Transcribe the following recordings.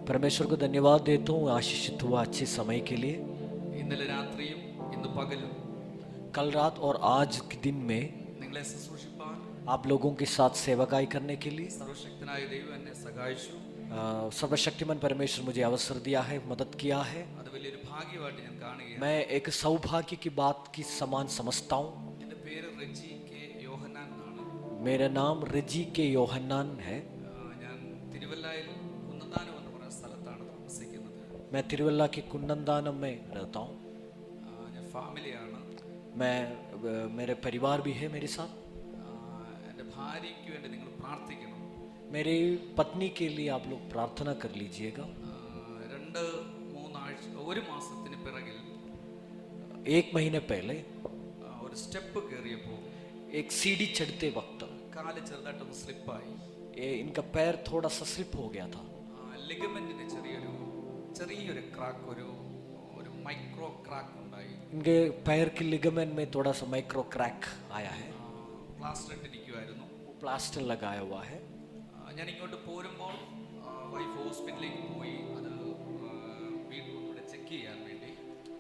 परमेश्वर को धन्यवाद देता हूँ आशीषित हुआ अच्छे समय के लिए। कल रात और आज के दिन में आप लोगों के साथ सेवकाई करने के लिए सर्वशक्तिमान परमेश्वर मुझे अवसर दिया है, मदद किया है। मैं एक सौभाग्य की बात की समान समझता हूँ। मेरा नाम रिजी के योहन्नान है। मैं तिरुवल्ला के कुन्नंदानम में रहता हूँ। मेरे परिवार भी है मेरे साथ। मेरी पत्नी के लिए आप लोग प्रार्थना कर लीजिएगा। एक महीने पहले एक सीढ़ी चढ़ते वक्त इनका पैर थोड़ा सा स्लिप हो गया था। इनके पैर के लिगामेंट में थोड़ा सा माइक्रो क्रैक आया है। प्लास्टर लगाया हुआ है।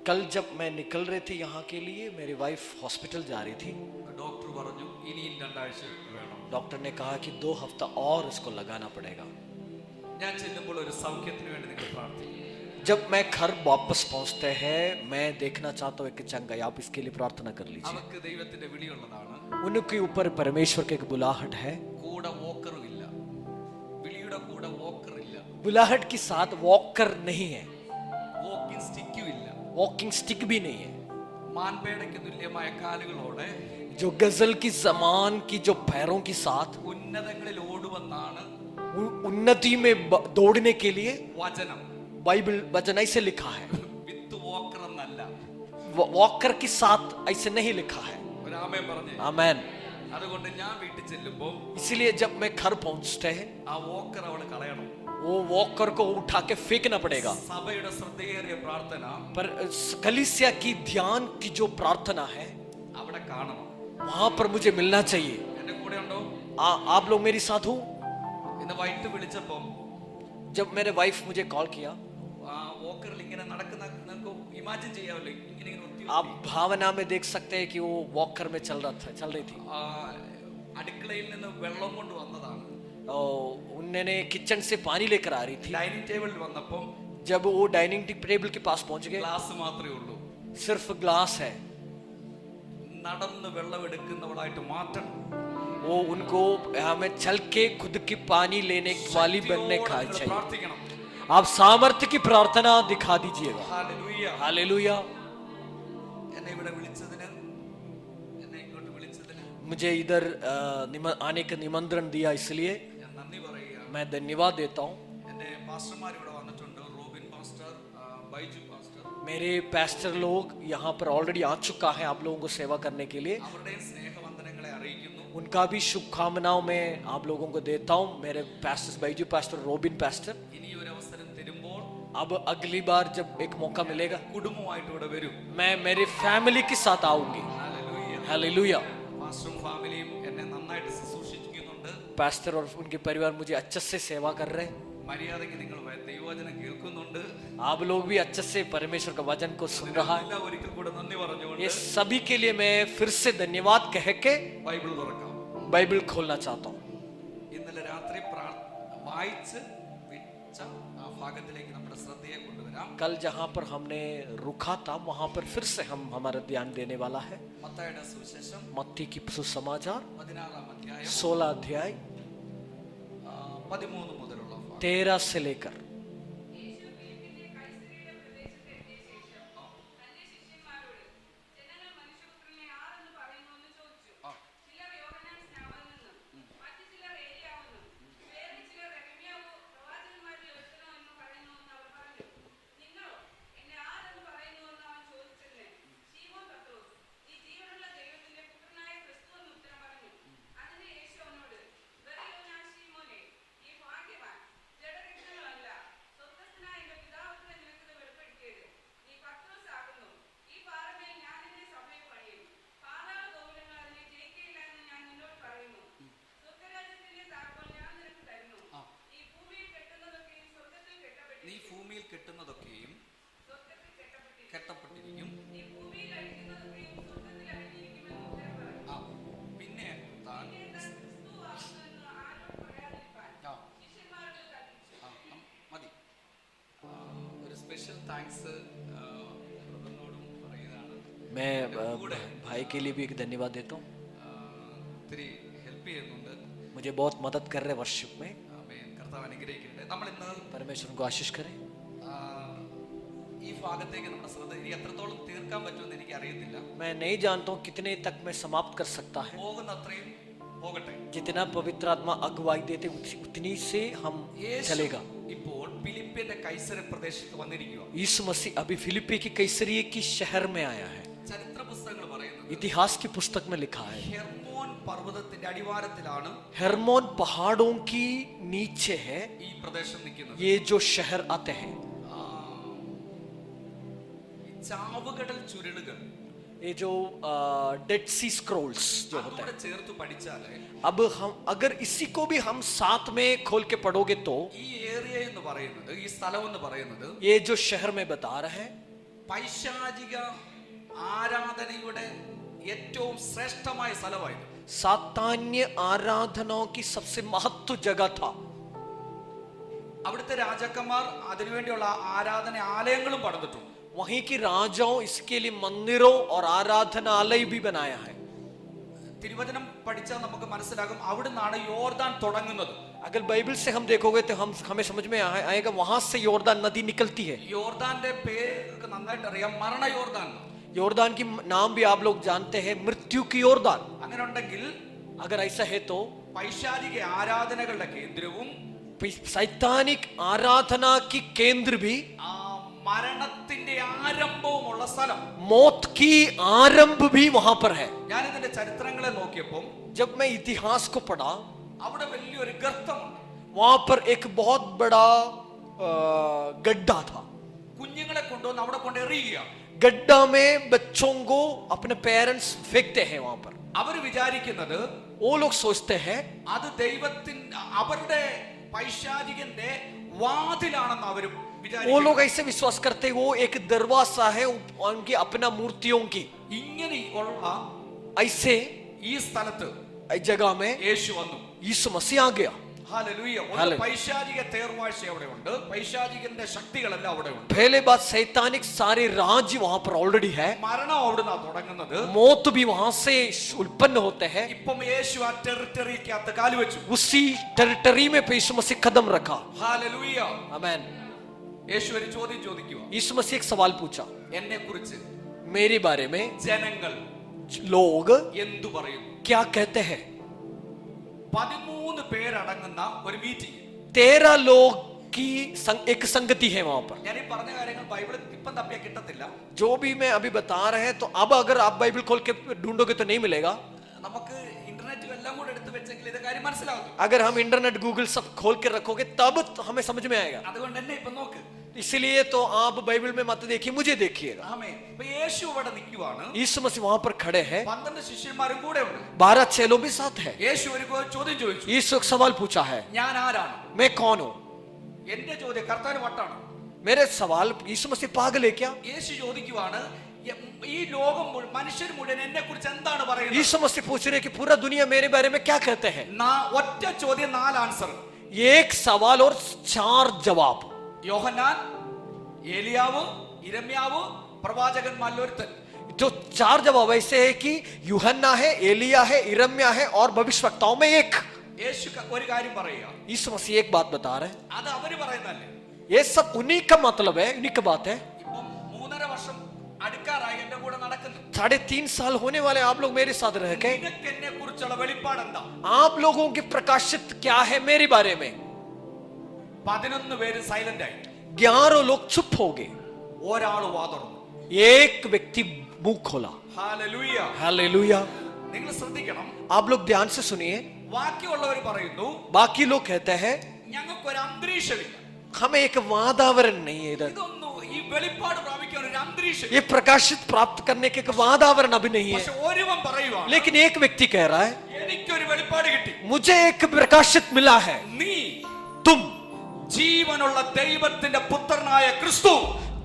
कल जब मैं निकल रहे थे यहाँ के लिए, मेरी वाइफ हॉस्पिटल जा रही थी। डॉक्टर ने कहा कि 2 हफ्ता और इसको लगाना पड़ेगा। जब मैं घर वापस पहुंचते हैं, मैं देखना चाहता हूँ कि चंगाई। आप इसके लिए प्रार्थना कर लीजिए। उनके ऊपर परमेश्वर की एक बुलाहट है। बुलाहट के साथ वॉकर नहीं है, वॉकिंग स्टिक भी नहीं है। जो गजल की जमान की जो पैरों के साथ उन्नति में दौड़ने के लिए बाइबल वचन ऐसे लिखा है। वॉकर के साथ ऐसे नहीं लिखा है। आमेन। इसलिए जब मैं घर पहुंचते हैं, वो वॉकर को उठा के फेंकना पड़ेगा। पर कलीसिया की ध्यान की जो प्रार्थना है, वहां पर मुझे मिलना चाहिए। आप लोग मेरे साथ हो। जब मेरे वाइफ मुझे कॉल किया, आप भावना में देख सकते हैं कि वो वॉकर में चल रही थी। उन्होंने किचन से पानी लेकर आ रही थी। डाइनिंग टेबल जब वो डाइनिंग टेबल के पास पहुंच गए, सिर्फ ग्लास है। वो उनको हमें चल के खुद की पानी लेने वाली बनने का चाहिए। आप सामर्थ्य की प्रार्थना दिखा दीजिएगा। हालेलुया। मुझे इधर आने का निमंत्रण दिया, इसलिए मैं धन्यवाद देता हूँ। मेरे पास्टर लोग यहाँ पर ऑलरेडी आ चुका है आप लोगों को सेवा करने के लिए। उनका भी शुभकामनाओं में आप लोगों को देता हूँ। मेरे pastor Baiju pastor, robin pastor. अब अगली बार जब एक मौका मिलेगा, मैं मेरी फैमिली के साथ आऊंगी। हालेलुया। पास्टर और उनके परिवार मुझे अच्छे से सेवा कर रहे हैं। आप लोग भी अच्छे से परमेश्वर का वचन को सुन रहा है। ये सभी के लिए मैं फिर से धन्यवाद कह के बाइबल खोलना चाहता हूँ। कल जहाँ पर हमने रुका था, वहां पर फिर से हम हमारा ध्यान देने वाला है। मत्ती की सुसमाचार 16 अध्याय 13 से लेकर കെട്ടുന്നതൊക്കെയും കെട്ടപ്പെട്ടിരിക്കും. പിന്നെ താൻ മതി. ഒരു സ്പെഷ്യൽ താങ്ക്സ് ബ്രദറിനോടും പറയുന്നതാണ്. मैं भाई के लिए भी एक धन्यवाद देता हूँ. ഒത്തിരി ഹെൽപ്പ് ചെയ്യുന്നുണ്ട്. मुझे बहुत मदद कर रहे वर्शिप में. കർത്താവ് അനുഗ്രഹിക്കട്ടെ. നമ്മൾ ഇന്ന് परमेश्वर उनको आशीष करे. ഈ ഭാഗത്തേക്ക് നമ്മുടെ ശ്രദ്ധ ഇനി എത്രത്തോളം തീർക്കാൻ പറ്റുമെന്ന് എനിക്ക് അറിയത്തില്ല. मैं नहीं जानता हूँ कितने तक मैं समाप्त कर सकता है. പോകുന്ന അത്രയും പോകട്ടെ. जितना पवित्र आत्मा अगुवाई देते उतनी से हम चलेगा. ഇപ്പോൾ ഫിലിപ്പിന്റെ കൈസര പ്രദേശത്ത് വന്നിരിക്കുക. यीशु मसीह अभी फिलिप्पी की कैसरिया की शहर में आया है. ചരിത്ര പുസ്തകങ്ങൾ പറയുന്നത്, इतिहास की पुस्तक में लिखा है, ഹെർമോൻ പർവ്വതത്തിന്റെ അടിവാരത്തിലാണ് हेर्मोन पहाड़ों की नीचे है ഈ പ്രദേശം നിൽക്കുന്നത്. ये जो शहर आते हैं. ചാവുകടൽ ചുരുളുകൾ, ये जो डेड सी स्क्रॉल्स जो होता है, ചേർത്ത് പഠിച്ചാല് अब हम अगर इसी को भी हम साथ में खोल के पढ़ोगे तो ഈ ഏരിയ എന്ന് പറയുന്നത്, ഈ സ്ഥലം എന്ന് പറയുന്നത്, ये जो शहर में बता रहे हैं, പൈശാചിക ആരാധനയുടെ ഏറ്റവും ശ്രേഷ്ഠമായ സ്ഥലമായിരുന്നു. सातान्य आराधनाओं की सबसे महत्व जगह था. അവിടുത്തെ രാജാക്കന്മാർ അതിനുവേണ്ടിയുള്ള ആരാധന ആലയങ്ങളും പണിതിട്ടുണ്ട്. वहीं की राजाओं इसके लिए मंदिरों और आराधनालय भी बनाया है. തിരുവചനം പഠിച്ചാൽ നമുക്ക് മനസ്സിലാകും അവിടുന്നാണ് യോർദാൻ തുടങ്ങുന്നത്. अगर बाइबल से हम देखोगे तो हमें समझ में आएगा वहां से योर्दान नदी निकलती है. യോർദാന്റെ പേര് നന്നായിട്ട് അറിയാം, മരണ യോർദാൻ. योर्दान की नाम भी आप लोग जानते हैं, मृत्यु की योर्दान. അങ്ങനെ ഉണ്ടെങ്കിൽ अगर ऐसा है तो പൈശാചിക ആരാധനകളുടെ കേന്ദ്രവും सैतानिक आराधना की केंद्र भी മരണത്തിന്റെ ആരംഭവുമുള്ള സ്ഥലം, मौत की आरंभ भी वहां पर है. ഞാൻ ഇതിന്റെ ചരിത്രങ്ങളെ നോക്കിയപ്പോൾ जब मैं इतिहास को पढ़ा, അവിടെ വലിയൊരു ഗർത്തമുണ്ട്. वहां पर एक बहुत बड़ा गड्ढा था. കുഞ്ഞുങ്ങളെ കൊണ്ടുവന്ന് അവിടെ കൊണ്ട് എറിയുക. गड्ढा में बच्चों को अपने पेरेंट्स फेंकते हैं वहां पर. അവര് വിചാരിക്കുന്നത് वो लोग सोचते हैं അത് ദൈവത്തിന്റെ അവരുടെ പൈശാചികന്റെ വാതിലാണെന്ന് അവരും वो വിചാരിക്കുന്നു. लोग ऐसे विश्वास करते हैं वो एक दरवाजा है उनकी अपना मूर्तियों की. ഇങ്ങനെ ഉള്ള ऐसे ഈ സ്ഥലത്ത് जगह में യേശു വന്നു. यीशु मसीह आ गया. ഹല്ലേലൂയ. ഹല്ലേലൂയ. പൈശാചിക തേർവാഴ്ച അവിടെ ഉണ്ട്, പൈശാചികന്റെ ശക്തികളെല്ലാം അവിടെ ഉണ്ട്. पहले बात सैतानिक सारे राज्य वहां पर ऑलरेडी है. മരണം അവിടുന്ന് തുടങ്ങുന്നത്. मौत भी वहां से उत्पन्न होते हैं. ഇപ്പം യേശു ആ ടെറിട്ടറിക്കകത്ത് കാലുവെച്ചു. उसी टेरिटरी में यीशु मसीह कदम रखा. ഹല്ലേലൂയ. आमेन. യേശു ഒരു ചോദ്യം ചോദിക്കുക. यीशु मसीह एक सवाल पूछा, എന്നെ കുറിച്ച് मेरे बारे में ജനങ്ങൾ लोग എന്തു പറയുന്നു? क्या कहते हैं? 13 പേരടങ്ങുന്ന ഒരു മീറ്റിംഗ്. 13 लोग की एक संगति है वहां पर. ഞാൻ ഈ പറഞ്ഞ കാര്യങ്ങൾ ബൈബിളിൽ ഇപ്പം തപ്പിയാ കിട്ടത്തില്ല. जो भी मैं अभी बता रहे हैं तो अब अगर आप बाइबल खोल के ढूंढोगे तो नहीं मिलेगा. നമുക്ക് ഇന്റർനെറ്റ് എല്ലാം കൂടെ എടുത്ത് വെച്ചെങ്കിൽ ഇത് കാര്യം മനസ്സിലാവും. अगर हम इंटरनेट गूगल सब खोल के रखोगे तब तो हमें समझ में आएगा. അതുകൊണ്ട് എന്നെ ഇപ്പൊ നോക്ക്. इसलिए तो आप बाइबल में मत देखिए, मुझे देखिएगा. ആമേൻ. ഇപ്പൊ യേശു അവിടെ നിൽക്കുവാണ്. यीशु मसीह वहां पर खड़े हैं. 12 ശിഷ്യന്മാരും കൂടെ ഉണ്ട്. 12 चेलों भी साथ है. യേശു ഒരു ചോദ്യം ചോദിച്ചു. यीशु एक सवाल पूछा है, ഞാൻ ആരാണ്? मैं कौन हूं? എന്റെ ചോദ്യം കർത്താവിന് വട്ടാണ്. मेरे सवाल यीशु मसीह पागल है क्या? യേശു ചോദിക്കുവാണ് ഈ ലോകം മനുഷ്യർ മുഴുവൻ എന്നെ കുറിച്ച് എന്താണ് പറയുന്നത്? यीशु मसीह पूछ रहे कि पूरा दुनिया मेरे बारे में क्या कहते हैं? ഒറ്റ ചോദ്യം 4 ആൻസർ. एक सवाल और 4 जवाब. യോഹന്നാൻ, ഏലിയാവ്, ഇരമ്യാവ്, പ്രവാചകന്മാരിൽ ഒരുത്തൻ. जो 4 जवाब ऐसे है कि यूहन्ना है, एलिया है, इरम्या है और भविष्यवक्ताओं में एक. യേശു ഒരു കാര്യം പറയുക. यीशु मसीह एक बात बता रहे हैं. അത് അവര് പറയുന്നല്ലേ. ये सब उन्हीं का मतलब है, उन्हीं की बात है. ഇപ്പം 3.5 വർഷം അടുക്കാറായി എന്റെ കൂടെ നടക്കുന്നു. 3.5 साल होने वाले आप लोग मेरे साथ रह के. നിനക്ക് എന്നെ കുറിച്ചുള്ള വെളിപ്പാട് എന്താ? आप लोगों की प्रकाशित क्या है मेरे बारे में? 11 പേര് സൈലന്റ് ആയി. 11 लोग चुप हो गए. ഒരാൾ വാ തുറന്നു. एक व्यक्ति मुंह खोला. ഹല്ലേലൂയ. हालेलुया. നിങ്ങൾ ശ്രദ്ധിക്കണം. आप लोग ध्यान से सुनिए. ബാക്കിയുള്ളവർ പറയുന്നു बाकी लोग कहते हैं ഞങ്ങൾക്കൊരു അന്തരീക്ഷമില്ല. हमें एक वातावरण नहीं है इधर. ഇതൊന്നും ഈ വെളിപ്പാട് പ്രാപിക്കാൻ ഒരു അന്തരീക്ഷം. ये प्रकाशित प्राप्त करने के एक वातावरण अभी नहीं है. പക്ഷെ ഒരുവൻ പറയുവാണ്, लेकिन एक व्यक्ति कह रहा है എനിക്കൊരു വെളിപ്പാട് കിട്ടി. मुझे एक प्रकाशित मिला है. നീ तुम ജീവനുള്ള ദൈവത്തിന്റെ പുത്രനായ ക്രിസ്തു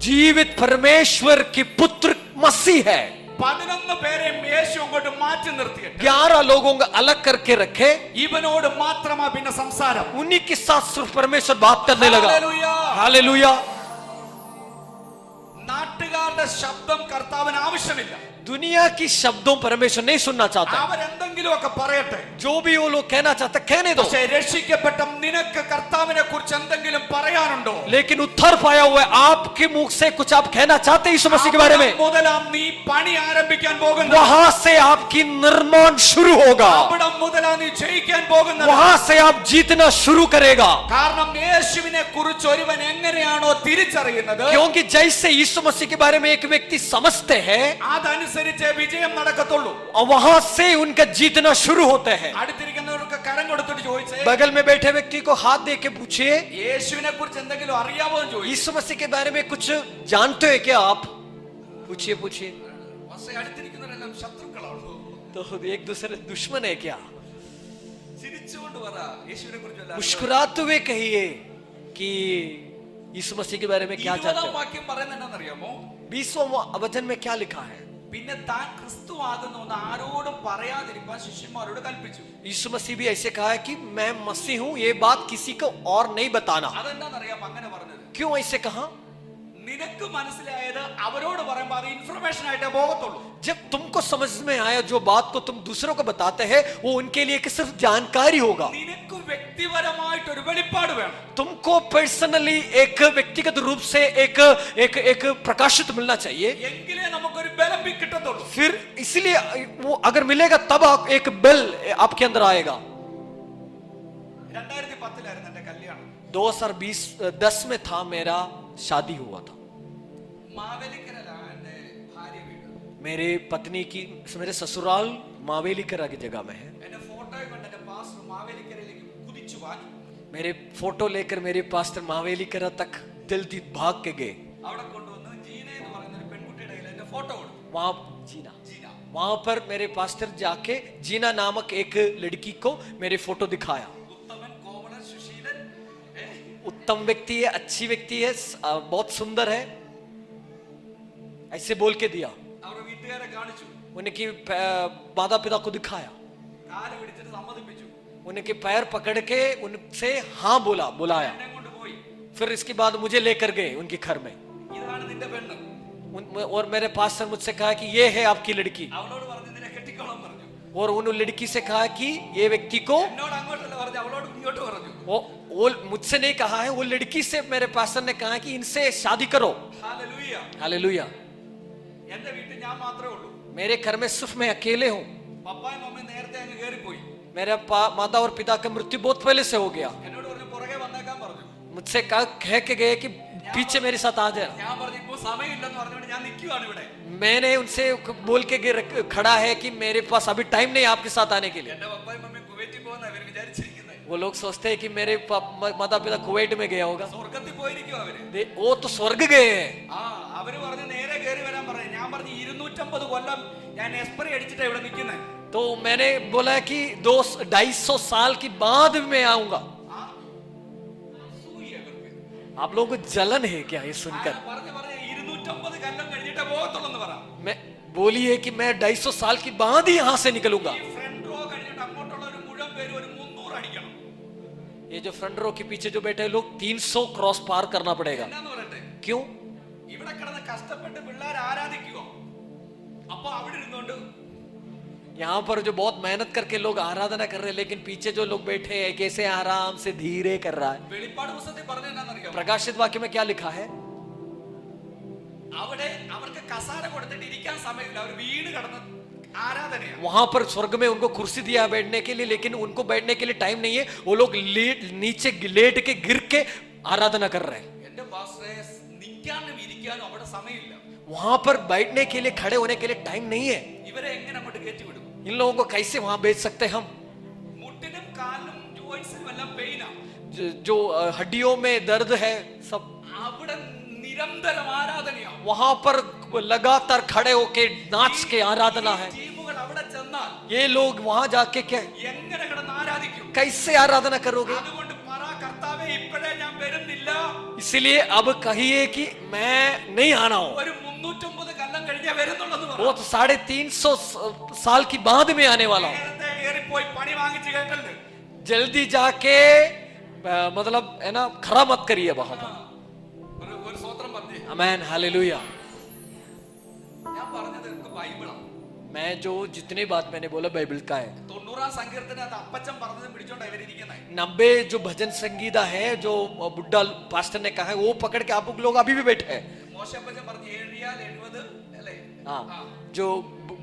जीवित परमेश्वर की पुत्र मसीह है। 11 പേരെ യേശു അങ്ങോട്ട് മാറ്റി നിർത്തിയിട്ട് 11 लोगों को अलग करके रखे, ഇവനോട് മാത്രമാ പിന്നെ സംസാരം. उन्हीं के साथ सिर्फ परमेश्वर बात करने लगा। ഹല്ലേലൂയ. हालेलुया। നാട്ടുകാരുടെ ശബ്ദം കർത്താവിന് ആവശ്യമില്ല. दुनिया की शब्दों परमेश्वर नहीं सुनना चाहता। അവരെന്തെങ്കിലുമൊക്കെ പറയട്ടെ, जो भी वो लोग कहना चाहते कहने दो, പക്ഷേ രക്ഷിക്കപ്പെട്ട നിനക്ക് കർത്താവിനെ കുറിച്ച് എന്തെങ്കിലും പറയാനുണ്ടോ? लेकिन उत्तर पाया हुआ है आपके मुख से कुछ आप कहना चाहते हैं यीशु मसीह के बारे में। മുതലാം നീ പണി ആരംഭിക്കാൻ പോകുന്നു. वहां से आपकी निर्माण शुरू होगा, അവിടെ മുതലാ നീ ജയിക്കാൻ പോകുന്നത്. वहां से आप जीतना शुरू करेगा। കാരണം യേശുവിനെ കുറിച്ച് ഒരുവൻ എങ്ങനെയാണോ തിരിച്ചറിയുന്നത്, क्योंकि जैसे यीशु मसीह के बारे में एक व्यक्ति समझते हैं, അതനുസരിച്ച് വിജയം നടക്കത്തുള്ളൂ. और वहां से उनका जीतना शुरू होते हैं। അടുത്തിരിക്കുന്നവർക്ക് കരം കൊടുത്തിട്ട് ചോദിച്ചേ, बगल में बैठे व्यक्ति को हाथ दे के पूछिए, യേശുവിനെ കുറിച്ച് എന്തെങ്കിലും അറിയാമോ എന്ന് ചോദിച്ചു. यीशु मसीह के बारे में कुछ जानते हो क्या आप? पूछिए पूछिए। പക്ഷേ അടുത്തിരിക്കുന്നവരെല്ലാം ശത്രുക്കളാണോ? तो एक दूसरे दुश्मन है क्या? ചിരിച്ചുകൊണ്ട് പറ, യേശുവിനെ കുറിച്ച് मुस्कुराते हुए कहिए कि यीशु मसीह के बारे में क्या जानते 20 हो? വാക്യം പറയുന്നത് എന്താണെന്നറിയാമോ? 20वां वचन में क्या लिखा है? പിന്നെ താൻ ക്രിസ്തു ആകുന്നു എന്ന് ആരോടും പറയാതിരിക്കാൻ ശിഷ്യന്മാരോട് കൽപ്പിച്ചു. यीशु मसीह भी ऐसे कहा है कि मैं मसीह हूं, ये बात किसी को और नहीं बताना। അതെന്താണെന്നറിയാം അങ്ങനെ പറഞ്ഞത്? क्यों ऐसे कहा? നിനക്ക് മനസ്സിലായത് അവരോട് പറയുമ്പോൾ അത് ഇൻഫർമേഷൻ ആയിട്ടേ പോകത്തുള്ളൂ. जब तुमको समझ में आया जो बात को तुम दूसरों को बताते हैं वो उनके लिए कि सिर्फ जानकारी होगा। നിനക്ക് വ്യക്തിപരമായിട്ട് ഒരു വെളിപ്പാട് വേണം. तुमको पर्सनली एक व्यक्तिगत रूप से एक एक एक प्रकाशित मिलना चाहिए, എങ്കിലേ നമുക്കൊരു ബലം കിട്ടത്തുള്ളൂ. फिर इसलिए वो अगर मिलेगा तब एक बल आपके अंदर आएगा। 2010 എന്റെ കല്യാണം. 2010 में था मेरा शादी हुआ था। മാവേലിക്കരയിലാണ് എന്റെ ഭാര്യ വീട്. मेरे पत्नी की मेरे ससुराल मावेलीकरा की जगह में है। എന്റെ ഫോട്ടോയെ കണ്ട് എന്റെ പാസ്റ്റർ മാവേലിക്കരയിലേക്ക് കുതിച്ചു വാങ്ങി. मेरे फोटो लेकर मेरे पास्टर मावेलीकरा तक जल्दी भाग के गए। അവിടെ കൊണ്ടുവന്ന് ജീന എന്ന് പറയുന്ന ഒരു പെൺകുട്ടിയുടെ കയ്യിൽ എന്റെ ഫോട്ടോ കൊടുത്തു. वहां जीना ജീന वहां पर मेरे पास्टर जाके जीना नामक एक लड़की को मेरे फोटो दिखाया। ഉത്തമൻ, കോമളൻ, സുശീലൻ, उत्तम व्यक्ति है, अच्छी व्यक्ति है, बहुत सुंदर है, ऐसे बोल के दिया। അവരുടെ വീട്ടുകാരെ കാണിച്ചു. उनकी माता पिता को दिखाया, കാല് പിടിച്ചിട്ട് സമ്മതിപ്പിച്ചു. उनके पैर पकड़ के उनसे हाँ बुलाया। എന്നെ കൊണ്ട് പോയി. फिर इसके बाद मुझे लेकर गए उनके घर में। ഇതാണ് നിന്റെ പെണ്ണ്. और मेरे पास्टर मुझसे कहा कि ये है आपकी लड़की, അവളോട് പറഞ്ഞു നിന്നെ കെട്ടിക്കോളാൻ പറഞ്ഞു. और उन लड़की से कहा कि ये व्यक्ति को എന്നോട് അങ്ങോട്ടല്ല പറഞ്ഞു, അവളോട് ഇങ്ങോട്ട് പറഞ്ഞു. वो मुझसे नहीं कहा है, वो लड़की से मेरे पास्टर ने कहा कि इनसे शादी करो। ഹല്ലേലൂയ. हालेलुया। എന്റെ വീട്ടിൽ ഞാൻ മാത്രമേ ഉള്ളൂ. मेरे घर में सिर्फ मैं अकेले हूँ। പപ്പായും മമ്മിയും നേരത്തെ അങ്ങ് കയറിപ്പോയി. मेरा माता और पिता का मृत्यु बहुत पहले से हो गया। എന്നോട് പറഞ്ഞു പുറകെ വന്നേക്കാൻ പറഞ്ഞു. मुझसे कह के गए कि पीछे मेरे साथ आ जाए। ഞാൻ പറഞ്ഞു ഇപ്പോ സമയമില്ലെന്ന് പറഞ്ഞുകൊണ്ട് ഞാൻ നിൽക്കുവാണ് ഇവിടെ. मैंने उनसे बोल के खड़ा है कि मेरे पास अभी टाइम नहीं आपके साथ आने के लिए। എന്റെ പപ്പായും മമ്മിയും കുവൈറ്റിൽ പോകുന്ന അവർ വിചാരിച്ചിരിക്കുന്നത്. वो लोग सोचते हैं कि मेरे माता पिता कुवैत में गया होगा। സ്വർഗത്തിൽ പോയിരിക്കും അവര്. वो तो स्वर्ग गए हैं। ആ അവര് പറഞ്ഞു നേരെ കയറി വരാൻ പറഞ്ഞു. ഞാൻ പറഞ്ഞു 250 കൊല്ലം ഞാൻ എക്സ്പയറി അടിച്ചിട്ടാ ഇവിടെ നിൽക്കുന്നത്. तो मैंने बोला कि 250 साल की बाद मैं आऊंगा। आप लोगों को जलन है क्या ये सुनकर? പറഞ്ഞു 250 കൊല്ലം കഴിഞ്ഞിട്ടേ പോകത്തുള്ളൂ പറ. मैं बोलिए कि मैं 250 साल की बाद ही यहाँ से निकलूंगा। ഈ ഫ്രണ്ട് റോ കഴിഞ്ഞിട്ട് അങ്ങോട്ടുള്ള ഒരു മുഴുവൻ പേര് ഒരു 300 അടിക്കണം. ये जो फ्रंट रो के पीछे जो बैठे हैं लोग 300 क्रॉस पार करना पड़ेगा। എന്നാന്ന് പറയട്ടെ, क्यों? ഇവിടെ കിടന്ന് കഷ്ടപ്പെട്ട് പിള്ളേർ ആരാധിക്കുവോ? അപ്പൊ അവിടെ ഇരുന്നുകൊണ്ട് यहाँ पर जो बहुत मेहनत करके लोग आराधना कर रहे हैं, लेकिन पीछे जो लोग बैठे हैं कैसे आराम से धीरे कर रहा है। വെളിപ്പാട് പുസ്തകത്തിൽ പറഞ്ഞ എന്നാന്നറിയാമോ? प्रकाशित वाक्य में क्या लिखा है? അവിടെ അവർക്ക് കസാര കൊടുത്തിട്ട് ഇരിക്കാൻ സമയമില്ല. അവർ വീണ് കിടന്ന് ആരാധനയാണ്. वहां पर स्वर्ग में उनको कुर्सी दिया बैठने के लिए, लेकिन उनको बैठने के लिए टाइम नहीं है। वो लोग नीचे लेट के गिर के आराधना कर रहे हैं। എന്റെ പാസ്റ്ററെ നിൽക്കാനും ഇരിക്കാനും അവിടെ സമയമില്ല. वहां पर बैठने के लिए, खड़े होने के लिए टाइम नहीं है। ഇവരെ എങ്ങനെ അങ്ങോട്ട് കയറ്റി വിടും? इन लोगों को कैसे वहां भेज सकते हम? മുട്ടിനും കാലിനും ജോയിന്റ്സിനും എല്ലാം പെയിനാ. जो हड्डियों में दर्द है सब, അവിടെ നിരന്തരം ആരാധനയാണ്. वहां पर लगातार खड़े होके नाच के आराधना है। ടീമുകൾ അവിടെ ചെന്നാൽ ये लोग वहां जाके क्या എങ്ങനെ കിടന്ന് ആരാധിക്കും? कैसे आराधना करोगे? അതുകൊണ്ട് പറ കർത്താവേ ഇപ്പോഴേ ഞാൻ വരുന്നില്ല. इसलिए अब कहिए कि मैं नहीं आना हूं. ഒരു 309 കൊല്ലം കഴിഞ്ഞേ വരുന്നുള്ളൂ. वो तो 350 साल की बाद में आने वाला हूं. നേരത്തെ കേറി പോയി പണി വാങ്ങിച്ച് കേട്ടല്ലേ. जल्दी जाके मतलब है ना, खरा मत करिए वहां पर. ഒരു സ്വത്രം പറഞ്ഞേ. आमेन, हालेलुया. ഞാൻ പറഞ്ഞത് ബൈബിളാണ്. मैं जो जितनी बात मैंने बोला बाइबल का है. 90 സങ്കീർത്തനത്തിൽ അപ്പച്ചൻ പറഞ്ഞതും പിടിച്ചോണ്ടാ ഇവരിരിക്കുന്നത്. 90 जो भजन संगीता है जो बुड्ढा पास्टर ने कहा है वो पकड़ के आप लोग अभी भी बैठे हैं. മോശെ അപ്പച്ചൻ പറഞ്ഞു 70 അല്ലേ. हाँ, जो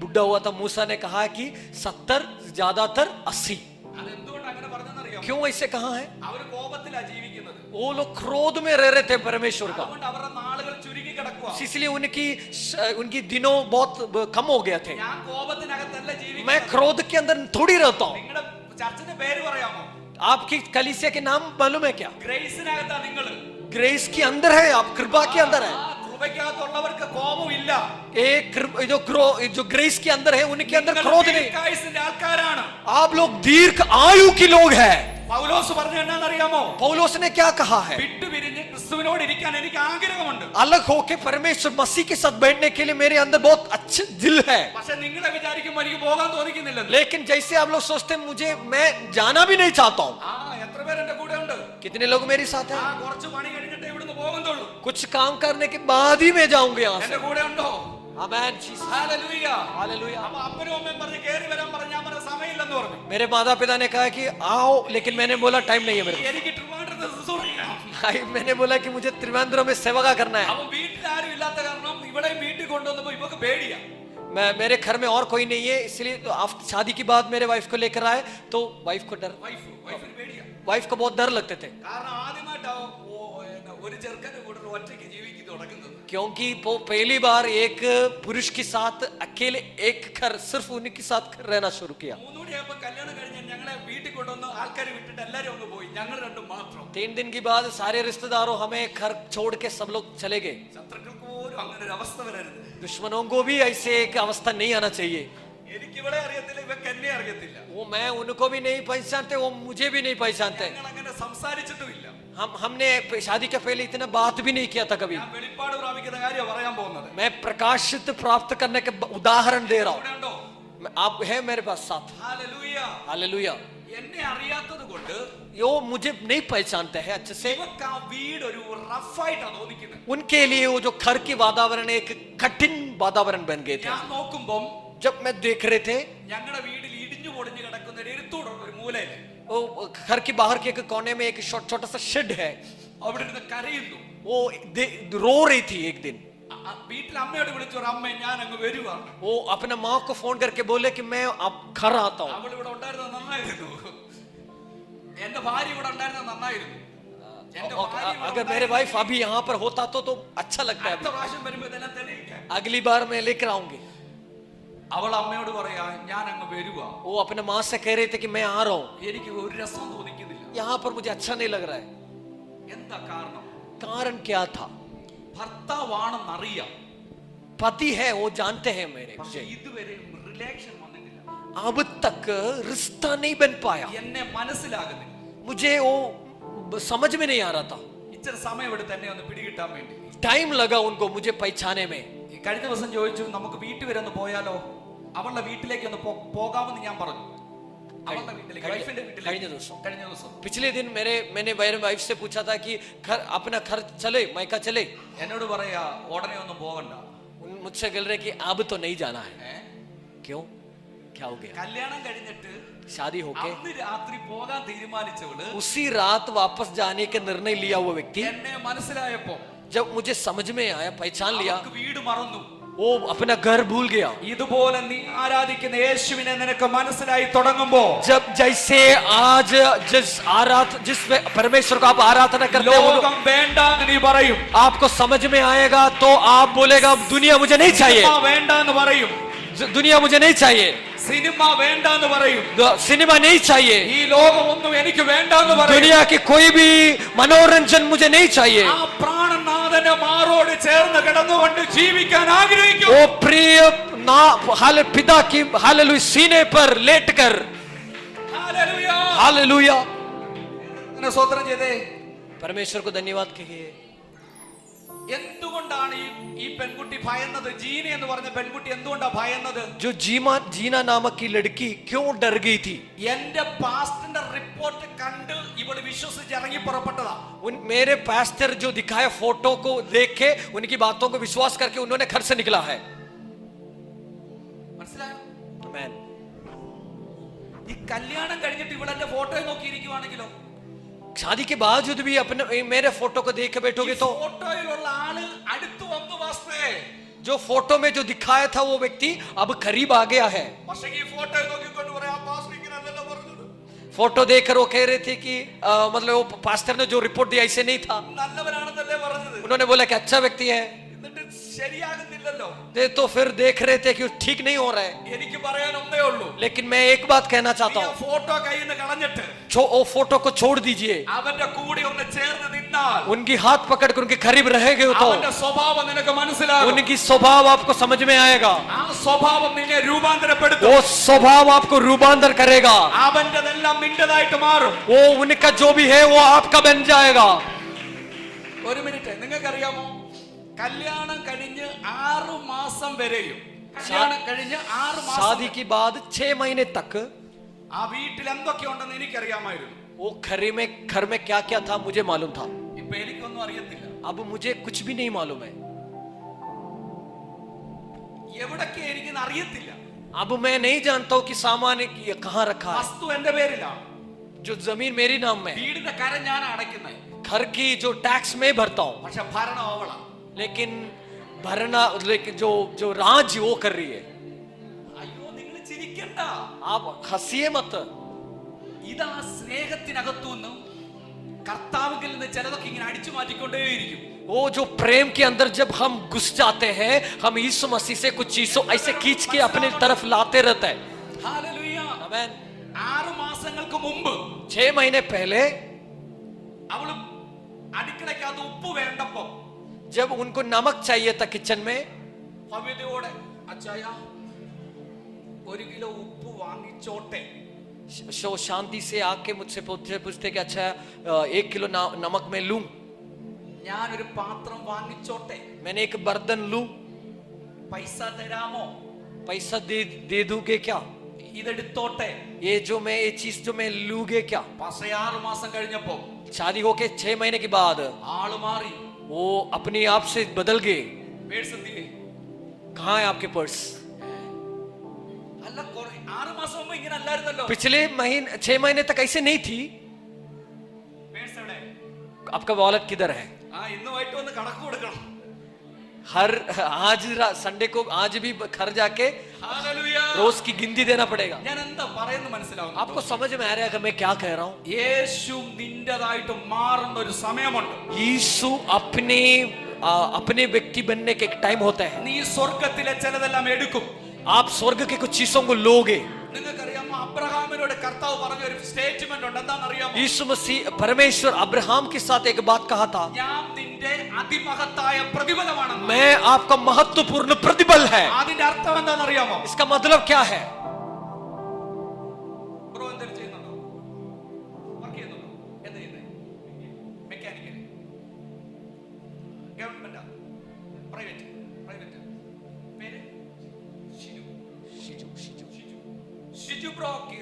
बुड्ढा हुआ था मूसा ने कहा कि 70 ज्यादातर 80. അതെന്തുകൊണ്ട് അങ്ങനെ പറഞ്ഞെന്നറിയാമോ? क्यों ऐसे कहा है? അവർ കോപത്തിലാ ജീവിക്കുന്നത്. वो लोग क्रोध में रह रहे थे परमेश्वर का, അതുകൊണ്ട് അവരുടെ നാളുകൾ ചുരുങ്ങി കിടക്കുക. इसलिए उनकी दिनों बहुत कम हो गए थे. ഞാൻ കോപത്തിനകത്തല്ല ജീവിക്കുന്നത്. मैं क्रोध के अंदर थोड़ी रहता हूँ. നിങ്ങളുടെ ചർച്ചിന്റെ പേര് പറയാമോ? आपकी कलीसिया के नाम मालूम है क्या? ഗ്രേസിനകത്താ നിങ്ങൾ. ग्रेस के अंदर है आप, कृपा के अंदर है. കൃപയ്ക്കകത്തുള്ളവർക്ക് കോപമില്ല. जो ग्रेस के अंदर है उनके अंदर क्रोध नहीं. ദീർഘായുസ്സിന്റെ ആൾക്കാരാണ്. आप लोग दीर्घ आयु के लोग हैं. പൗലോസ് പറഞ്ഞു എന്നാന്നറിയാമോ? पौलुस ने क्या कहा है? വിട്ടുപിരിഞ്ഞ് ക്രിസ്തുവിനോട് ഇരിക്കാൻ എനിക്ക് ആഗ്രഹമുണ്ട്. अलग होके परमेश्वर मसीह के साथ बैठने के लिए मेरे अंदर बहुत अच्छा दिल है. പക്ഷെ നിങ്ങളെ വിചാരിക്കുമ്പോൾ എനിക്ക് പോകാൻ തോന്നിക്കുന്നില്ല. लेकिन जैसे आप लोग सोचते हैं मुझे, मैं जाना भी नहीं चाहता हूँ. എത്ര പേര് എന്റെ കൂടെ ഉണ്ട്? कितने लोग मेरे साथ हैं? കുറച്ച് പണി കഴിഞ്ഞിട്ട് ഇവിടുന്ന് പോകുന്നുള്ളൂ. कुछ काम करने के बाद ही मैं जाऊंगा यहाँ से. എന്റെ കൂടെ ഉണ്ടോ? आमेन, जीसस, ഹല്ലേലൂയ. हालेलुया. അപ്പൊ അപ്പനും അമ്മയും പറഞ്ഞ് കേറി വരാൻ പറഞ്ഞു. ഞാൻ പറഞ്ഞ സമയമില്ലെന്ന് പറഞ്ഞു. मेरे माता पिता ने कहा कि आओ, लेकिन मैंने बोला टाइम नहीं है मेरे എനിക്ക് ട്രിവാൻഡ്രത്ത് ശുശ്രൂഷിക്കണം. को. मैंने बोला कि मुझे त्रिवेंद्र में सेवा का करना है. അവൻ വീട്ടിൽ ആരും ഇല്ലാത്ത കാരണം ഇവിടെ വീട്ടിൽ കൊണ്ടുവന്നപ്പോ ഇവക്ക് പേടിയാ. मेरे घर में और कोई नहीं है, इसलिए तो आप शादी के बाद मेरे वाइफ को लेकर आए तो वाइफ को डर, വൈഫിന് പേടിയാ. वाइफ को बहुत डर लगते थे. കാരണം ആദ്യമായിട്ടാ ഒരു ചെറുക്കന്റെ കൂടെ ഒറ്റയ്ക്ക് ജീവിക്കാൻ തുടങ്ങുന്നത്. क्योंकि वो पहली बार एक पुरुष के साथ अकेले एक घर, सिर्फ उन्हीं के साथ रहना शुरू किया. 3 മണിയാകുമ്പോ കല്യാണം കഴിഞ്ഞ് ഞങ്ങളെ വീട്ടിൽ കൊണ്ടുവന്ന് ആൾക്കാരെ വിട്ടിട്ട് എല്ലാരും ഒന്ന് പോയി. ഞങ്ങൾ രണ്ടും മാത്രം. 3 दिन के बाद सारे रिश्तेदारों हमें घर छोड़ के सब लोग चले गए. ശത്രുക്കൾക്ക് പോലും അങ്ങനെ ഒരു അവസ്ഥ വരരുത്. दुश्मनों को भी ऐसे एक अवस्था नहीं आना चाहिए. എനിക്ക് ഇവിടെ അറിയത്തില്ല, ഇവക്ക് എന്നെ അറിയത്തില്ല. वो मैं उनको भी नहीं पहचानते, वो मुझे भी नहीं पहचानते. ഞങ്ങൾ അങ്ങനെ സംസാരിച്ചിട്ടുമില്ല. हमने शादी के पहले इतना बात भी नहीं किया था कभी. ഞാൻ വെളിപ്പാട് പ്രാപിക്കുന്ന കാര്യം പറയാൻ പോകുന്നത്. मैं प्रकाशित प्राप्त करने के उदाहरण दे रहा हूँ. ഇവിടെ ഉണ്ടോ? आप है मेरे पास साथ. ഹല്ലേലൂയ. हालेलुया. എന്നെ അറിയാത്തത് കൊണ്ട് यो मुझे नहीं पहचानते हैं अच्छे से. ഇവക്ക് ആ വീട് ഒരു റഫായിട്ടാ തോന്നിക്കുന്നത്. उनके लिए वो जो घर की वातावरण एक कठिन वातावरण बन गए थे. ഞാൻ നോക്കുമ്പം जब मैं देख रहे थे ഞങ്ങളുടെ വീട്ടിൽ ഇടിഞ്ഞു പൊടിഞ്ഞു കിടക്കുന്ന ഒരു ഇരുത്തോടുള്ള ഒരു മൂലയില് वो घर के बाहर के एक कोने में एक छोटा सा शेड है. അവിടെ ഇരുന്ന് കരയുന്നു. वो रो रही थी एक दिन. വീട്ടിൽ അമ്മയോട് വിളിച്ചു പറഞ്ഞു, അമ്മ ഞാൻ അങ്ങ് വരുവാണ്. वो अपने माँ को फोन करके बोले कि मैं अब घर आता हूँ. അവൾ ഇവിടെ ഉണ്ടായിരുന്നത് നന്നായിരുന്നു. എന്റെ ഭാര്യ ഇവിടെ ഉണ്ടായിരുന്നത് നന്നായിരുന്നു. अगर मेरे वाइफ अभी यहाँ पर होता तो अच्छा लगता है. അടുത്ത പ്രാവശ്യം വരുമ്പോ ഇതെല്ലാം തെളിയിക്കാൻ. अगली बार मैं लेकर आऊंगी. അവൾ അമ്മയോട് പറയാ ഞാൻ അങ്ങ് വരുവാ. वो अपने माँ से कह रहे थे कि मैं आ रहा हूँ. എനിക്ക് ഒരു രസം തോന്നിക്കുന്നില്ല. यहाँ पर मुझे अच्छा नहीं लग रहा है. എന്താ കാരണം? कारण क्या था? ഭർത്താവാണെന്നറിയാം. पति है वो जानते हैं मेरे. പക്ഷേ ഇതുവരെ റിലേഷൻ വന്നിട്ടില്ല. अब तक रिश्ता नहीं बन पाया. എന്നെ മനസ്സിലാകുന്നില്ല. मुझे वो समझ में नहीं आ रहा था. ഇച്ചിരി സമയം എടുത്ത് എന്നെ ഒന്ന് പിടികിട്ടാൻ വേണ്ടി. टाइम लगा उनको मुझे पहचाने में. കഴിഞ്ഞ ദിവസം ചോദിച്ചു നമുക്ക് വീട്ടിൽ വരെ ഒന്ന് പോയാലോ? അവളുടെ വീട്ടിലേക്ക് ഒന്ന് പോകാമെന്ന് ഞാൻ പറഞ്ഞു. അവളുടെ വീട്ടിലേക്ക്, വൈഫിന്റെ വീട്ടിലേക്ക്. കഴിഞ്ഞ ദിവസം पिछले दिन मैंने मेरे वाइफ से पूछा था कि अपना घर चले, मायका चले. എന്നോട് പറയാ ഉടനെ ഒന്നും പോകണ്ട. मुझसे कह रहे कि अब तो नहीं जाना है. क्यों, क्या हो गया? കല്യാണം കഴിഞ്ഞിട്ട് शादी होके അന്ന് രാത്രി പോകാൻ തീരുമാനിച്ചവള് उसी रात वापस जाने के निर्णय लिया हुआ व्यक्ति എന്നെ മനസ്സിലായപ്പോ, जब मुझे समझ में आया, पहचान लिया, അവൾക്ക് വീട് മറന്നു. वो अपना घर भूल गया. ഇതുപോലെ നീ ആരാധിക്കുന്ന യേശുവിനെ നിനക്ക് മനസ്സിലായി തുടങ്ങുമ്പോ, जब जैसे आज जिस परमेश्वर को आप आराधना करते हो, ലോകം വേണ്ടാന്ന് നീ പറയും. आपको समझ में आएगा तो आप बोलेगा दुनिया मुझे नहीं चाहिए. സിനിമ വേണ്ടാന്ന് പറയും. दुनिया मुझे नहीं चाहिए. സിനിമ വേണ്ടാന്ന് പറയും. सिनेमा नहीं चाहिए. ഈ ലോകമൊന്നും എനിക്ക് വേണ്ടാന്ന് പറയും. दुनिया की कोई भी मनोरंजन मुझे नहीं चाहिए. ആ പ്രാണനാഥന്റെ മാറോട് ചേർന്ന് കിടന്നുകൊണ്ട് ജീവിക്കാൻ ആഗ്രഹിക്കും. वो प्रिय पिता की हालेलुया सीने पर लेटकर ഹല്ലേലൂയ. हालेलुया. സ്തോത്രം ചെയ്തേ. परमेश्वर को धन्यवाद कहिए। എന്തുകൊണ്ടാണ് ഈ പെൺകുട്ടി ഭയന്നത്? ജീന എന്ന് പറഞ്ഞ പെൺകുട്ടി എന്തുകൊണ്ടാ ഭയന്നത്? जो जीना नामक की लड़की क्यों डर गई थी? എന്റെ പാസ്റ്ററിന്റെ റിപ്പോർട്ട് കണ്ട് ഇവള് വിശ്വസിച്ച് ഇറങ്ങി പുറപ്പെട്ടതാ. मेरे पास्टर जो दिखाए फोटो को देख के उनकी बातों को विश्वास करके उन्होंने घर से निकला है। മനസ്സിലായോ? आमेन। ഈ കല്യാണം കഴിഞ്ഞിട്ട് ഇവളെന്റെ ഫോട്ടോയെ നോക്കിയിരിക്കുവാണെങ്കിലോ? शादी के बावजूद भी अपने मेरे फोटो को देख के बैठोगे तो ഫോട്ടോയിലുള്ള ആള് അടുത്ത് വന്നു പാസ്റ്ററേ. जो फोटो में जो दिखाया था वो व्यक्ति अब करीब आ गया है। പക്ഷേ ഈ ഫോട്ടോയെ നോക്കിക്കൊണ്ട് പറയാ പാസ്റ്റർ ഇങ്ങനെയല്ലല്ലോ പറഞ്ഞത്. फोटो देखकर वो कह रहे थे कि मतलब वो पास्टर ने जो रिपोर्ट दिया ऐसे नहीं था। നല്ലവനാണെന്നല്ലേ പറഞ്ഞത്. उन्होंने बोला कि अच्छा व्यक्ति है, എന്നിട്ട് ശരിയാകുന്നില്ലല്ലോ. तो फिर देख रहे थे कि ठीक नहीं हो रहा है। എനിക്ക് പറയാൻ ഒന്നേ ഉള്ളൂ. लेकिन मैं एक बात कहना चाहता ഈ हूँ, ഫോട്ടോ കയ്യിൽ നിന്ന് കളഞ്ഞിട്ട് वो फोटो को छोड़ दीजिए। അവന്റെ കൂടെ ഒന്ന് ചേർന്ന് നിന്നാൽ उनकी हाथ पकड़ कर उनके करीब रहेंगे तो അവന്റെ സ്വഭാവം നിനക്ക് മനസ്സിലാകും. उनकी स्वभाव आपको समझ में आएगा। ആ സ്വഭാവം നിന്നെ രൂപാന്തരപ്പെടുത്തും. वो स्वभाव आपको रूपांतर करेगा। അവന്റെതെല്ലാം നിന്റേതായിട്ട് മാറും. वो उनका जो भी है वो आपका बन जाएगा। ഒരു മിനിറ്റ്, നിങ്ങൾക്കറിയാമോ കല്യാണം കഴിഞ്ഞ് 6 മാസം വരെയും കല്യാണം കഴിഞ്ഞ് 6 മാസം शादी के बाद 6 महीने तक ആ വീട്ടിൽ എന്തൊക്കെയുണ്ടെന്ന് എനിക്കറിയാമായിരുന്നു. वो घर में क्या क्या था मुझे मालूम था। ഇപ്പൊ എനിക്കൊന്നും അറിയത്തില്ല. अब मुझे कुछ भी नहीं मालूम है। എവിടൊക്കെ എനിക്കെന്ന് അറിയത്തില്ല. अब मैं नहीं जानता हूँ कि सामान कहाँ रखा है। വസ്തു എന്റെ പേരിലാണ്. जो जमीन मेरी नाम में है, വീടിന്റെ കരം ഞാൻ അടയ്ക്കുന്നത്. घर की जो टैक्स मैं भरता हूँ, പക്ഷെ ഭരണം അവളാ. लेकिन भरना लेकिन जो राज वो कर रही है। അയ്യോ നിങ്ങൾ ചിരിക്കണ്ട. आप हंसिए मत। ഇതാ സ്നേഹത്തിനകത്തുനിന്ന് കർത്താവിൽ നിന്ന് ചിലതൊക്കെ ഇങ്ങനെ അടിച്ചു മാറ്റിക്കൊണ്ടേയിരിക്കും. वो जो प्रेम के अंदर जब हम घुस जाते हैं, हम यीशु मसीह से कुछ चीजों ऐसे खींच के अपने तरफ लाते रहते हैं। ഹല്ലേലൂയ. आमेन। 6 മാസങ്ങൾക്ക് മുമ്പ് 6 महीने पहले അവള് അടുക്കളയ്ക്കകത്ത് ഉപ്പ് വേണ്ടപ്പോ जब उनको नमक चाहिए था किचन में, ഭവ്യതയോടെ അച്ചായ 1 കിലോ ഉപ്പ് വാങ്ങിച്ചോട്ടെ. शांति से आके मुझसे पूछते कि अच्छा 1 किलो नमक मैं लूं, ഞാനൊരു പാത്രം വാങ്ങിച്ചോട്ടെ, मैंने एक बर्तन लूं, പൈസ തരാമോ, पैसा दे दूंगे क्या, ഇതെടുത്തോട്ടെ. ये चीज जो मैं लूंगे क्या। പക്ഷേ 6 മാസം കഴിഞ്ഞപ്പോ शादी होके 6 महीने के बाद ആള് മാറി. वो अपने आप से बदल गए। പേഴ്സ് എന്തില്ലേ? कहाँ है आपके पर्स? അല്ല 6 മാസം മുമ്പ് ഇങ്ങനെ അല്ലായിരുന്നല്ലോ. पिछले महीने 6 महीने तक ऐसे नहीं थी। പേഴ്സ് എവിടെ? आपका वॉलेट किधर है? ഇന്ന് വൈകിട്ട് വന്ന് കണക്ക് കൊടുക്കണം. आज संडे को आज भी घर जाके ഹല്ലേലൂയ. रोज की गिनती देना पड़ेगा। ഞാൻ എന്താ പറയുന്നത് മനസ്സിലാവുന്നു? आपको समझ में आ रहा है कि मैं क्या कह रहा हूँ? യേശു നിന്റേതായിട്ട് മാറുന്ന ഒരു സമയമുണ്ട്. यीशु अपने व्यक्ति बनने के एक टाइम होता है। നീ സ്വർഗ്ഗത്തിലെ ചിലതെല്ലാം എടുക്കും. आप स्वर्ग के कुछ चीजों को लोगे। നിങ്ങൾക്കറിയാമോ അബ്രഹാമിനോട് കർത്താവ് പറഞ്ഞ ഒരു സ്റ്റേറ്റ്മെന്റ് ഉണ്ട്. എന്താണെന്നറിയാമോ? यीशु मसीह परमेश्वर अब्राहम के साथ एक बात कहा था, ഞാൻ നിന്റെ അതിമഹത്തായ പ്രതിഫലമാണെന്ന്. मैं आपका महत्वपूर्ण प्रतिफल है। അതിന്റെ അർത്ഥം എന്താണെന്നറിയാമോ? इसका मतलब क्या है? ബ്രോ എന്തെങ്കിലും ചെയ്യുന്നുണ്ടോ? വർക്ക് ചെയ്യുന്നുണ്ടോ? എന്താ ചെയ്യുന്നത്? മെക്കാനിക്കൽ, ഗവൺമെന്റാ, പ്രൈവറ്റ്? പേര് ഷിജു ബ്രോക്ക്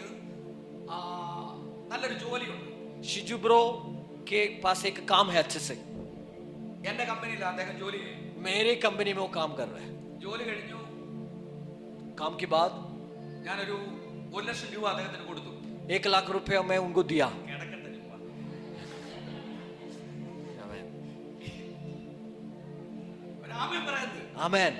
നല്ലൊരു ജോലിയുണ്ട്. शिजू ब्रो के पास एक काम है अच्छे से। എന്റെ കമ്പനിയിൽ അദ്ദേഹം ജോലി ചെയ്യും. मेरे कंपनी में वो काम कर रहा है। ജോലി കഴിഞ്ഞു. काम के बाद ഞാനൊരു 1 ലക്ഷം രൂപ അദ്ദേഹത്തിന് കൊടുത്തു. 1 लाख रुपया मैं उनको दिया। കിടക്കട്ടെ ചുമ്മാ. ഒരു ആമേൻ പറയുന്നത്. आमेन।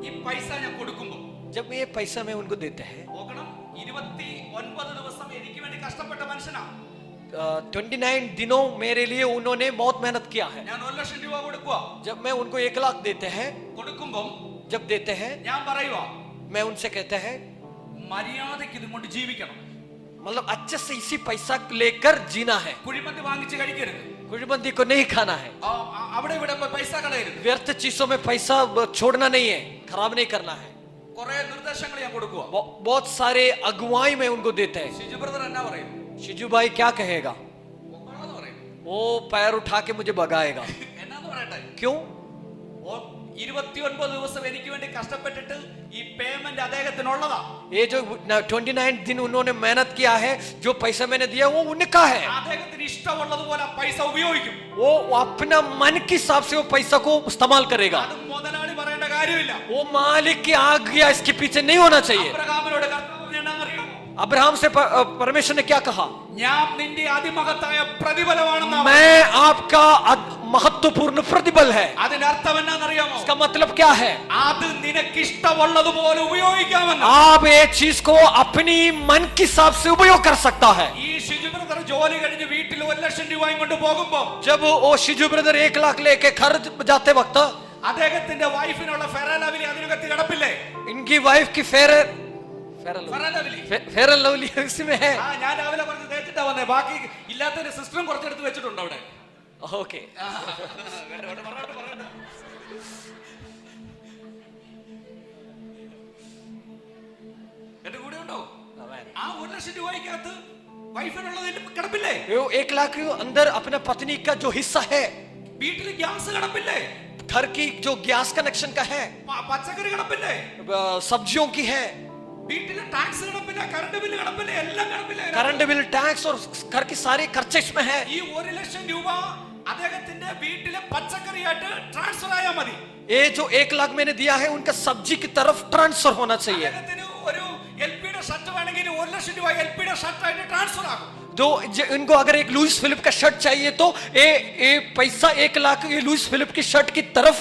ഈ പൈസ ഞാൻ കൊടുക്കുമ്പോൾ जब ये पैसा मैं उनको देते हैं, നോക്കണം, 29 ദിവസം എനിക്ക് വേണ്ടി കഷ്ടപ്പെട്ട മനുഷ്യനാ. 29 दिनों मेरे लिए उन्होंने बहुत मेहनत किया है। ഞാൻ 1 ലക്ഷം രൂപ കൊടുക്കുക. जब मैं उनको 1 लाख देते हैं, കൊടുക്കുമ്പോൾ जब देते हैं ഞാൻ പറയുക मैं उनसे कहते हैं മര്യാദയ്ക്ക് ഇതും കൊണ്ട് ജീവിക്കണം. मतलब अच्छे से इसी पैसा लेकर जीना है। കുഴിമന്തി വാങ്ങിച്ച് കഴിക്കരുത്. कुड़बंदी को नहीं खाना है। അവിടെ ഇവിടെ പൈസ കളയരുത്. व्यर्थ चीजों में पैसा छोड़ना नहीं है, खराब नहीं करना है। കുറെ നിർദ്ദേശങ്ങൾ ഞാൻ കൊടുക്കുക. बहुत सारे अगुवाई में उनको देते हैं। ഷിജു ബ്രദർ എന്നാ പറയും? शिजू भाई क्या कहेगा? ഒക്കണമെന്ന് പറയും. वो पैर उठा के मुझे भगाएगा। എന്നാന്ന് പറയട്ടെ, क्यों? 29 ദിവസം എനിക്ക് വേണ്ടി കഷ്ടപ്പെട്ടിട്ട് ഈ പേയ്മെന്റ് അദ്ദേഹത്തിനുള്ളതാ. ये जो 29 दिन उन्होंने मेहनत किया है, जो पैसा मैंने दिया वो उनका है। അദ്ദേഹത്തിന് ഇഷ്ടമുള്ളതുപോലെ ആ പൈസ ഉപയോഗിക്കും. वो अपना मन के हिसाब से वो पैसा को इस्तेमाल करेगा। അത് മുതലാളി പറയേണ്ട കാര്യമില്ല. वो मालिक की आज्ञा इसके पीछे नहीं होना चाहिए। അബ്രഹാമിനോട് കർത്താവ് എന്നറിയാമോ? अब्राहम से परमेश्वर ने क्या कहा? ഞാൻ നിന്റെ അതിമഹത്തായ പ്രതിഫലമാണെന്ന്. मैं आपका महत्वपूर्ण प्रतिबल है। അതിനർത്ഥം എന്നാണെന്നറിയാമോ? इसका मतलब क्या है? അത് നിനക്ക് ഇഷ്ടമുള്ളതുപോലെ ഉപയോഗിക്കാമെന്ന്. आप एक चीज को अपनी मन के हिसाब से उपयोग कर सकता है। ഈ ഷിജു ബ്രദർ ജോലി കഴിഞ്ഞ് വീട്ടിൽ 1 ലക്ഷം രൂപയും കൊണ്ട് പോകുമ്പോ, जब वो शिजू ब्रदर 1 लाख लेके घर जाते वक्त അദ്ദേഹത്തിന്റെ വൈഫിനുള്ള ഫെറലവലി അതിനകത്ത് കിടപ്പില്ലേ? इनकी वाइफ की फेयर ഫെറലവലി. लवली इसमें है। ആ, ഞാൻ രാവിലെ പറഞ്ഞ് തേച്ചിട്ടാ വന്നേ. ബാക്കി ഇല്ലാത്തൊരു സിസ്റ്ററും കുറച്ചെടുത്ത് വെച്ചിട്ടുണ്ട് അവിടെ. ओके, എന്റെ കൂടെ ഉണ്ടോ? ആ 1 ലക്ഷം രൂപയ്ക്കകത്ത് വൈഫിനുള്ളത് കിടപ്പില്ലേ? वो 1 लाख के अंदर अपने पत्नी का जो हिस्सा है, വീട്ടിൽ ഗ്യാസ് കിടപ്പില്ലേ? घर की जो गैस कनेक्शन का है, പച്ചക്കറി കിടപ്പില്ലേ? सब्जियों की है, വീട്ടിലെ ടാക്സ് കിടപ്പില്ല, കറണ്ട് ബില്ല് കിടപ്പില്ല, എല്ലാം കിടപ്പില്ലേ? करंट बिल, टैक्स और घर की सारी खर्चे इसमें है। ഈ 1 ലക്ഷം രൂപ അദ്ദേഹത്തിന്റെ വീട്ടിലെ പച്ചക്കറിയായിട്ട് ട്രാൻസ്ഫർ ആയാൽ മതി. ये जो 1 लाख मैंने दिया है उनका सब्जी की तरफ ट्रांसफर होना चाहिए। അദ്ദേഹത്തിന് ഒരു എൽപിയുടെ ഷർട്ട് വേണമെങ്കിൽ 1 ലക്ഷം രൂപ എൽപിയുടെ ഷർട്ട് ആയിട്ട് ट्रांसफर ആകും. जो इनको अगर एक लुइस फिलिप का शर्ट चाहिए तो ये पैसा 1 लाख ये लुइस फिलिप की शर्ट की तरफ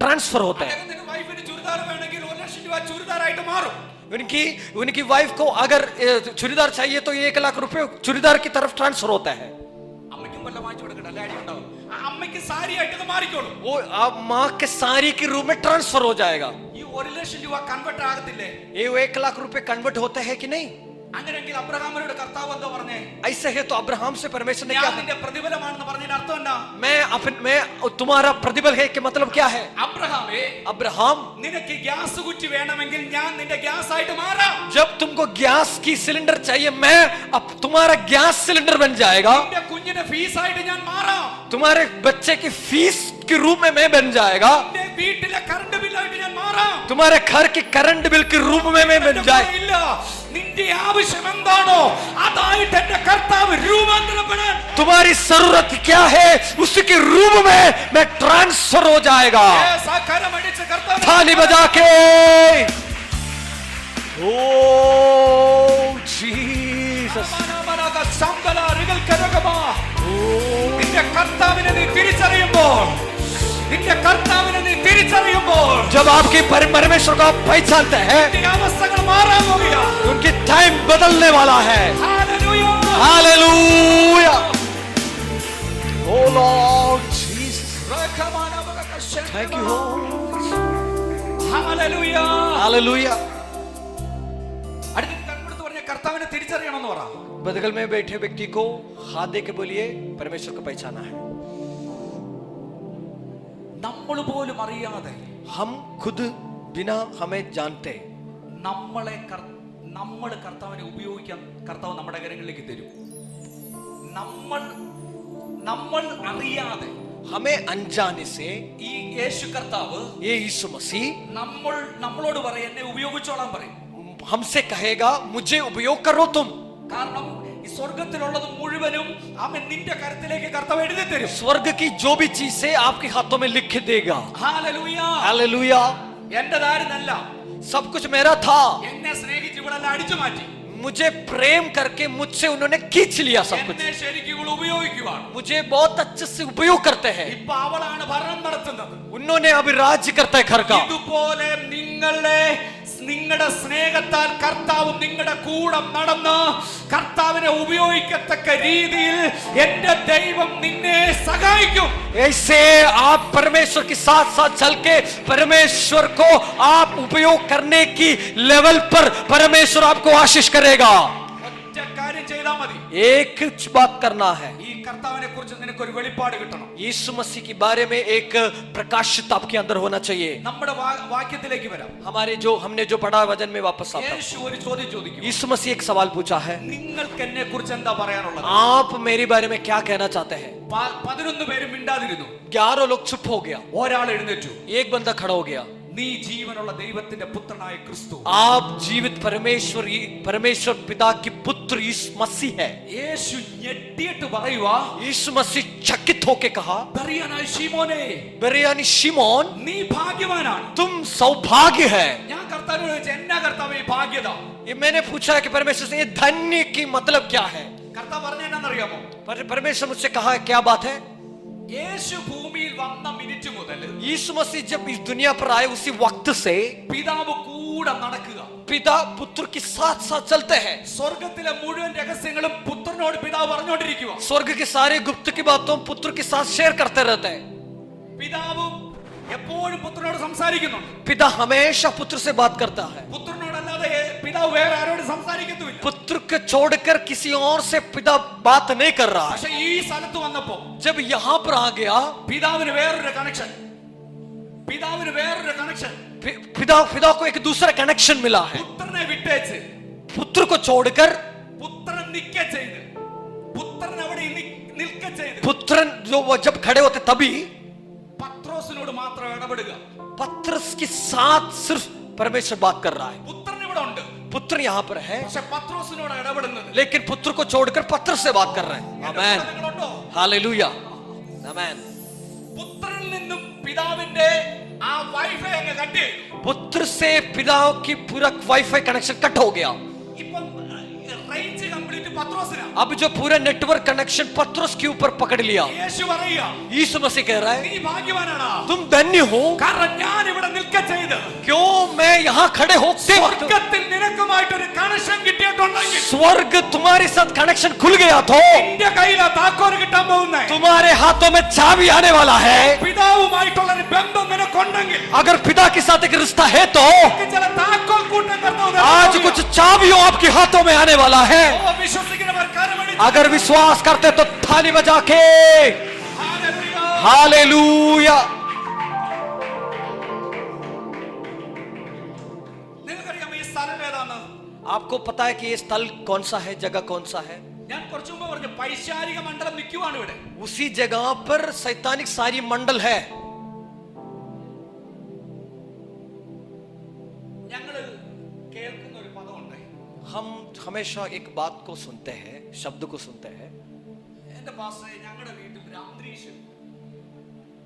ट्रांसफर होता है। അദ്ദേഹത്തിന്റെ വൈഫിന് ചുരിദാർ വേണമെങ്കിൽ 1 ലക്ഷം രൂപ ചുരിദാറായിട്ട് മാറും. उनकी वाइफ को अगर चूड़ीदार चाहिए तो 1 लाख रुपए चूड़ीदार की तरफ ट्रांसफर होता है। അമ്മയ്ക്കും വല്ല വാങ്ങിച്ചു കൊടുക്കണ്ട, അല്ലേ? അടി ഉണ്ടാവും. അമ്മയ്ക്ക് സാരി ആയിട്ട് ഇത് മാറിക്കോളും. वो आप माँ के साड़ी के रूप में ट्रांसफर हो जाएगा। ഈ 1 ലക്ഷം രൂപ കൺവെർട്ട് ആകത്തില്ലേ? ये 1 लाख रुपए कन्वर्ट होता है कि नहीं? അങ്ങനെയെങ്കിൽ അബ്രഹാമിനോട് കർത്താവ് എന്തോ പറഞ്ഞേ? ऐसे है तो अब्राहम से परमेश्वर ने क्या ഞാൻ നിന്റെ പ്രതിഫലമാണെന്ന് പറഞ്ഞതിന്റെ അർത്ഥം എന്താ? मैं तुम्हारा प्रतिबल है कि मतलब क्या है? അബ്രഹാമേ, अब्राहम, നിനക്ക് ഗ്യാസ് കുറ്റി വേണമെങ്കിൽ ഞാൻ നിന്റെ ഗ്യാസ് ആയിട്ട് മാറാം. जब तुमको गैस की सिलेंडर चाहिए मैं अब तुम्हारा गैस सिलेंडर बन जाएगा। നിന്റെ കുഞ്ഞിന്റെ ഫീസ് ആയിട്ട് ഞാൻ മാറാം. तुम्हारे बच्चे की फीस के रूप में मैं बन जाएगा। നിന്റെ വീട്ടിലെ കറണ്ട് ബില്ലായിട്ട് ഞാൻ മാറാം. तुम्हारे घर के करंट बिल के रूप में मैं बन जाए। ഇല്ല, നിന്റെ ആവശ്യം എന്താണോ അതായിട്ട് എന്റെ കർത്താവ് രൂപാന്തരപ്പെടാൻ. तुम्हारी जरूरत क्या है उसके रूप में मैं ट्रांसफर हो जाएगा। കരമടിച്ച് കർത്താവ് थाली बजा के ओ जीसस, നിന്റെ കർത്താവിനെ നീ തിരിച്ചറിയുമ്പോൾ, നിന്റെ കർത്താവിനെ നീ തിരിച്ചറിയുമ്പോൾ जब आपके परमेश्वर को आप पहचानते हैं നിന്റെ അവസ്ഥകൾ മാറാൻ പോകുക. उनकी टाइम बदलने वाला है। Hallelujah. Hallelujah, O Lord Jesus, thank you hallelujah. Hallelujah. അടുത്ത കർമ്മത്ത് പറഞ്ഞ കർത്താവിനെ തിരിച്ചറിയണമെന്ന് പറ. बगल में बैठे व्यक्ति को हाथ दे के बोलिए परमेश्वर को पहचाना है। നമ്മൾ പോലും അറിയാതെ हम खुद बिना हमें जानते നമ്മൾ കർത്താവിനെ ഉപയോഗിക്കാൻ കർത്താവ് നമ്മുടെ കരങ്ങളിലേക്ക് തരും. നമ്മൾ അറിയാതെ हमें अनजाने से ഈ യേശു കർത്താവ് ये यीशु मसीह നമ്മളോട് പറയും എന്നെ ഉപയോഗിച്ചോളാൻ പറയും. हमसे कहेगा मुझे उपयोग करो तुम। കാരണം ഈ സ്വർഗത്തിലുള്ളത് മുഴുവനും അവൻ നിന്റെ കരത്തിലേക്ക് കർത്താവ് എഴുതി തരും. स्वर्ग की जो भी चीज है आपके हाथों में लिख के देगा। ഹല്ലേലൂയ. हालेलुया, എന്റേതായിരുന്നല്ല, सब कुछ मेरा था, എന്നെ സ്നേഹിച്ച് ഇവളെല്ലാം അടിച്ചു മാറ്റി. मुझे प्रेम करके मुझसे उन्होंने खींच लिया सब कुछ। എന്നെ ശരിക്കും ഇവൾ ഉപയോഗിക്കുവാണ്. मुझे बहुत अच्छे से उपयोग करते हैं। ഇപ്പൊ അവളാണ് ഭരണം നടത്തുന്നത്. उन्होंने अभी राज्य करता है घर का। ഇതുപോലെ നിങ്ങളുടെ സ്നേഹത്താൽ കർത്താവ് നിങ്ങളുടെ കൂടെ നടന്ന് കർത്താവിനെ ഉപയോഗിക്കത്തക്ക രീതിയിൽ എന്റെ ദൈവം നിന്നെ സഹായിക്കും. ऐसे आप परमेश्वर के साथ साथ चल के परमेश्वर को आप उपयोग करने की लेवल पर परमेश्वर आपको आशीष करेगा। ഒറ്റ കാര്യം ചെയ്താൽ ചെയ്താൽ മതി. एक बात करना है, ഈ കർത്താവിനെ കുറിച്ച് നിനക്ക് ഒരു വെളിപ്പാട് കിട്ടണം. यीशु मसीह के बारे में एक प्रकाशित आपके अंदर होना चाहिए. നമ്മുടെ വാക്യത്തിലേക്ക് വരാം. हमने जो पढ़ा वचन में वापस आता हूं. യേശു ഒരു ചോദ്യം ചോദിക്കും. यीशु मसीह एक सवाल पूछा है, നിങ്ങൾക്ക് എന്നെ കുറിച്ച് എന്താ പറയാനുള്ളത്? आप मेरे बारे में क्या कहना चाहते हैं? 11 പേരും മിണ്ടാതിരുന്നു. 11 लोग चुप हो गया. ഒരാൾ എഴുന്നേറ്റു. एक बंदा खड़ा हो गया. നീ ജീവനുള്ള ദൈവത്തിന്റെ പുത്രനായ ക്രിസ്തു. आप जीवित परमेश्वर पिता की पुत्र यीशु मसीह है. യേശു ഞെട്ടിയിട്ട് പറയുവാ, यीशु मसीह चकित होके कहा, ബെറിയനായ ശിമോനേ, बेरियानी शिमोन, നീ ഭാഗ്യവാനാണ്. तुम सौभाग्य है. ഞാൻ കർത്താവിനോട് ചോദിച്ചു, എന്നാ കർത്താവേ ഈ ഭാഗ്യത? ये मैंने पूछा है कि परमेश्वर से ये धन्य की मतलब क्या है? കർത്താവ് പറഞ്ഞ എന്നാന്നറിയാമോ? परमेश्वर मुझसे कहा है क्या बात है? യേശു ഭൂമിയിൽ വന്ന മിനിറ്റ് മുതൽ यीशु मसीह जब इस दुनिया पर आए उसी वक्त से പിതാവ് കൂടെ നടക്കുക. पिता पुत्र के साथ साथ चलते हैं. സ്വർഗത്തിലെ മുഴുവൻ രഹസ്യങ്ങളും പുത്രനോട് പിതാവ് പറഞ്ഞുകൊണ്ടിരിക്കുക. स्वर्ग के सारे गुप्त की बातों पुत्र के साथ शेयर करते रहते हैं. പിതാവും എപ്പോഴും പുത്രനോട് സംസാരിക്കുന്നുണ്ട്. पिता हमेशा पुत्र से बात करता है. പുത്രനോടല്ലാതെ പിതാവ് വേറെ ആരോട് സംസാരിക്കുന്നില്ല. पुत्र को छोड़कर किसी और से पिता बात नहीं कर रहा है. പക്ഷെ ഈ സ്ഥലത്ത് വന്നപ്പോ जब यहाँ पर आ गया, പിതാവിന് വേറൊരു കണക്ഷൻ. പിതാവിന് വേറൊരു കണക്ഷൻ. पिता को एक दूसरा कनेक्शन मिला है. പുത്രനെ വിട്ടേച്ച് पुत्र को छोड़कर പുത്രൻ നിൽക്ക ചെയ്ത്, പുത്രൻ അവിടെ നിൽക്ക ചെയ്ത്, पुत्रन जो वो जब खड़े होते तभी പത്രോസിനോട് മാത്രം ഇടപെടുക. पत्रस के साथ सिर्फ परमेश्वर बात कर रहा है. പുത്രൻ ഇവിടെ ഉണ്ട്, पुत्र यहाँ पर है, പക്ഷെ പത്രോസിനോട് ഇടപെടുന്നത്. लेकिन पुत्र को छोड़कर पत्र से बात कर रहे हैं. आमेन, നിങ്ങളുണ്ടോ? हालेलुया, आमेन. പുത്രനിൽ നിന്നും പിതാവിന്റെ ആ വൈഫൈ അങ്ങ് കട്ട് ചെയ്തു. पुत्र से पिता की पूरा वाईफाई कनेक्शन कट हो गया. ഇപ്പം റേഞ്ച് കംപ്ലീറ്റ് പത്രോസിനാ. अब जो पूरा नेटवर्क कनेक्शन पत्रस के ऊपर पकड़ लिया. യേശു പറയുക, यीशु मसीह कह रहा है, നീ ഭാഗ്യവാനാടാ. तुम धन्य हो. കാരണം ഞാൻ ഇവിടെ നിൽക്ക ചെയ്ത് क्यों मैं यहाँ खड़े होते वक्त സ്വർഗ്ഗത്തിൽ നിനക്കുമായിട്ടൊരു കണക്ഷൻ കിട്ടിയിട്ടുണ്ടെങ്കിൽ स्वर्ग तुम्हारे साथ कनेक्शन खुल गया तो നിന്റെ കയ്യിലാ താക്കോൽ കിട്ടാൻ പോകുന്നേ. तुम्हारे हाथों में चाबी आने वाला है. പിതാവുമായിട്ടുള്ള ഒരു ബന്ധം നിനക്കുണ്ടെങ്കിൽ अगर पिता के साथ एक रिश्ता है तो ചില താക്കോൽ കൂട്ടം കർത്താവ് आज कुछ चाबियों आपके हाथों में आने वाला है. ഓ, വിശ്വസിക്കുന്നവർ കരമടി. अगर विश्वास करते तो थाली बजा के ഹല്ലേലൂയ. हालेलुया. നിങ്ങൾക്കറിയാമോ ഈ സ്ഥലം ഏതാണ്? आपको पता है कि ये स्थल कौन सा है, जगह कौन सा है? ഞാൻ കുറച്ചു മുമ്പ് പറഞ്ഞു, പൈശാചിക മണ്ഡലം നിൽക്കുവാണ് ഇവിടെ. उसी जगह पर शैतानिक सारी मंडल है. ഞങ്ങള് കേൾക്കുന്ന ഒരു പദമുണ്ട്. हम हमेशा एक बात को सुनते हैं, शब्द को सुनते हैं. എന്റെ പാസ്റ്ററെ, ഞങ്ങളുടെ വീട്ടിൽ ഒരു അന്തരീക്ഷം,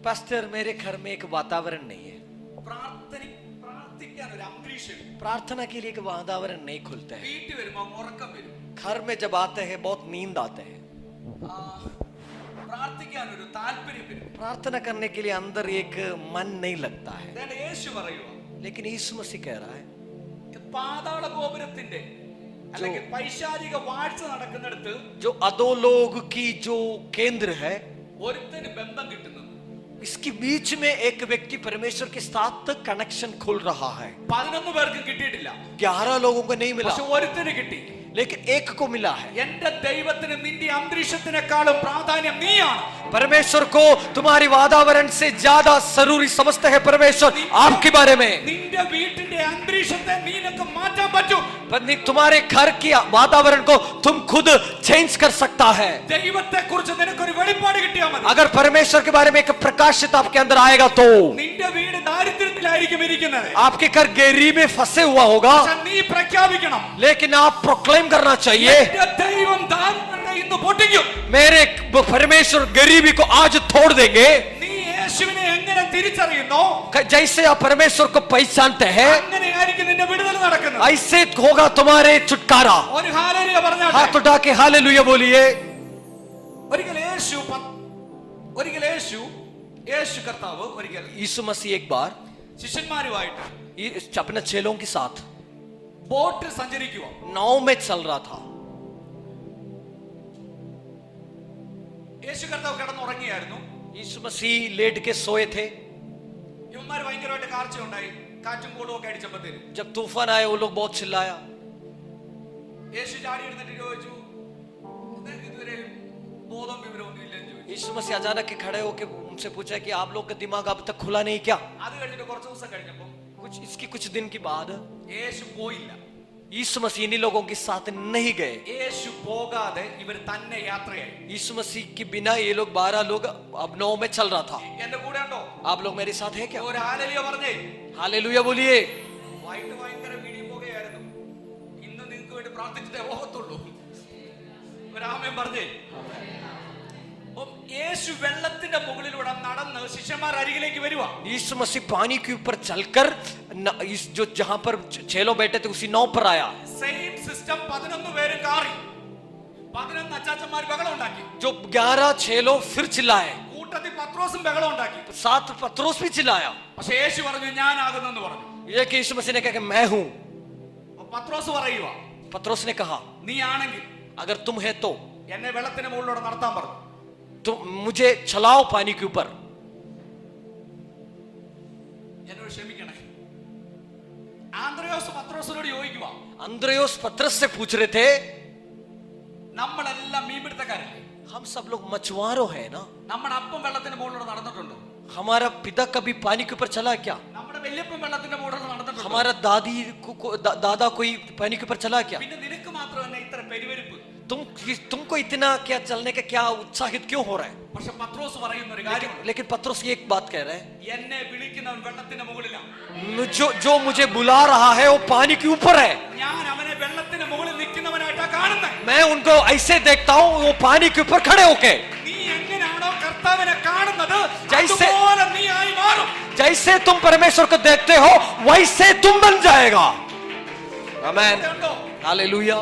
पास्टर मेरे घर में एक वातावरण नहीं है. പ്രാർത്ഥിക്കാൻ ഒരു അന്തരീക്ഷം. प्रार्थना के लिए एक वातावरण नहीं खुलते हैं. വീട്ടിൽ വരുമ്പോ ഉറക്കം വരും. घर में जब आते हैं बहुत नींद आते हैं. പ്രാർത്ഥിക്കാൻ ഒരു താല്പര്യം വരും. प्रार्थना करने के लिए अंदर एक मन नहीं लगता है. അതാണ് യേശു പറയുക. लेकिन यीशु मसीह कह रहा है, പാതാള ഗോപുരത്തിന്റെ അല്ലെങ്കിൽ പൈശാചിക വാഴ്ച നടക്കുന്നിടത്ത് जो अधोलोक की जो केंद्र है, ഒരുത്തന് ബന്ധം കിട്ടുന്നത്. इसके बीच में एक व्यक्ति परमेश्वर के साथ कनेक्शन खुल रहा है. 11 പേർക്കും കിട്ടിയിട്ടില്ല, 11 लोगों को नहीं मिला, പക്ഷെ ഒരുത്തന് കിട്ടി. लेकिन एक को मिला है. എന്റെ ദൈവത്തിന് നിന്റെ അന്തരീക്ഷത്തിനേക്കാളും പ്രാധാന്യം നീയാണ്. परमेश्वर को तुम्हारी वातावरण से ज्यादा जरूरी समझते हैं परमेश्वर आपके बारे में. നിന്റെ വീട്ടിന്റെ അന്തരീക്ഷത്തെ നിനക്ക് മാറ്റാൻ പറ്റും. तुम्हारे घर की वातावरण को तुम खुद चेंज कर सकता है. ദൈവത്തെ കുറിച്ച് നിനക്കൊരു വെളിപ്പാട് കിട്ടിയാൽ മതി. अगर परमेश्वर के बारे में एक प्रकाशित आपके अंदर आएगा तो നിന്റെ വീട് ദാരിദ്ര്യത്തിലായിരിക്കും ഇരിക്കുന്നത്, आपके घर गरीबी में फंसे हुआ होगा, പക്ഷെ നീ പ്രഖ്യാപിക്കണം, लेकिन आप प्रोक्लेम करना चाहिए, എന്റെ ദൈവം ദാരിദ്ര്യത്തെ ഇന്ന് പൊട്ടിക്കും. मेरे परमेश्वर गरीबी को आज तोड़ देंगे. നീ യേശുവിനെ എങ്ങനെ തിരിച്ചറിയുന്നോ जैसे आप परमेश्वर को पहचानते हैं, അങ്ങനെയായിരിക്കും നിന്റെ വിടുതൽ നടക്കുന്നത്. ऐसे होगा तुम्हारे छुटकारा. ഒരു ഹല്ലേലൂയ പറഞ്ഞാട്ടെ. हाथ उठा के हालेलुया बोलिए. ഒരിക്കൽ യേശു കർത്താവ് ഒരിക്കൽ यीशु मसीह एक बार ശിഷ്യന്മാരുമായിട്ട് अपने चेलों के साथ ബോട്ടിൽ സഞ്ചരിക്കുക. नाव में चल रहा था. യേശു കർത്താവ് കിടന്നുറങ്ങിയായിരുന്നു. यीशु मसीह लेट के सोए थे. ഇവന്മാർ ഭയങ്കരമായിട്ട് കാഴ്ചയുണ്ടായി, കാറ്റും കോളും ഒക്കെ അടിച്ചപ്പോഴത്തേന്. जब तूफान आए वो लोग बहुत चिल्लाया. യേശു ചാടി എഴുന്നേറ്റ് ചോദിച്ചു, ബോധം വിവരമൊന്നും ഇല്ലെന്ന് ചോദിച്ചു. यीशु मसीह अचानक के खड़े होकर उनसे पूछा कि आप लोग का दिमाग अब तक खुला नहीं क्या? അത് കഴിഞ്ഞിട്ട് കുറച്ച് ദിവസം കഴിഞ്ഞപ്പോൾ कुछ दिन के बाद യേശു പോയില്ല. यीशु मसीह इन्हीं लोगों के साथ नहीं गए. യേശു പോകാതെ ഇവർ തന്നെ യാത്രയായി. यीशु मसीह के बिना ये लोग 12 लोग अब 9 में चल रहा था. എന്റെ കൂടെ ഉണ്ടോ? आप लोग मेरे साथ हैं क्या? ഒരു ഹല്ലേലൂയ പറഞ്ഞേ. हालेलुया बोलिए. വൈകിട്ട് ഭയങ്കര വീഡിയോ പോകുകയായിരുന്നു. ഇന്ന് നിങ്ങൾക്ക് വേണ്ടി പ്രാർത്ഥിച്ചിട്ടേ പോകത്തുള്ളൂ. ഒരു ആമേൻ പറഞ്ഞേ. യേശു വെള്ളത്തിന്റെ മുകളിലൂടെ നടന്ന് ശിഷ്യന്മാർ അരികിലേക്ക് വരുവാ. यीशु मसीह पानी के ऊपर चलकर जो जहां पर 6 लोग बैठे थे उसी नाव पर आया. സെയിം സിസ്റ്റം 11 പേര് കാറി 11 അച്ചാച്ചന്മാർ ബഹളം ഉണ്ടാക്കി. जो 11 6 लोग फिर चिल्लाए. കൂട്ടത്തിൽ പത്രോസും ബഹളം ഉണ്ടാക്കി. साथ पतरस भी चिल्लाया. പക്ഷേ യേശു പറഞ്ഞു ഞാനാകുന്നെന്ന് പറഞ്ഞു. ये कि यीशु मसीह ने कहा कि मैं हूं. പത്രോസ് പറയുക पतरस ने कहा നീ ആണെങ്കിൽ अगर तुम है तो എന്നെ വെള്ളത്തിന്റെ മുകളിലൂടെ നടത്താൻ പറഞ്ഞു. तुम मुझे चलाओ पानी के ऊपर. എന്നോട് ക്ഷമിക്കണേ. ആന്ത്രയോസ് പത്രോസിനോട് ചോദിക്കുക अंद्रयोस पतरस से पूछ रहे थे നമ്മളെല്ലാം മീൻപിടുത്തക്കാരല്ലേ? हम सब लोग मछुआरों हैं ना? നമ്മുടെ അപ്പം വെള്ളത്തിന്റെ മുകളിലൂടെ നടന്നിട്ടുണ്ടോ? हमारा पिता कभी पानी के ऊपर चला क्या? നമ്മുടെ വല്യപ്പൻ വെള്ളത്തിന്റെ മുകളിലൂടെ നടന്നിട്ടുണ്ടോ? हमारा दादा कोई पानी के ऊपर चला क्या? പിന്നെ നിനക്ക് മാത്രം തന്നെ ഇത്ര പെരുവരിപ്പ്? तुमको इतना क्या चलने का क्या उत्साहित क्यों हो रहा है? പക്ഷെ പത്രോസ് പറയുന്ന ഒരു കാര്യം, लेकिन पतरस ये एक बात कह रहे हैं, എന്നെ വിളിക്കുന്നവൻ വെള്ളത്തിന്റെ മുകളിലാണ്. जो मुझे बुला रहा है वो पानी के ऊपर है. ഞാൻ അവനെ വെള്ളത്തിന്റെ മുകളിൽ നിൽക്കുന്നവനായിട്ടാ കാണുന്നത്. मैं उनको ऐसे देखता हूँ वो पानी के ऊपर खड़े होके. നീ എങ്ങനെയാണോ കർത്താവിനെ കാണുന്നത് ജൈസെ- അതുപോലെ നീ ആയി മാറും. जैसे तुम परमेश्वर को देखते हो वैसे तुम बन जाएगा. आमेन. ഉണ്ടോ? हालेलुया.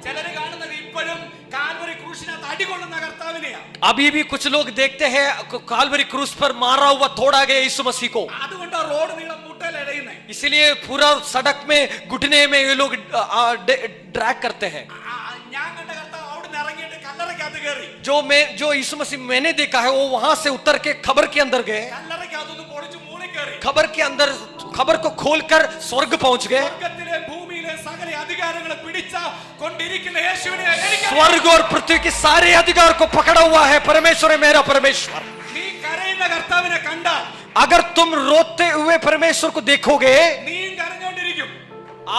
ചിലര് കാണുന്നത് ഇപ്പോഴും കാൽവരി ക്രൂശിനകത്ത് അടികൊള്ളുന്ന കർത്താവിനെയാ. अभी भी कुछ लोग देखते हैं काल्वरी क्रूस पर मारा हुआ तोड़ा गया यीशु मसीह को. അതുകൊണ്ട് റോഡ് നീളം മുട്ടയിലടയുന്നേ. इसलिए पूरा सड़क में घुटने में ये लोग ड्रैग करते हैं. ഞാൻ കണ്ട കർത്താവ് അവിടുന്ന് ഇറങ്ങിയിട്ട് കല്ലറയ്ക്കകത്ത് കയറി. जो यीशु मसीह मैंने देखा है वो वहां से उतर के खबर के अंदर गए. കല്ലറയ്ക്കകത്തൊന്ന് പൊളിച്ച് മൂളി കയറി. खबर के अंदर खबर को खोलकर स्वर्ग पहुंच गए. സ്വർഗ്ഗത്തിലെ ഭൂമിയിലെ സകല അധികാരങ്ങളെ പിടിച്ച കൊണ്ടിരിക്കുന്ന യേശുവിനെ എനിക്ക് स्वर्ग और पृथ्वी के सारे अधिकार को पकड़ा हुआ है परमेश्वर है मेरा परमेश्वर. നീ കരയുന്ന കർത്താവിനെ കണ്ടാൽ अगर तुम रोते हुए परमेश्वर को देखोगे നീയും കരഞ്ഞോണ്ടിരിക്കും.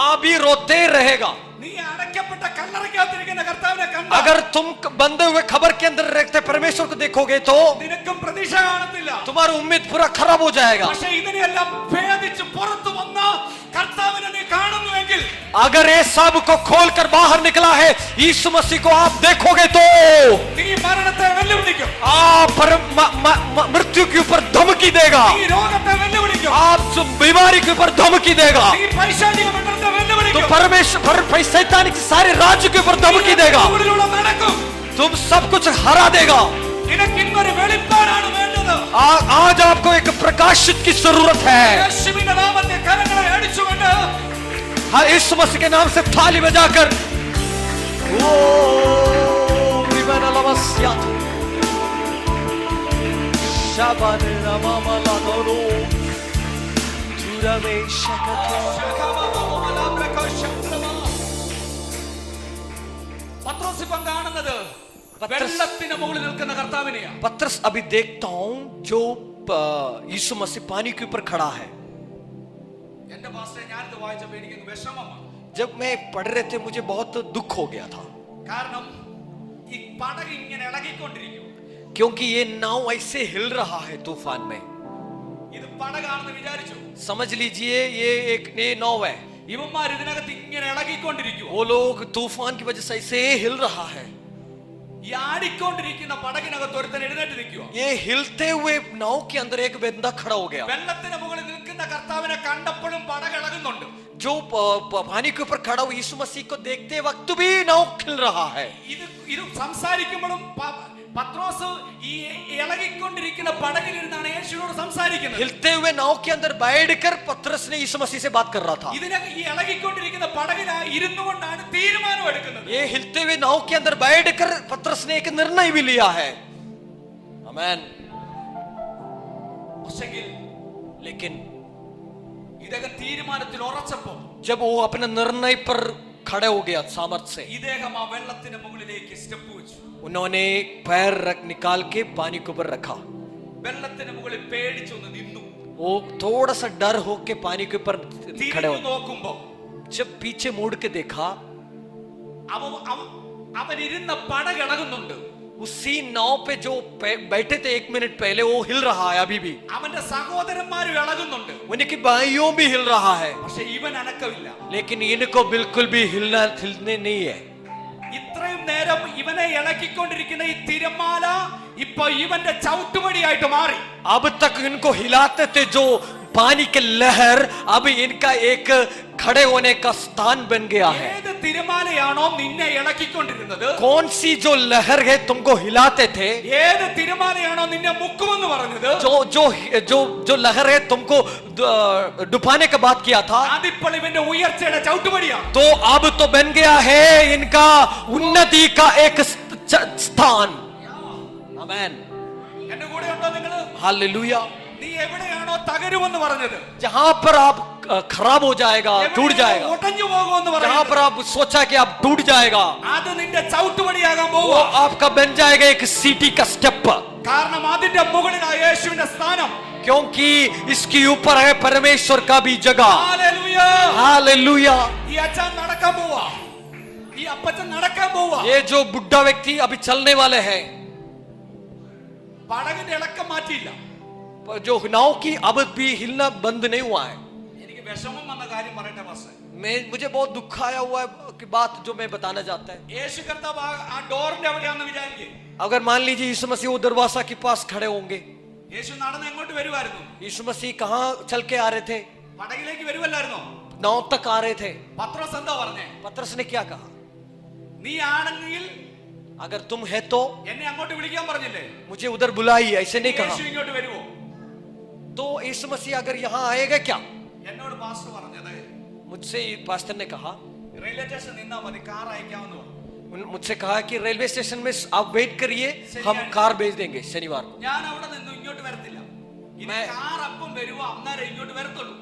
आप भी रोते रहेगा. നീ അടയ്ക്കപ്പെട്ട കല്ലറയ്ക്കകത്തിരിക്കുന്ന കർത്താവിനെ കണ്ടാൽ अगर तुम बंधे हुए खबर के अंदर रहते परमेश्वर को देखोगे तो നിനക്കും പ്രതീക്ഷ കാണത്തില്ല. तुम्हारा उम्मीद पूरा खराब हो जाएगा. പക്ഷേ ഇതിനെല്ലാം ഭേദിച്ച് പുറത്തു വന്ന കർത്താവിനെ നീ കാണുന്നുവെങ്കിൽ अगर ये सब को खोलकर बाहर निकला है यीशु मसीह को आप देखोगे तो നീ മരണത്തെ വെല്ലുവിളിക്കും. आप मृत्यु के ऊपर धमकी देगा. നീ രോഗത്തെ വെല്ലുവിളിക്കും. आप बीमारी के ऊपर धमकी देगा. നീ പൈശാചിക മന്ത്രത്തെ तो വെല്ലുവിളിക്കും. परमेश्वर शैतान के सारे राज्य के ऊपर धमकी देगा. മുകളിലൂടെ നടക്കും. तुम सब कुछ हरा देगा. നിനക്ക് ഇന്നൊരു വെളിപ്പാടാണ് വേണ്ടത്. आज आपको एक प्रकाशित की जरूरत है. യേശുവിന്റെ നാമത്തിൽ കരങ്ങളെ അടിച്ചുകൊണ്ട് हाँ यीशु मसीह के नाम से थाली बजाकर ओ विमान अलमस्या शाबान रमामला दोरो तुरमे शकतो. പത്രോസ് ഇപ്പം കാണുന്നത് വെള്ളത്തിന് മുകളിൽ നിൽക്കുന്ന കർത്താവിനെയാണ്. पतरस अभी देखता हूं जो यीशु मसीह पानी के ऊपर खड़ा है. എന്റെ പാസ്റ്ററെ ഞാനിത് വായിച്ചപ്പോൾ എനിക്ക് വിഷമമാണ്. जब मैं पढ़ रहे थे मुझे बहुत दुख हो गया था. കാരണം ഈ പടക് ഇങ്ങനെ ഇളകിക്കൊണ്ടിരിക്കും. क्योंकि ये नाव ऐसे हिल रहा है तूफान में. ഇത് പടകാണെന്ന് വിചാരിച്ചു. समझ लीजिए ये नाव है. ഇവന്മാർ ഇതിനകത്ത് ഇങ്ങനെ ഇളകിക്കൊണ്ടിരിക്കും. वो लोग तूफान की वजह से ऐसे हिल रहा है. ഈ ആടിക്കൊണ്ടിരിക്കുന്ന പടകിനകത്ത് ഒരുത്തൻ എഴുന്നേറ്റ് നിൽക്കുക. ये हिलते हुए नाव के अंदर एक बंदा खड़ा हो गया. വെള്ളത്തിന് മുകളിൽ നിൽക്കുന്ന കർത്താവിനെ കണ്ടപ്പോഴും പടക് ഇളകുന്നുണ്ട്. जो पानी के ऊपर खड़ा हुआ यीशु मसीह को देखते वक्त भी नाव खिल रहा है. ഇത് സംസാരിക്കുമ്പോഴും പത്രോസ് ഈ ഇളകിക്കൊണ്ടിരിക്കുന്ന പടകിലിരുന്നാണ് യേശുവിനോട് സംസാരിക്കുന്നത്. हिलते हुए नाव के अंदर बैठकर पतरस ने यीशु मसीह से बात कर रहा था. ഈ ഇളകിക്കൊണ്ടിരിക്കുന്ന പടകിൽ ഇരുന്നു കൊണ്ടാണ് തീരുമാനം എടുക്കുന്നത്. ये हिलते हुए नाव के अंदर बैठकर पतरस ने एक निर्णय भी लिया है. आमीन. लेकिन ഇതൊക്കെ തീരുമാനത്തിൽ ഉറച്ചപ്പോൾ जब वो अपने निर्णय पर खड़े हो गया सामर्थ से। ഇദ്ദേഹം ആ വെള്ളത്തിന് മുകളിലേക്ക് സ്റ്റെപ്പ് വെച്ചു. उन्होंने पैर निकाल के पानी के ऊपर रखा। വെള്ളത്തിന് മുകളിൽ പേടിച്ചൊന്ന് നിന്നു. वो थोड़ा सा डर होके पानी के ऊपर खड़े हो। തിരിഞ്ഞു നോക്കുമ്പോ जब पीछे मुड़ के देखा, അവൻ ഇരുന്ന പടക് ഇളകുന്നുണ്ട്. उसी नाव पे जो बैठे थे 1 मिनट पहले, वो हिल रहा है अभी भी। അവന്റെ സഹോദരന്മാരും ഇളകുന്നുണ്ട്. उनके भाइयों भी हिल रहा है, പക്ഷെ ഇവൻ അനക്കമില്ല. लेकिन इनको बिल्कुल भी हिलने नहीं है। ഇത്രയും നേരം ഇവനെ ഇളക്കിക്കൊണ്ടിരിക്കുന്ന ഈ തിരമാല ഇപ്പൊ ഇവന്റെ ചവിട്ടുപടിയായിട്ട് മാറി. अब तक इनको हिलाते थे जो पानी के लहर, अब इनका एक खड़े होने का स्थान बन गया है। ഏത് തിരമാലയാണോ നിന്നെ ഇളക്കിക്കൊണ്ടിരുന്നത്, कौन सी जो लहर है तुमको हिलाते थे, ഏത് തിരമാലയാണോ നിന്നെ മുക്കുമെന്ന് പറഞ്ഞത്, जो जो जो जो लहर है तुमको डुबाने का बात किया था, അതിപ്പോൾ ഇവന്റെ ഉയർച്ചയുടെ ചവിട്ടുപടിയാണ്. तो अब तो बन गया है इनका उन्नति का एक स्थान। आमेन। എന്റെ കൂടെ ഉണ്ടോ നിങ്ങള്? हालेलुया। നീ എവിടെയാണോ തകരുമെന്ന് പറഞ്ഞത്, जहां पर आप खराब हो जाएगा, टूट जाएगा, ഒടഞ്ഞു പോകുമെന്ന് जहां പറഞ്ഞത്, पर आप सोचा कि आप टूट जाएगा, അത് നിന്റെ ചവിട്ടുപടിയാകാൻ वो പോവുക. आपका बन जाएगा एक सीटी का स्टेप। കാരണം അതിന്റെ മുകളിലാണ് യേശുവിന്റെ സ്ഥാനം. क्योंकि इसके ऊपर है परमेश्वर का भी जगह। ഹല്ലേലൂയ. हालेलुया। ഈ അച്ഛൻ നടക്കാൻ പോവാ, ഈ അപ്പച്ചൻ നടക്കാൻ പോവാ. ये जो बुढ़ा व्यक्ति अभी चलने वाले हैं, പടകിന്റെ ഇളക്കം മാറ്റിയില്ല. जो नाव की अब भी हिलना बंद नहीं हुआ है। എനിക്ക് വിഷമം വന്ന കാര്യം പറയട്ടെ പാസ്റ്റർ. मुझे बहुत दुख आया हुआ है कि बात जो मैं बताना चाहता है। യേശു കർത്താവ് ആ ഡോറിന്റെ എവിടെയാണെന്ന് വിചാരിക്കേ. अगर मान लीजिए यीशु मसीह वो दरवाजा के पास खड़े होंगे, യേശു നടന്ന് എങ്ങോട്ട് വരുമായിരുന്നു? यीशु मसीह कहाँ चल के आ रहे थे? പടകിലേക്ക് വരുമല്ലായിരുന്നോ? नाव तक आ रहे थे। പത്രോസ് എന്താ പറഞ്ഞേ? पतरस ने क्या कहा? നീ ആണെങ്കിൽ अगर तुम है तो എന്നെ അങ്ങോട്ട് വിളിക്കാൻ പറഞ്ഞില്ലേ? मुझे उधर बुलाइए, ऐसे नहीं कहा। യേശു ഇങ്ങോട്ട് വരുമോ? तो यीशु मसीह अगर यहाँ आएगा क्या? എന്നോട് പാസ്റ്റർ പറഞ്ഞത് मुझसे पास्टर ने कहा, റെയിൽവേ സ്റ്റേഷൻ നിന്നാ മതി, കാർ അയക്കാമെന്ന് പറഞ്ഞു. मुझसे कहा कि रेलवे स्टेशन में आप वेट करिए, हम कार भेज देंगे शनिवार को। ഞാൻ അവിടെ നിന്ന് ഇങ്ങോട്ട് വരത്തില്ല. ഇനി കാർ അപ്പം വരുവോ അന്നേരം ഇങ്ങോട്ട് വരത്തുള്ളൂ.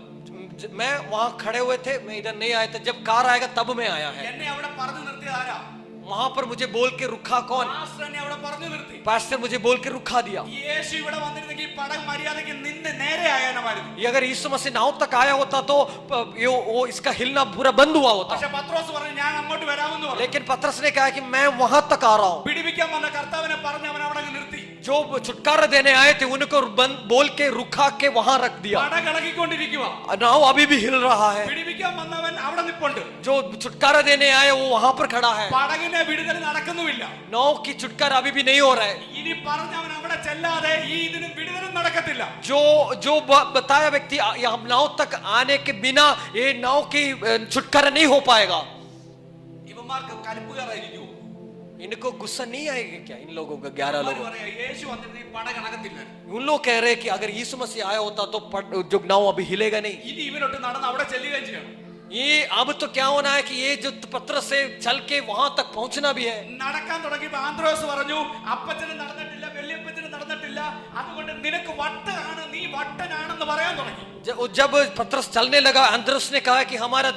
मैं वहां खड़े हुए थे, मैं इधर नहीं आया था, जब कार आएगा तब मैं आया है। എന്നെ അവിടെ പറഞ്ഞു നിർത്തിയത് ആരാ? वहां पर मुझे बोल के रुका कौन? പാസ്റ്റർ എന്നെ അവിടെ പറഞ്ഞു നിർത്തി. पास्टर मुझे बोल के रुका दिया। ഈ യേശു ഇവിടെ വന്നിരുന്നെങ്കിൽ ഈ പടം മര്യാദയ്ക്ക് നിന്ന് നേരെ ആയാനായിരുന്നു. ये अगर यीशु मसीह नाव तक आया होता तो वो इसका हिलना पूरा बंद हुआ होता। പക്ഷെ പത്രോസ് പറഞ്ഞു ഞാൻ അങ്ങോട്ട് വരാമെന്ന് പറഞ്ഞു. लेकिन पतरस ने कहा कि मैं वहां तक आ रहा हूं। പിടിപ്പിക്കാൻ വന്ന കർത്താവിനെ പറഞ്ഞ് അവൻ അവിടെ നിർത്തി. जो छुटकारा देने आए थे उनको बोल के रुका के वहां रख दिया। പടം ഇളകിക്കൊണ്ടിരിക്കുക. नाव अभी भी हिल रहा है। പിടിപ്പിക്കാൻ വന്നവൻ അവിടെ നിൽപ്പുണ്ട്. जो छुटकारा देने आए वो वहां पर खड़ा है। പടകിനെ വിടുതൽ നടക്കുന്നുമില്ല. नाव की छुटकारा अभी भी नहीं हो रहा है। ഇനി പറഞ്ഞവൻ അവിടെ ചെല്ലാതെ ഈ ഇതിന് വിടുതലും നടക്കത്തില്ല. जो बताया व्यक्ति हम नाव तक आने के बिना ये नाव की छुटकारा नहीं हो पाएगा। ഇവന്മാർക്ക് കലിപ്പുകാരായിരിക്കും. इनको गुस्सा नहीं आएगा क्या इन लोगों का? 11 लोगों। യേശു വന്നിരുന്നെങ്കിൽ പടകണക്കത്തില്ല. उन लोग कह रहे हैं कि अगर यीशु मसीह आया होता तो जो नाव अभी हिलेगा नहीं। ഇനി ഇവനോട്ട് നടന്ന് അവിടെ ചെല്ലുകയും ചെയ്യണം. ये अब तो क्या होना है कि ये जो पतरस से चल के वहां तक पहुंचना भी है। നടക്കാൻ തുടങ്ങിയപ്പോ ആന്ത്രോസ് പറഞ്ഞു അപ്പച്ചന് നടന്നിട്ടില്ല, വല്യപ്പച്ചന് നടന്നിട്ടില്ല, അതുകൊണ്ട് നിനക്ക് വട്ടനാണ്, നീ വട്ടനാണെന്ന് പറയാൻ തുടങ്ങി. जब पतरस चलने लगा, अंद्रस ने कहा कि हमारा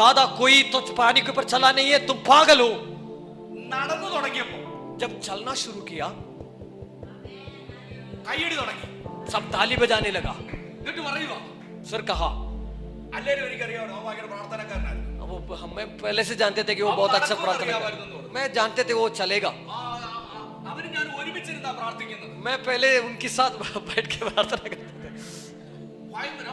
दादा कोई तो पानी के ऊपर चला नहीं है, तुम पागल हो। നടന്നു തുടങ്ങിയപ്പോ जब चलना शुरू किया കൈയടി തുടങ്ങി. सब ताली बजाने लगा। എന്നിട്ട് പറയുക सर कहा, അല്ലേലും എനിക്കറിയാമോ ഭയങ്കര പ്രാർത്ഥനക്കാരനായിരുന്നു. वो हमें पहले से जानते थे कि वो बहुत अच्छा प्रार्थना करता है। मैं जानते थे वो चलेगा। അവര് ഞാൻ ഒരുമിച്ചിരുന്നാ പ്രാർത്ഥിക്കുന്നത്. मैं पहले उनके साथ बैठ के प्रार्थना करता था। ഭയങ്കര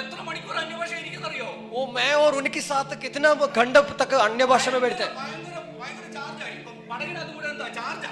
എത്ര മണിക്കൂർ അന്യഭാഷ എനിക്കെന്നറിയോ? वो मैं और उनके साथ कितना घंटा तक अन्य भाषा में बैठते हैं। ഭയങ്കര ചാർജായി. ഇപ്പം പടകിനകത്ത് കൂടെ എന്താ ചാർജാ?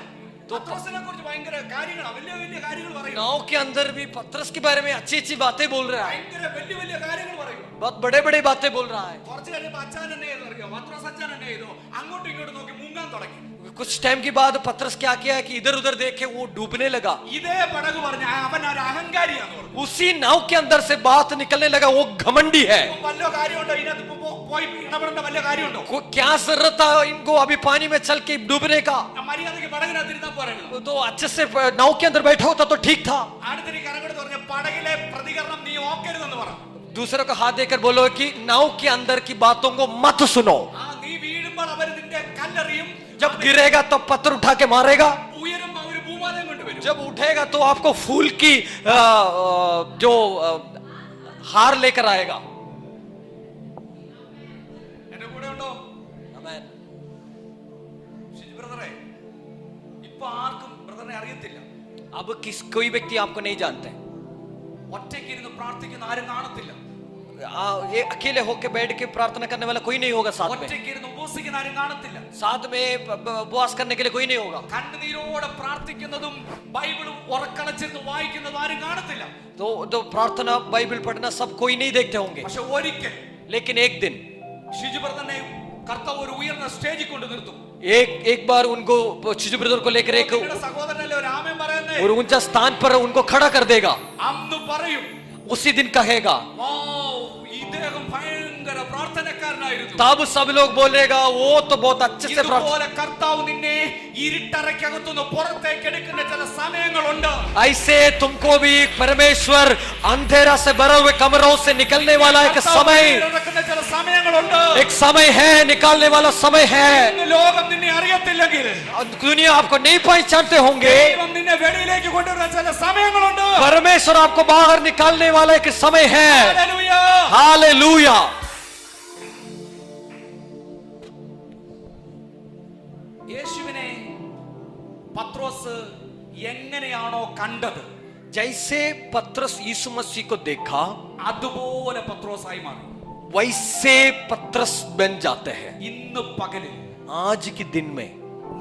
പത്രോസിനെ കുറിച്ച് ഭയങ്കര കാര്യങ്ങളാ, വലിയ വലിയ കാര്യങ്ങൾ പറയും. नाव के अंदर भी पतरस के बारे में अच्छी अच्छी बातें बोल रहा है। ഭയങ്കര വലിയ വലിയ കാര്യങ്ങൾ പറയും. बहुत बड़े बड़े बातें बोल रहा है। കുറച്ച് കഴിഞ്ഞപ്പോ അച്ഛൻ എന്നെ ചെയ്തറിയോ? പത്രോസ് അച്ഛൻ എന്നെ ചെയ്തോ? അങ്ങോട്ടും ഇങ്ങോട്ടും നോക്കി മുങ്ങാൻ തുടങ്ങി. कुछ टाइम के बाद पतरस क्या किया कि इधर उधर देखे वो डूबने लगा। ഇതേ പടക് പറഞ്ഞ അവൻ ഒരു അഹങ്കാരിയാന്ന് പറഞ്ഞു. उसी नाव के अंदर से बात निकलने लगा वो घमंडी है। വല്ല കാര്യമുണ്ടോ ഇതിനകത്ത്? പോയി ഇടപെടേണ്ട വല്ല കാര്യമുണ്ടോ? क्या जरूरत था इनको अभी पानी में चल के डूबने का? മര്യാദയ്ക്ക് പടകിനകത്ത് ഇരുന്നാ പോരായിരുന്നു. तो अच्छे से नाव के अंदर बैठा होता तो ठीक था। അടുത്തൊരു കരകെടുത്ത് പറഞ്ഞ പടകിലെ പ്രതികരണം നീ ഓക്കരുതെന്ന് പറ. दूसरों को हाथ देकर बोलो कि नाव के अंदर की बातों को मत सुनो. ആ നീ വീഴുമ്പോൾ അവർ നിന്റെ കല്ലെറിയും. जब गिरेगा तो पत्थर उठा के मारेगा. ഉയരുമ്പോൾ അവർ ഭൂമാലയം കൊണ്ടുവരും. जब उठेगा तो आपको फूल की जो हार लेकर आएगा. എന്റെ കൂടെ ഉണ്ടോ? Amen. ഷിജി ബ്രദറെ, ഇപ്പൊ ആർക്കും ബ്രദറിനെ അറിയത്തില്ല. अब कोई व्यक्ति आपको नहीं जानते. ഒറ്റയ്ക്ക് ഇരുന്ന് പ്രാർത്ഥിക്കുന്ന ആരും കാണത്തില്ല. ये अकेले होकर बैठ के प्रार्थना करने वाला कोई नहीं होगा. साथ में ഒറ്റയ്ക്ക് ഇരുന്ന് ഉപവസിക്കുന്ന ആരും കാണത്തില്ല. साथ में उपवास करने के लिए कोई नहीं होगा. കണ്ണുനീരോടെ പ്രാർത്ഥിക്കുന്നതും ബൈബിളും ഉറക്കളച്ചിരുന്ന് വായിക്കുന്നതും ആരും കാണത്തില്ല. तो प्रार्थना बाइबल पढ़ना सब कोई नहीं देखते होंगे. പക്ഷെ ഒരിക്കൽ लेकिन एक दिन ഷിജു ബ്രദറിനെ കർത്താവ് ഒരു ഉയർന്ന സ്റ്റേജിൽ കൊണ്ട് നിർത്തും. एक बार उनको चिजू ब्रदर को लेकर एक നിങ്ങളുടെ സഹോദരനല്ലേ ഒരു ആമേൻ പറയുന്നേ? और ऊंचा स्थान पर उनको खड़ा कर देगा. അന്ന് പറയും, उसी दिन कहेगा. ഇദ്ദേഹം ഭയങ്കര പ്രാർത്ഥനക്കാരനായിരുന്നു. तब सब लोग बोलेगा वो तो बहुत अच्छे से प्रार्थना. ഇതുപോലെ കർത്താവ് നിന്നെ ഇരുട്ടറയ്ക്കകത്തുനിന്ന് പുറത്തേക്ക് എടുക്കുന്ന ചില സമയങ്ങളുണ്ട്. ऐसे तुमको भी परमेश्वर अंधेरा से भरे हुए कमरों से निकलने वाला एक समय, ചില സമയങ്ങളുണ്ട്. एक समय है, निकालने वाला समय है. ലോകം നിന്നെ അറിയത്തില്ലെങ്കിൽ, दुनिया आपको नहीं पहचानते होंगे, ദൈവം നിന്നെ വെളിയിലേക്ക് കൊണ്ടുവരുന്ന ചില സമയങ്ങളുണ്ട്. परमेश्वर आपको बाहर निकालने वाला एक समय है. ഹല്ലേലൂയ. हालेलुया. യേശുവിനെ പത്രോസ് എങ്ങനെയാണോ കണ്ടത്, जैसे पतरस यीशु मसीह को देखा, അതുപോലെ പത്രോസായി മാറി. वैसे पतरस बन जाते हैं. ഇന്ന് പകലിൽ आज के दिन में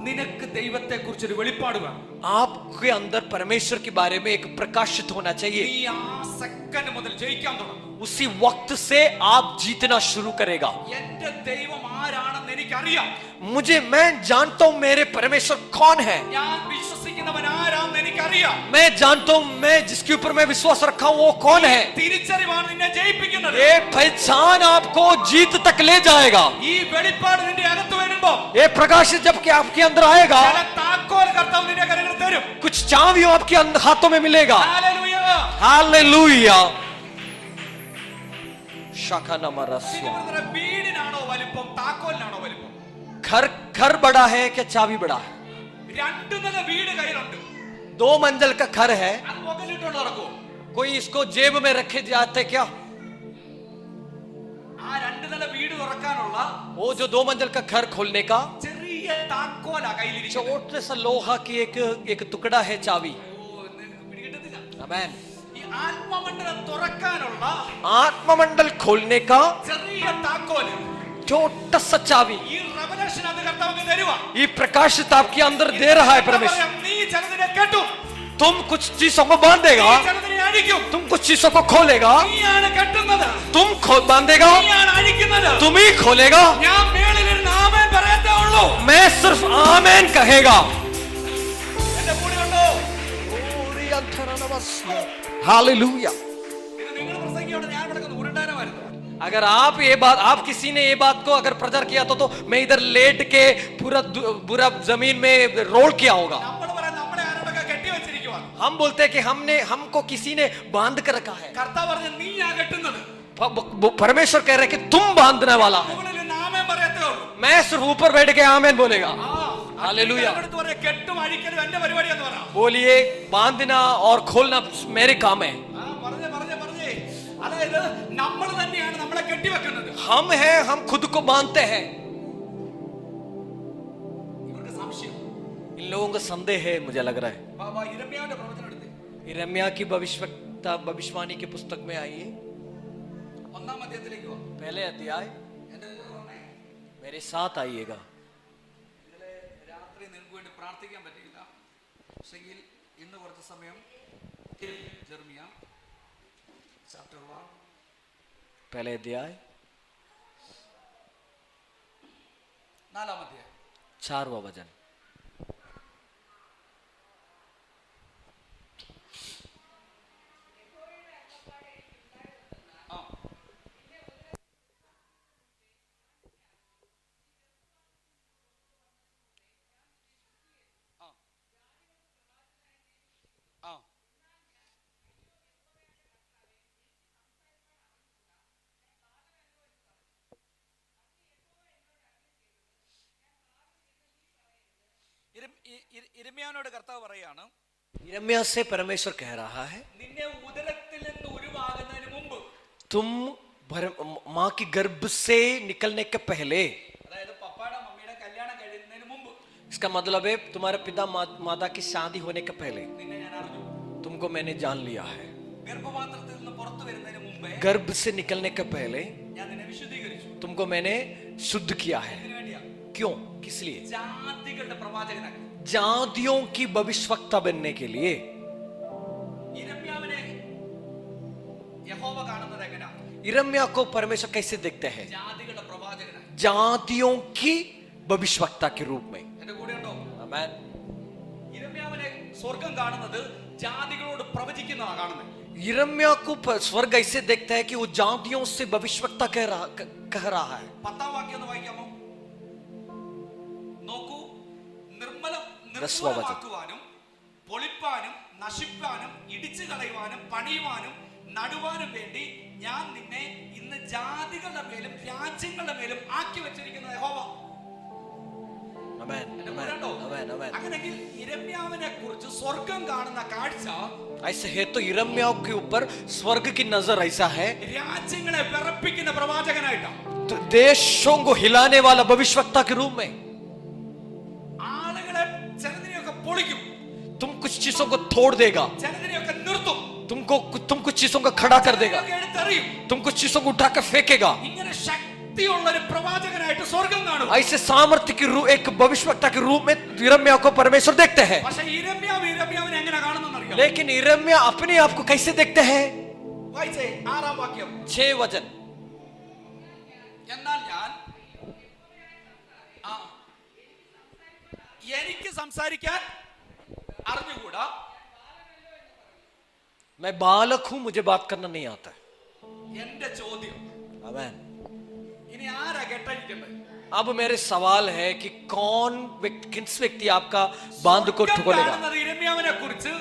നിനക്ക് ദൈവത്തെ കുറിച്ചൊരു വെളിപ്പാട് വേണം. आपके अंदर परमेश्वर के बारे में एक प्रकाशित होना चाहिए. നീ ആ സെക്കൻഡ് മുതൽ ജയിക്കാൻ തുടങ്ങും. उसी वक्त से आप जीतना शुरू करेगा. എന്റെ ദൈവം ആരാണെന്ന് എനിക്കറിയാം. मैं जानता हूं मेरे परमेश्वर कौन है. ഞാൻ വിശ്വസിക്കുന്നവൻ ആരാണെന്ന് എനിക്കറിയാം. मैं जानता हूं मैं जिसके ऊपर मैं विश्वास रखा हूं वो कौन है. തിരിച്ചറിവാണ് നിന്നെ ജയിപ്പിക്കുന്നത്. ये पहचान आपको जीत तक ले जाएगा. ഈ വെളിപ്പാട് നിന്റെ അകത്ത് വരുമ്പോ ये प्रकाशित जबकि आपके अंदर आएगा, ചില താക്കോൽ കർത്താവ് നിന്റെ കരങ്ങളിൽ തരും. कुछ चाबियों आपके हाथों में मिलेगा. ഹല്ലേലൂയ. हालेलुया. शाखाना मरस्या. നിങ്ങളുടെ വീടിനാണോ വലിപ്പം, താക്കോലിനാണോ വലിപ്പം? घर बड़ा है क्या चाबी बड़ा है? രണ്ടു നില വീട് കയ്യിലുണ്ട്. 2 मंजिल का घर है. അത് മുകളിലിട്ടോണ്ട് നടക്കുമോ? कोई इसको जेब में रखे जाते क्या? ആ രണ്ടു നില വീട് തുറക്കാനുള്ള वो जो 2 मंजिल का घर खोलने का ചെറിയ താക്കോലാ കയ്യിലിരിക്കുന്നത്. छोटे सा लोहा की एक टुकड़ा है चाबी. നിനക്ക് പിടികിട്ടത്തില്ല. आमेन. ഈ ആത്മമണ്ഡലം തുറക്കാനുള്ള आत्ममंडल खोलने का ചെറിയ താക്കോല് छोटा सा चाबी ഈ റെവലേഷൻ അത് കർത്താവ് തരുവാ. ये प्रकाशित आपके अंदर दे रहा है परमेश्वर. നീ ചിലതിനെ കെട്ടും, तुम कुछ चीजों को बांधेगा, നീ ചിലതിനെ അഴിക്കും. तुम कुछ चीजों को खोलेगा, നീയാണ് കെട്ടുന്നത്, तुम बांधेगा, നീയാണ് അഴിക്കുന്നത്. तुम ही खोलेगा. ഞാൻ മേളിലിരുന്ന് ആമേൻ പറയത്തേ ഉള്ളൂ. मैं सिर्फ आमेन कहेगा. എന്റെ കൂടെ ഉണ്ടോ? हालेलुया. ഇത് നിങ്ങൾ പ്രസംഗിയോടെ ഞാൻ കിടക്കുന്ന ഉരുണ്ടാനമായിരുന്നു. अगर आप किसी ने ये बात को अगर प्रचार किया तो मैं इधर लेट के पूरा जमीन में रोल किया होगा. നമ്മൾ പറയാം നമ്മളെ ആരോടൊക്കെ കെട്ടി വെച്ചിരിക്കുവാ. हम बोलते हैं कि हमको किसी ने बांध कर रखा है. കർത്താവ് പറഞ്ഞു നീയാ കെട്ടുന്നത്. परमेश्वर कह रहे हैं कि तुम बांधने वाला है. മുകളിൽ നിന്ന് ആമേൻ പറയത്തേ ഉള്ളൂ. मैं सिर्फ ऊपर बैठ के आमेन बोलेगा. हालेलुया. അടുത്ത് പറയാ കെട്ടും അഴിക്കലും എന്റെ പരിപാടിയാന്ന് പറ. बोलिए बांधना और खोलना मेरे काम है. പറഞ്ഞേ അതായത് നമ്മൾ തന്നെയാണ് നമ്മളെ കെട്ടിവെക്കുന്നത്. हम हैं, हम खुद को बांधते हैं. ഇവർക്ക് സംശയം. इन लोगों का संदेह है मुझे लग रहा है. ബാബാ ഇരമ്യാവിന്റെ പ്രവചനം എടുത്തേ. यिर्मयाह की भविष्यवाणी की पुस्तक में आइए. ഒന്നാം അധ്യായത്തിലേക്ക് വാ. पहले अध्याय എന്റെ പറഞ്ഞേ, मेरे साथ आइएगा. ഇന്നലെ രാത്രി നിങ്ങൾക്ക് വേണ്ടി പ്രാർത്ഥിക്കാൻ പറ്റിയില്ല. പക്ഷെങ്കിൽ ഇന്ന് കുറച്ച് സമയം ജെറമിയ ചാപ്റ്റർ 1 पहले अध्याय 4 അധ്യായം 4वां वचन. ഇരമ്യാവിനോട് കർത്താവ് പറയാണ്, यिर्मयाह से परमेश्वर कह रहा है, നിന്നെ ഉദരത്തിൽ നിന്ന് ഉരുവാകുന്നതിന് മുമ്പ്, तुम माँ की गर्भ से निकलने के पहले, അതായത് പപ്പായുടെ മമ്മിയുടെ കല്യാണം കഴിയുന്നതിന് മുമ്പ്, इसका मतलब है तुम्हारे पिता माता की शादी होने के पहले നിന്നെ ഞാൻ അറിഞ്ഞു. तुमको मैंने जान लिया है. ഗർഭപാത്രത്തിൽ നിന്ന് പുറത്തു വരുന്നതിന് മുമ്പേ गर्भ से निकलने के पहले ഞാൻ നിന്നെ വിശുദ്ധീകരിച്ചു. तुमको मैंने शुद्ध किया है. ഇതിനു വേണ്ടിയാ क्यों? किस लिए? ജാതികളുടെ പ്രവാചകനാക്കി. जातियों की भविष्यवक्ता बनने के लिए. ഇരമ്യാവിനെ യഹോവ കാണുന്നത് എങ്ങനെയാ? यिर्मयाह को परमेश्वर कैसे देखते हैं? ജാതികളുടെ പ്രവാചകനായി. जातियों की भविष्यवक्ता के रूप में. എന്റെ കൂടെ ഉണ്ടോ? आमीन. ഇരമ്യാവിനെ സ്വർഗം കാണുന്നത് ജാതികളോട് പ്രവചിക്കുന്നതാണ് കാണുന്നത്. यिर्मयाह को स्वर्ग ऐसे देखता है कि वो जातियों से भविष्यवक्ता कह रहा है. 10ാം വാക്യം ഒന്ന് വായിക്കാമോ? നോക്കൂ, ഹ്രസ്വവചനം. നിർമ്മലമാക്കുവാനും പൊളിപ്പാനും നശിപ്പാനും ഇടിച്ചു കളയുവാനും പണിയുവാനും നടുവാനും വേണ്ടി ഞാൻ നിന്നെ ഇന്ന് ജാതികളുടെ മേലും രാജ്യങ്ങളുടെ മേലും ആക്കി വെച്ചിരിക്കുന്ന യഹോവ. आमीन. എന്റെ കൂടെ ഉണ്ടോ? आमीन. आमीन. അങ്ങനെയെങ്കിൽ ഇരമ്യാവിനെ കുറിച്ച് സ്വർഗം കാണുന്ന കാഴ്ച ऐसे है तो यिर्मयाह के ऊपर स्वर्ग की नजर ऐसा है, രാജ്യങ്ങളെ വിറപ്പിക്കുന്ന പ്രവാചകനായിട്ടാണ്. तो देशों को हिलाने वाला भविष्यवक्ता के रूप में. ആളുകളെ ചിലതിനെയൊക്കെ പൊളിക്കും, तुम कुछ चीजों को तोड़ देगा, ചിലതിനെയൊക്കെ നിർത്തും, तुम कुछ चीजों को खड़ा कर देगा, ചിലതിനെയൊക്കെ എടുത്തെറിയും. तुम कुछ चीजों को उठाकर फेंकेगा. ഇങ്ങനെ ശക്തിയുള്ള ഒരു പ്രവാചകനായിട്ട് സ്വർഗം കാണും. ऐसे सामर्थ्य की रूप, एक भविष्यवक्ता के रूप में यिर्मयाह को परमेश्वर देखते हैं. പക്ഷേ ഇരമ്യാവിനെ എങ്ങനെ കാണുന്നെന്ന് അറിയാം? लेकिन यिर्मयाह अपने आप को कैसे देखते हैं? വായിച്ചേ 6ാം വാക്യം. 6 वचन. എന്നാൽ ഞാൻ എനിക്ക് സംസാരിക്കാൻ അറിഞ്ഞുകൂടാ, मैं बालक हूं, मुझे बात करना नहीं आता. എന്റെ ചോദ്യം, आमीन. ഇനി ആരാ കെട്ടഴിക്കേണ്ടത്? अब मेरे सवाल है कि किस व्यक्ति आपका बांध को ठुकरेगा? ഇരമ്യാവിനെ കുറിച്ച്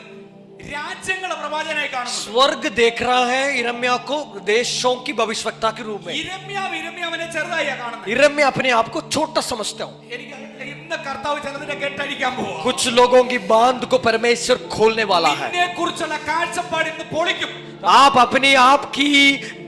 രാജ്യങ്ങളെ പ്രവാചകനായി കാണുന്നു. स्वर्ग देख रहा है यिर्मयाह को देशों की भविष्यवक्ता के रूप में. ഇരമ്യാവിനെ ചെറുതായി കാണുന്നത്. यिर्मयाह अपने आप को छोटा समझता हूं. എനിക്ക് ഇന്ന് കർത്താവ് ചിലതിനെ കെട്ടഴിക്കാൻ പോവാ. कुछ लोगों की बांध को परमेश्वर खोलने वाला है. നിന്നെ കുറിച്ചുള്ള കാഴ്ചപ്പാട് ഇന്ന് പൊളിക്കും. आप अपने आप की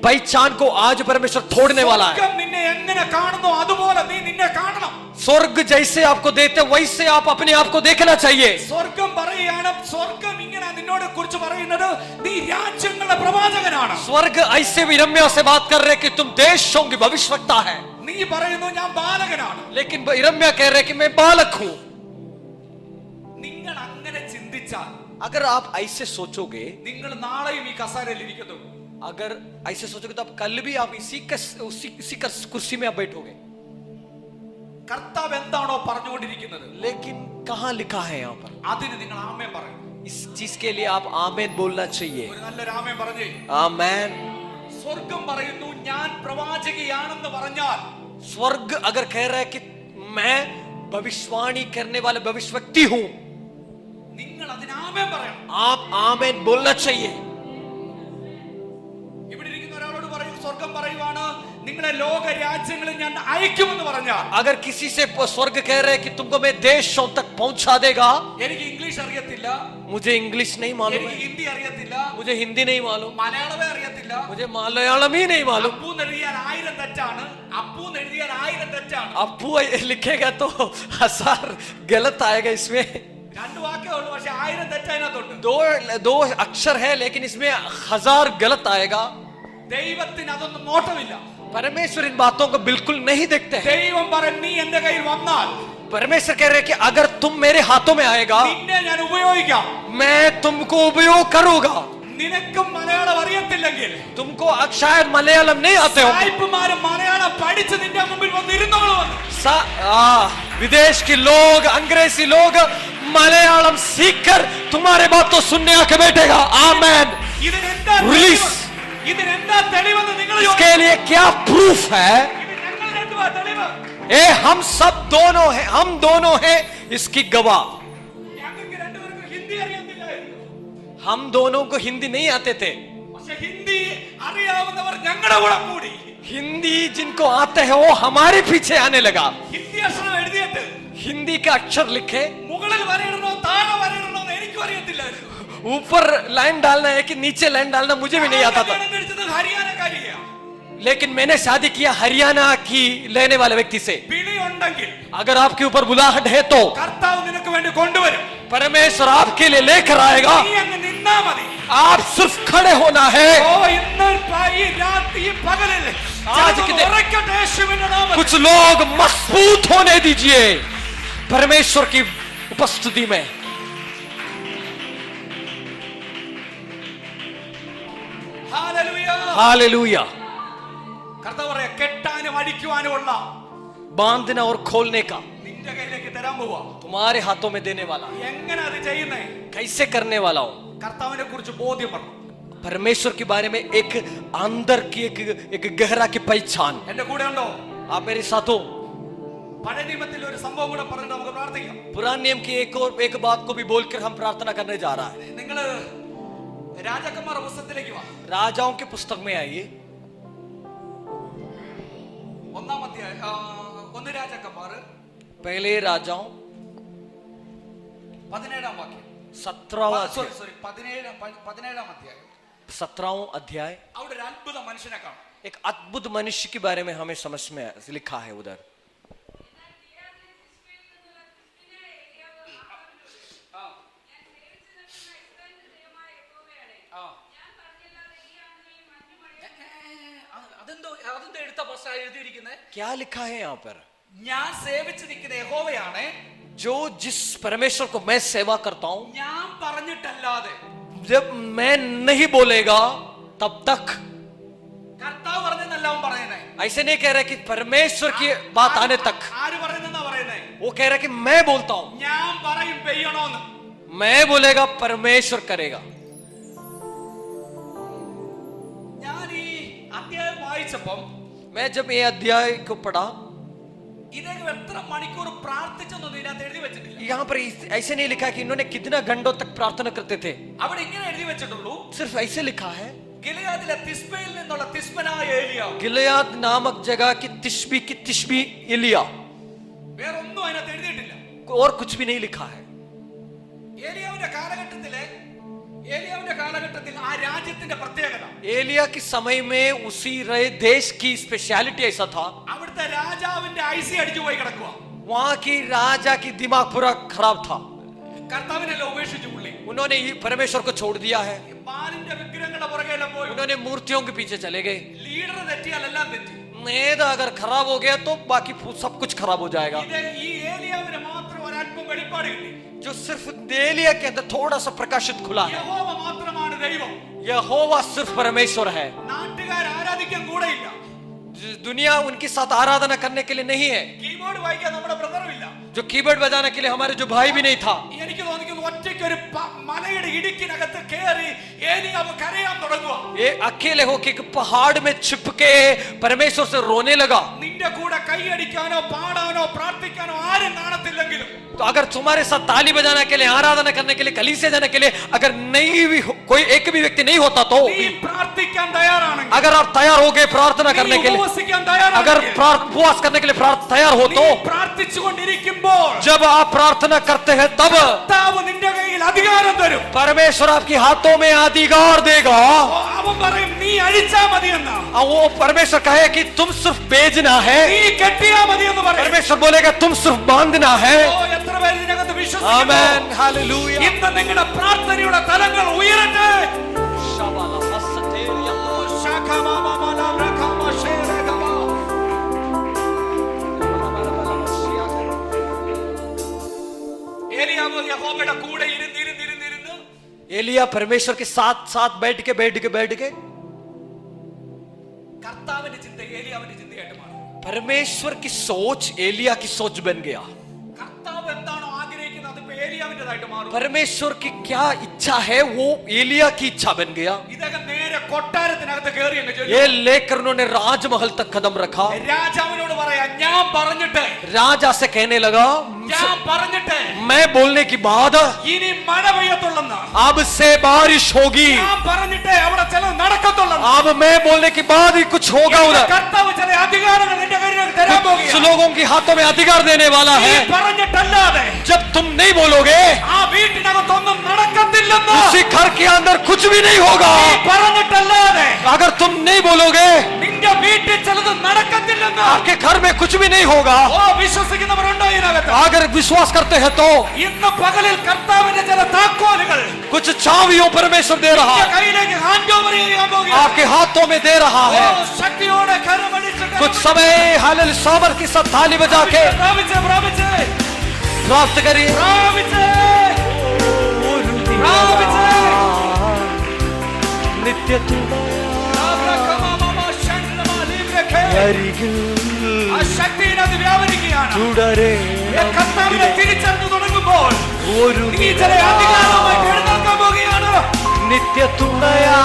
पहचान को आज परमेश्वर तोड़ने वाला है. സ്വർഗ്ഗം നിന്നെ എങ്ങനെ കാണുന്നു അതുപോലെ നീ നിന്നെ കാണണം. स्वर्ग जैसे आपको देते वैसे आप अपने आप को देखना चाहिए. സ്വർഗ്ഗം പറയാണ്, സ്വർഗ്ഗം ഇങ്ങനെ നിന്നോട് കുറിച്ച് പറയുന്നത് നീ രാജ്യങ്ങളുടെ പ്രവാചകനാണ്. स्वर्ग ऐसे भी यिर्मयाह से बात कर रहे कि तुम देशों की भविष्यवक्ता है. നീ പറയുന്നു ഞാൻ ബാലകനാണ്. लेकिन यिर्मयाह कह रहे कि मैं बालक हूं. നിങ്ങൾ അങ്ങനെ ചിന്തിച്ചാൽ, अगर आप ऐसे सोचोगे, നിങ്ങൾ നാളെയും ഈ കസാരയിൽ ഇരിക്കുന്നു. अगर ऐसे सोचोगे तो आप कल भी आप इसी कुर्सी में आप बैठोगे. കർത്താവ് എന്താണോ പറഞ്ഞുകൊണ്ടിരിക്കുന്നത്, लेकिन कहां लिखा है यहाँ पर? അതിന് നിങ്ങൾ ആമേൻ പറയും. इस चीज के लिए आप आमेन बोलना चाहिए. ഒരു നല്ലൊരു ആമേൻ പറഞ്ഞേ. आमेन. സ്വർഗം പറയുന്നു ഞാൻ പ്രവാചകിയാണെന്ന് പറഞ്ഞാൽ, स्वर्ग अगर कह रहा है कि मैं भविष्यवाणी करने वाले भविष्यवक्ति हूं, നിങ്ങൾ അതിന് ആമേൻ പറയണം. आप आमेन बोलना चाहिए. ഇവിടെ ഇരിക്കുന്ന ഒരാളോട് പറയും, സ്വർഗം പറയുവാണ് നിങ്ങളെ ലോക രാജ്യങ്ങളിൽ ഞാൻ അയക്കുമെന്ന് പറഞ്ഞാൽ, अगर किसी से स्वर्ग कह रहे हैं कि तुमको मैं देशों तक पहुंचा देगा, എനിക്ക് ഇംഗ്ലീഷ് അറിയത്തില്ല, मुझे इंग्लिश नहीं मालूम എനിക്ക് है, ഹിന്ദി അറിയത്തില്ല, मुझे हिंदी नहीं मालूम, മലയാളമേ അറിയത്തില്ല, मुझे मलयालम ही नहीं मालूम. അപ്പൂന്ന് എഴുതിയാൽ 1000 തെറ്റാണ്, അപ്പൂന്ന് എഴുതിയാൽ 1000 തെറ്റാണ്. अप्पू लिखेगा तो 1000 गलत आएगा इसमें. രണ്ട് വാക്കേ ഉള്ളൂ, പക്ഷെ 1000 തെറ്റ് അതിനകത്തുണ്ട്. दो अक्षर है लेकिन इसमें 1000 गलत आएगा. ദൈവത്തിന് അതൊന്നും നോട്ടമില്ല. परमेश्वर इन बातों को बिल्कुल नहीं देखते हैं. ദൈവം പറയും നീ എന്റെ കയ്യിൽ വന്നാൽ परमेश्वर कह रहे हैं कि अगर तुम मेरे हाथों में आएगा, നിന്നെ ഞാൻ ഉപയോഗിക്കാം. मैं तुमको उपयोग करूंगा. നിനക്കും മലയാളം അറിയത്തില്ലെങ്കിൽ तुमको शायद मलयालम नहीं आते हो, സായിപ്പുമാരും മലയാളം പഠിച്ച് നിന്റെ മുമ്പിൽ വന്നിരുന്നോളൂ. विदेश के लोग, अंग्रेजी लोग मलयालम सीखकर तुम्हारे बात तो सुनने आके बैठेगा. आमेन. ഇതിനെന്താ Release. ഇതിനെന്താ തെളിവെന്ന് നിങ്ങൾ इसके लिए क्या प्रूफ है? ഇത് ഞങ്ങൾ രണ്ടുപേർ തെളിവ്. हम सब दोनों हैं, हम दोनों हैं इसकी गवाह. ഞങ്ങൾക്ക് രണ്ടുപേർക്കും ഹിന്ദി അറിയത്തില്ലായിരുന്നു. हम दोनों को हिंदी नहीं आते थे. പക്ഷെ ഹിന്ദി അറിയാവുന്നവർ ഞങ്ങളുടെ കൂടെ കൂടി हिंदी जिनको आते हैं वो हमारे पीछे आने लगा. ഹിന്ദി അക്ഷരം എഴുതിയിട്ട് हिंदी का अक्षर लिखे, മുകളിൽ മുകളിൽ വരയിടണോ താഴെ വരയിടണോ എന്ന് എനിക്കും അറിയത്തില്ലായിരുന്നു. ऊपर लाइन डालना है कि नीचे लाइन डालना मुझे भी नहीं आता था, കല്യാണം കഴിച്ചത് ഹരിയാനക്കാരിയാ. लेकिन मैंने शादी किया हरियाणा की रहने वाले व्यक्ति से. വിളി ഉണ്ടെങ്കിൽ अगर आपके ऊपर बुलाहट है तो കർത്താവ് നിനക്ക് വേണ്ടി കൊണ്ടുവരും. परमेश्वर आपके लिए लेकर आएगा. നീ അങ്ങ് നിന്നാ മതി. आप सिर्फ खड़े होना है. ഓ ഇന്ന് ഈ രാത്രി ഈ പകലിൽ आज के दिन ഉറക്കട്ടെ യേശുവിന്റെ നാമത്തിൽ. कुछ लोग मजबूत होने दीजिए परमेश्वर की उपस्थिति में. ഹല്ലേലൂയ. हालेलुया. കർത്താവ് പറയാ കെട്ടാനും അടിക്കുവാനുമുള്ള बांधना और खोलने का നിന്റെ കയ്യിലേക്ക് തരാൻ പോവാ. तुम्हारे हाथों में देने वाला. എങ്ങനെ അത് ചെയ്യുന്നേ? कैसे करने वाला हूं? കർത്താവിനെ കുറിച്ച് ബോധ്യം പറഞ്ഞു. परमेश्वर के बारे में एक अंदर की एक गहरा की पहचान. എന്റെ കൂടെ ഉണ്ടോ? आप मेरे साथ हो? പഴയ നിയമത്തിൽ ഒരു സംഭവം കൂടെ പറഞ്ഞിട്ട് നമുക്ക് പ്രാർത്ഥിക്കാം. पुराने नियम की एक बात को भी बोलकर हम प्रार्थना करने जा रहा है. നിങ്ങള് രാജാക്കന്മാരുടെ പുസ്തകത്തിലേക്ക് വാ. राजाओं के पुस्तक में आइए. ഒന്നാം അധ്യായം 1 രാജാക്കന്മാർ पहले राजाओं 17-ാം വാക്യം. 17वां സോറി 17-ാം അധ്യായം. 17वां अध्याय. അവിടെ ഒരു അത്ഭുത മനുഷ്യനെ കാണാം. एक अद्भुत मनुष्य के बारे में हमें समझ में लिखा है उधर. അതെന്തോ എടുത്ത പുസ്തകം എഴുതിയിരിക്കുന്നത്. क्या लिखा है यहाँ पर? ഞാൻ സേവിച്ചു നിൽക്കുന്ന യഹോവയാണ്. जो जिस परमेश्वर को मैं सेवा करता हूं, ഞാൻ പറഞ്ഞിട്ടല്ലാതെ जब मैं नहीं बोलेगा तब तक. കർത്താവ് പറഞ്ഞെന്നല്ല അവൻ പറയുന്നേ. ऐसे नहीं कह रहा कि परमेश्वर की बात आने तक. ആര് പറയുന്നെന്നാ പറയുന്നേ? वो कह रहा कि मैं बोलता हूं. ഞാൻ പറയും പെയ്യണോന്ന്. मैं बोलेगा परमेश्वर करेगा. ഞാൻ ഈ അധ്യായം വായിച്ചപ്പം मैं जब ये अध्याय को पढ़ा, ഇദ്ദേഹം എത്ര മണിക്കൂർ പ്രാർത്ഥിച്ചെന്നൊന്നും ഇതിനകത്ത് എഴുതി വെച്ചിട്ടില്ല. यहाँ पर ऐसे नहीं लिखा कि इन्होंने कितना घंटों तक प्रार्थना करते थे. അവിടെ ഇങ്ങനെ എഴുതി വെച്ചിട്ടുള്ളൂ. सिर्फ ऐसे लिखा है. ഗിലെയാദിലെ തിസ്ബയിൽ നിന്നുള്ള തിസ്ബനായ ഏലിയാവ്. गिलियाद नामक जगह की तिशबी एलिया. വേറെ ഒന്നും അതിനകത്ത് എഴുതിയിട്ടില്ല. और कुछ भी नहीं लिखा है. ഏലിയാവിന്റെ കാലഘട്ടത്തിൽ ആ രാജ്യത്തിന്റെ പ്രത്യേകത, एलिया के समय में उसी रहे देश की स्पेशलिटी ऐसा था. അവിടുത്തെ രാജാവിന്റെ ഐസി അടിച്ചു പോയി കിടക്കുക. वहां की राजा की दिमाग पूरा खराब था. കർത്താവിനെല്ലാം ഉപേക്ഷിച്ചു പുള്ളി. उन्होंने परमेश्वर को छोड़ दिया है. ബാലിന്റെ വിഗ്രഹങ്ങളുടെ പുറകെല്ലാം പോയി. उन्होंने मूर्तियों के पीछे चले गए. ലീഡർ തെറ്റിയാൽ എല്ലാം തെറ്റി. नेता अगर खराब हो गया तो बाकी सब कुछ खराब हो जाएगा. ഈ ഏലിയാവിന് മാത്രം ഒരല്പം വെളിപ്പാട് കിട്ടി. जो सिर्फ एलिया के अंदर थोड़ा सा प्रकाशित खुला है. യഹോവ മാത്രമാണ് ദൈവം. यहोवा सिर्फ परमेश्वर है. നാട്ടുകാർ ആരാധിക്കാൻ കൂടെയില്ല. दुनिया उनके साथ आराधना करने के लिए नहीं है. കീബോർഡ് വായിക്കാൻ നമ്മുടെ ബ്രദറും ഇല്ല. जो कीबोर्ड बजाने के लिए हमारे जो भाई भी नहीं था. എനിക്ക് തോന്നിക്കുന്നു ഒറ്റയ്ക്ക് ഒരു മലയുടെ ഇടുക്കിനകത്ത് കയറി ഏലിയാവ് കരയാൻ തുടങ്ങുക. ये अकेले होके एक पहाड़ में छिप के परमेश्वर से रोने लगा. നിന്റെ കൂടെ കൈയടിക്കാനോ പാടാനോ പ്രാർത്ഥിക്കാനോ ആരും കാണത്തില്ലെങ്കിലും, तो अगर तुम्हारे साथ ताली बजाने के लिए, आराधना करने के लिए, कलीसिया जाने के लिए अगर नहीं भी कोई एक भी व्यक्ति नहीं होता तो, നീ പ്രാർത്ഥിക്കാൻ തയ്യാറാണെങ്കിൽ, अगर आप तैयार हो गए प्रार्थना करने के लिए, ഉപവസിക്കാൻ अगर തയ്യാറാണെങ്കിൽ, उपवास करने के लिए तैयार हो तो, പ്രാർത്ഥിച്ചുകൊണ്ടിരിക്കുമ്പോൾ जब आप प्रार्थना करते हैं तब കർത്താവ് നിന്റെ കയ്യിൽ അധികാരം തരും. परमेश्वर आपके हाथों में अधिकार देगा. അവൻ പറയും നീ അഴിച്ചാ മതിയെന്നാ, वो परमेश्वर कहे कि तुम सिर्फ भेजना है. നീ കെട്ടിയാ മതിയെന്ന് പറയും. परमेश्वर बोलेगा तुम सिर्फ बांधना है. ഓ, എത്ര പേര് ഇതിനകത്ത് വിശ്വസിക്കുന്നു? आमेन, हालेलुया. ഇന്ന് നിങ്ങളുടെ പ്രാർത്ഥനയുടെ തലങ്ങൾ ഉയരട്ടെ. ഏലിയാവ് യഹോവയുടെ കൂടെ ഇരുന്നിരുന്നിരുന്നിരുന്ന് एलिया परमेश्वर के साथ साथ बैठ के കർത്താവിന്റെ ചിന്ത ഏലിയാവിന്റെ ചിന്തയായിട്ട് മാറി. परमेश्वर की सोच एलिया की सोच बन गया. കർത്താവ് എന്താണോ ആഗ്രഹിക്കുന്നത് അതിപ്പോ ഏലിയാവിന്റേതായിട്ട് മാറും. परमेश्वर की क्या इच्छा है वो एलिया की इच्छा बन गया. ഇദ്ദേഹം നേരെ കൊട്ടാരത്തിനകത്ത് കയറി അങ്ങ് ചെല്ലും. ये लेकर उन्होंने राजमहल तक कदम रखा. രാജാവിനോട് പറയാ, ഞാൻ ഞാൻ പറഞ്ഞിട്ട് राजा से कहने लगा, ഞാൻ പറഞ്ഞിട്ട് मैं बोलने की बाद ഇനി മഴ പെയ്യത്തുള്ളെന്ന് अब से बारिश होगी, ഞാൻ പറഞ്ഞിട്ട് അവിടെ ചിലത് നടക്കത്തുള്ളെന്ന് अब मैं बोलने के बाद ही कुछ होगा उधर। കർത്താവ് ചില അധികാരങ്ങൾ എന്റെ കയ്യിൽ തരാൻ कुछ പോകുകയാണ് लोगों के हाथों में अधिकार देने वाला നീ है। പറഞ്ഞിട്ടല്ലാതെ जब तुम नहीं बोलोगे ആ വീട്ടിനകത്തൊന്നും നടക്കത്തില്ലെന്ന് उसी घर के अंदर कुछ भी नहीं होगा। നീ പറഞ്ഞിട്ടല്ലാതെ अगर तुम नहीं बोलोगे നിന്റെ വീട്ടിൽ ചിലത് നടക്കത്തില്ലെന്ന് आपके घर में कुछ भी नहीं होगा। ഓ വിശ്വസിക്കുന്നവരുണ്ടോ ഇതിനകത്ത് अगर विश्वास करते हैं तो ഇന്ന് പകലിൽ കർത്താവിന്റെ ചില താക്കോലുകൾ कुछ चाबियों परमेश्वर दे रहा നിന്റെ है, കയ്യിലേക്ക് ഹാൻഡ് ഓവർ ചെയ്യാൻ പോകുകയാണ് आपके हाथों में दे रहा ഓ है। ശക്തിയോടെ കരമടിച്ച് कुछ समय हालेलुया साबर की सब थाली बजा के പ്രാപിച്ച് പ്രാപിച്ച് प्राप्त करिए। പ്രാപിച്ച് പ്രാപിച്ച് नित्य ആ ശക്തിയിനത് വ്യാപരിക്കുകയാണ് തുടരെ കർത്താവിനെ തിരിച്ചറിഞ്ഞു തുടങ്ങുമ്പോൾ ഒരു നീ ചില അധികാരമായിട്ട് എഴുന്നേൽക്കാൻ പോകുകയാണ് നിത്യ തുണയാ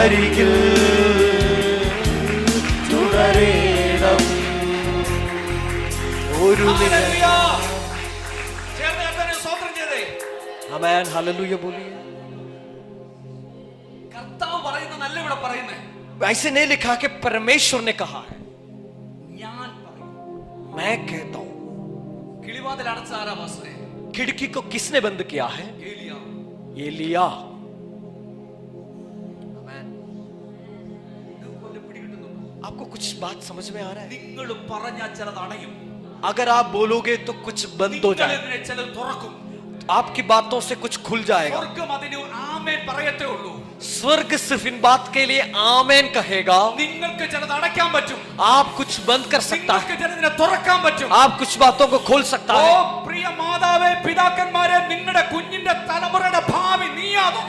അരികിൽ തുടരേണം ഒരു ഹല്ലേലൂയ. ചേർന്ന് കർത്താവിനെ സ്തോത്രം ചെയ്തേ. ആമേൻ ഹല്ലേലൂയ बोलिए। കർത്താവ് പറയുന്ന നല്ല ഇവിടെ പറയുന്നേ ऐसे नहीं लिखा कि परमेश्वर ने कहा है, ഞാൻ പറയും मैं कहता हूं। കിളിവാതിൽ അടച്ച ആരാ പാസ്റ്ററെ खिड़की को किसने बंद किया है? ഏലിയ एलिया। ഇതുപോലെ പിടികിട്ടുന്നുണ്ടോ आपको कुछ बात समझ में आ रहा है? നിങ്ങൾ പറഞ്ഞാൽ ചിലത് അടയും अगर आप बोलोगे तो कुछ बंद हो जाए, നിങ്ങളെതിരെ ചിലത് തുറക്കും आपकी बातों से कुछ खुल जाएगा। സ്വർഗ്ഗം അതിന് ആമേൻ പറയത്തേ ഉള്ളൂ स्वर्ग सिर्फ इन बात के लिए आमेन कहेगा। നിങ്ങൾക്ക് ചിലത് അടയ്ക്കാൻ പറ്റും आप कुछ बंद कर सकता है, നിങ്ങൾക്ക് ചിലതിനെ തുറക്കാൻ പറ്റും आप कुछ बातों को खोल सकता ഓ है। പ്രിയ മാതാവേ പിതാക്കന്മാരെ നിങ്ങളുടെ കുഞ്ഞിന്റെ തലമുറയുടെ ഭാവി നീയാതോ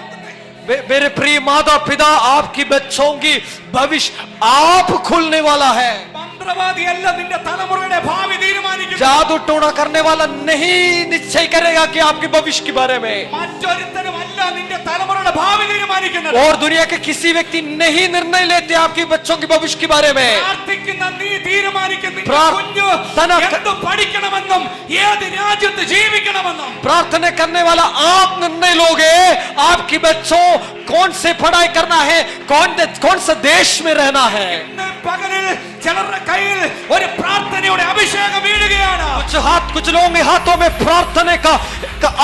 मेरे प्रिय माता पिता, आपकी बच्चों की भविष्य आप खुलने वाला है। മന്ത്രവാദിയല്ല നിന്റെ തലമുറയുടെ ഭാവി തീരുമാനിക്കുന്നത് जादू टोना करने वाला नहीं निश्चय करेगा कि आपके भविष्य के बारे में, മറ്റൊരുത്തനുമല്ല നിന്റെ തലമുറയുടെ ഭാവി തീരുമാനിക്കുന്നത് और दुनिया के किसी व्यक्ति नहीं निर्णय लेते आपके बच्चों के भविष्य के बारे में। പ്രാർത്ഥിക്കുന്ന നീ തീരുമാനിക്കുന്ന നിന്റെ പ്രാർത്ഥന കുഞ്ഞ് എന്ത് പഠിക്കണമെന്നും ഏത് രാജ്യത്ത് ജീവിക്കണമെന്നും प्रार्थना करने वाला आप निर्णय लोगे। आपके बच्चों कौन से पढ़ाई करना है, कौन सा देश में रहना है। ഇന്ന് പകലിൽ ചിലരുടെ കയ്യിൽ ഒരു പ്രാർത്ഥനയുടെ അഭിഷേകം വീഴുകയാണ് कुछ लोगों के हाथों में प्रार्थना का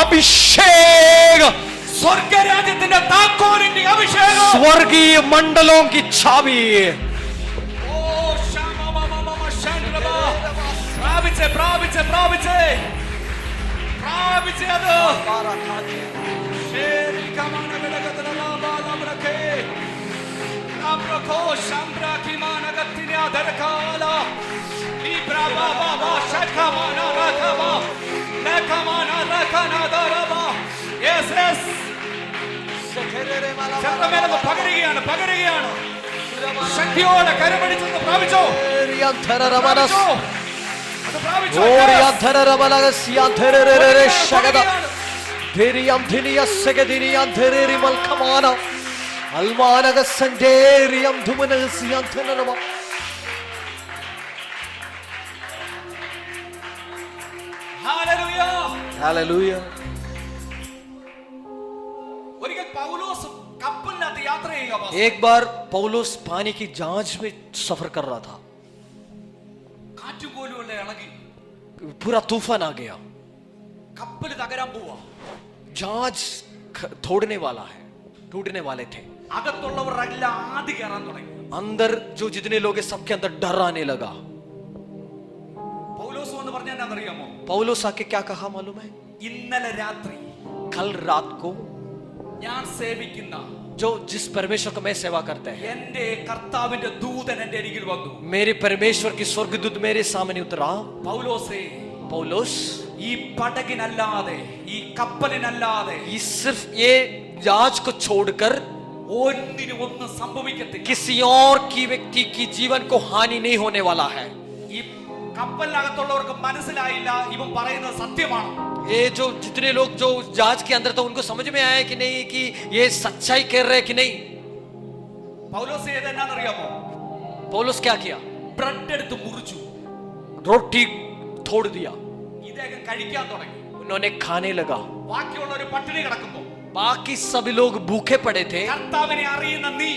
अभिषेक, സ്വർഗരാജ്യത്തിന്റെ താക്കോലിന്റെ അഭിഷേകം स्वर्गीय मंडलों की छावी। ഓ ശമമമമമ ശാന്തമ പ്രാപിച്ചേ പ്രാപിച്ചേ പ്രാപിച്ചേ പ്രാപിച്ചേ അത് ശേരി കമാന വിലകതല ബാലംരകേ അംരകോ ശംബ്രാകിമാനഗത്തിനെ ദരകാല ഇബ്രാബാബാ ശഖമാന രകബ ലകമാന രകന ദരബ യെസ് ചന്ദ്രമേലൊന്ന് പകരുകയാണ് ശക്തിയോടെ കരമടിച്ചൊന്ന് പ്രാപിച്ചോ പ്രാപിച്ചോ. അത് പ്രാപിച്ചോ. ഹല്ലേലൂയ. ഒരിക്കൽ പൗലോസ് കപ്പലിനകത്ത് യാത്ര ചെയ്യുക പാസ്റ്റർ. एक बार पौलुस पानी की जांच में सफर कर रहा था, കാറ്റും കോലുമല്ല ഇളകി पूरा तूफान आ गया, കപ്പൽ തകരാൻ പോവാ जहाज तोड़ने वाला है, टूटने वाले थे। അകത്തുള്ളവരെല്ലാം ആദ്യ കയറാൻ തുടങ്ങി अंदर जो जितने लोग हैं सबके अंदर डर आने लगा। പൗലോസ് എന്ന് പറഞ്ഞാൽ എന്താണെന്നറിയാമോ पौलुस आके क्या कहा मालूम है? ഇന്നലെ രാത്രി कल रात को ഞാൻ സേവിക്കുന്ന जिस परमेश्वर को मैं सेवा करता है, എന്റെ കർത്താവിന്റെ ദൂതൻ എന്റെ അരികിൽ വന്നു मेरे परमेश्वर की स्वर्गदूत मेरे सामने उतरा। പൗലോസേ पौलुस, ഈ പടകിനല്ലാതെ ഈ കപ്പലിനല്ലാതെ ये सिर्फ ये जहाज को छोड़कर ഒന്നിനും ഒന്നും സംഭവിക്കത്തില്ല किसी और की व्यक्ति की जीवन को हानि नहीं होने वाला है। ഈ കപ്പലിനകത്തുള്ളവർക്ക് മനസ്സിലായില്ല ഇവൻ പറയുന്നത് സത്യമാണ് ये जो जितने लोग जो जहाज के अंदर था उनको समझ में आया कि नहीं कि ये सच्चाई कह रहे कि नहीं। പൗലോസ് ചെയ്തെന്നാന്നറിയാമോ पौलुस क्या किया? ബ്രെഡ് എടുത്ത് മുറിച്ചു, रोटी तोड़ दिया, ഇദ്ദേഹം കഴിക്കാൻ തുടങ്ങി. उन्होंने खाने लगा। ബാക്കിയുള്ള ഒരു പട്ടിണി കിടക്കുമ്പോ बाकी सभी लोग भूखे पड़े थे। കർത്താവിനെ അറിയുന്ന നീ,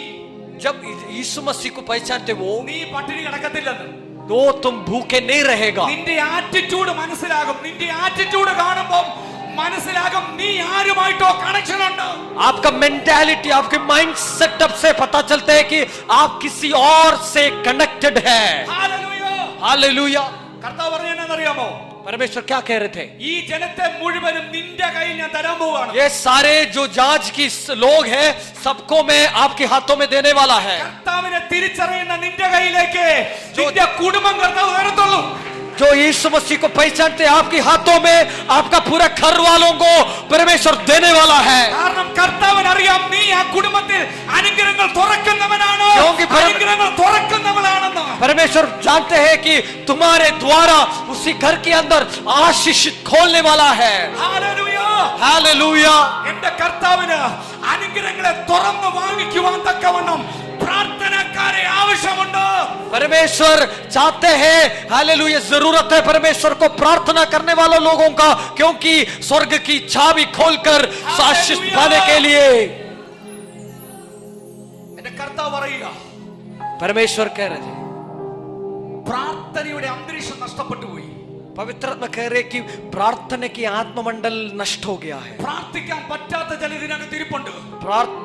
जब यीशु मसीह को पहचानते वो, നീ പട്ടിണി കിടക്കത്തില്ലെന്ന്. तो तुम भूखे नहीं रहेगा। നിന്റെ ആറ്റിറ്റ്യൂഡ് മനസ്സിലാകും. നിന്റെ ആറ്റിറ്റ്യൂഡ് കാണുമ്പോൾ മനസ്സിലാകും നീ ആരുമായിട്ടോ കണക്ഷൻ ഉണ്ട്. आपका मेंटालिटी, आपके माइंड सेटअप से पता चलता है कि आप किसी और से कनेक्टेड है। ഹല്ലേലൂയ. हालेलुया। കർത്താവ് പറഞ്ഞതെന്നറിയാമോ? परमेश्वर क्या कह रहे थे? ഈ ജനത്തെ മുഴുവനും നിന്റെ കയ്യിൽ ഞാൻ തരാൻ പോവാണ്. ये सारे जो जांच की लोग हैं, सबको मैं आपके हाथों में देने वाला है। കർത്താവിനെ തിരിച്ചറിയുന്ന നിന്റെ കയ്യിലേക്ക് നിന്റെ കുടുംബം കർത്താവ് തരത്തുള്ളൂ. जो यीशु मसीह को पहचानते हैं, आपके हाथों में आपका पूरा घर वालों को परमेश्वर देने वाला है। കാരണം കർത്താവിന് അറിയാം നീ ആ കുടുംബത്തിൽ അനുഗ്രഹങ്ങൾ തുറക്കുന്നവനാണ്, क्योंकि അനുഗ്രഹങ്ങൾ തുറക്കുന്നവനാണെന്ന്. परमेश्वर जानते हैं कि तुम्हारे द्वारा उसी घर के अंदर आशीष खोलने वाला है। ഹല്ലേലൂയ. हालेलुया। എന്റെ കർത്താവിന് അനുഗ്രഹങ്ങളെ തുറന്നു വാങ്ങിക്കുവാൻ തക്കവണ്ണം പ്രാർത്ഥനക്കാരെ ആവശ്യമുണ്ട്. परमेश्वर चाहते हैं, हालेलुया, जरूरत है परमेश्वर को प्रार्थना करने वालों लोगों का, क्योंकि स्वर्ग की चाबी खोलकर आशीष पाने के लिए। എന്റെ കർത്താവ് പറയുക, परमेश्वर कह रहे थे, പ്രാർത്ഥനയുടെ അന്തരീക്ഷം നഷ്ടപ്പെട്ടു പോയി. पवित्र आत्मा कह रहे कि प्रार्थना की आत्ममंडल नष्ट हो गया है। പ്രാർത്ഥിക്കാൻ പറ്റാത്ത ചില ഇതിനകത്ത് ഇരിപ്പുണ്ട്.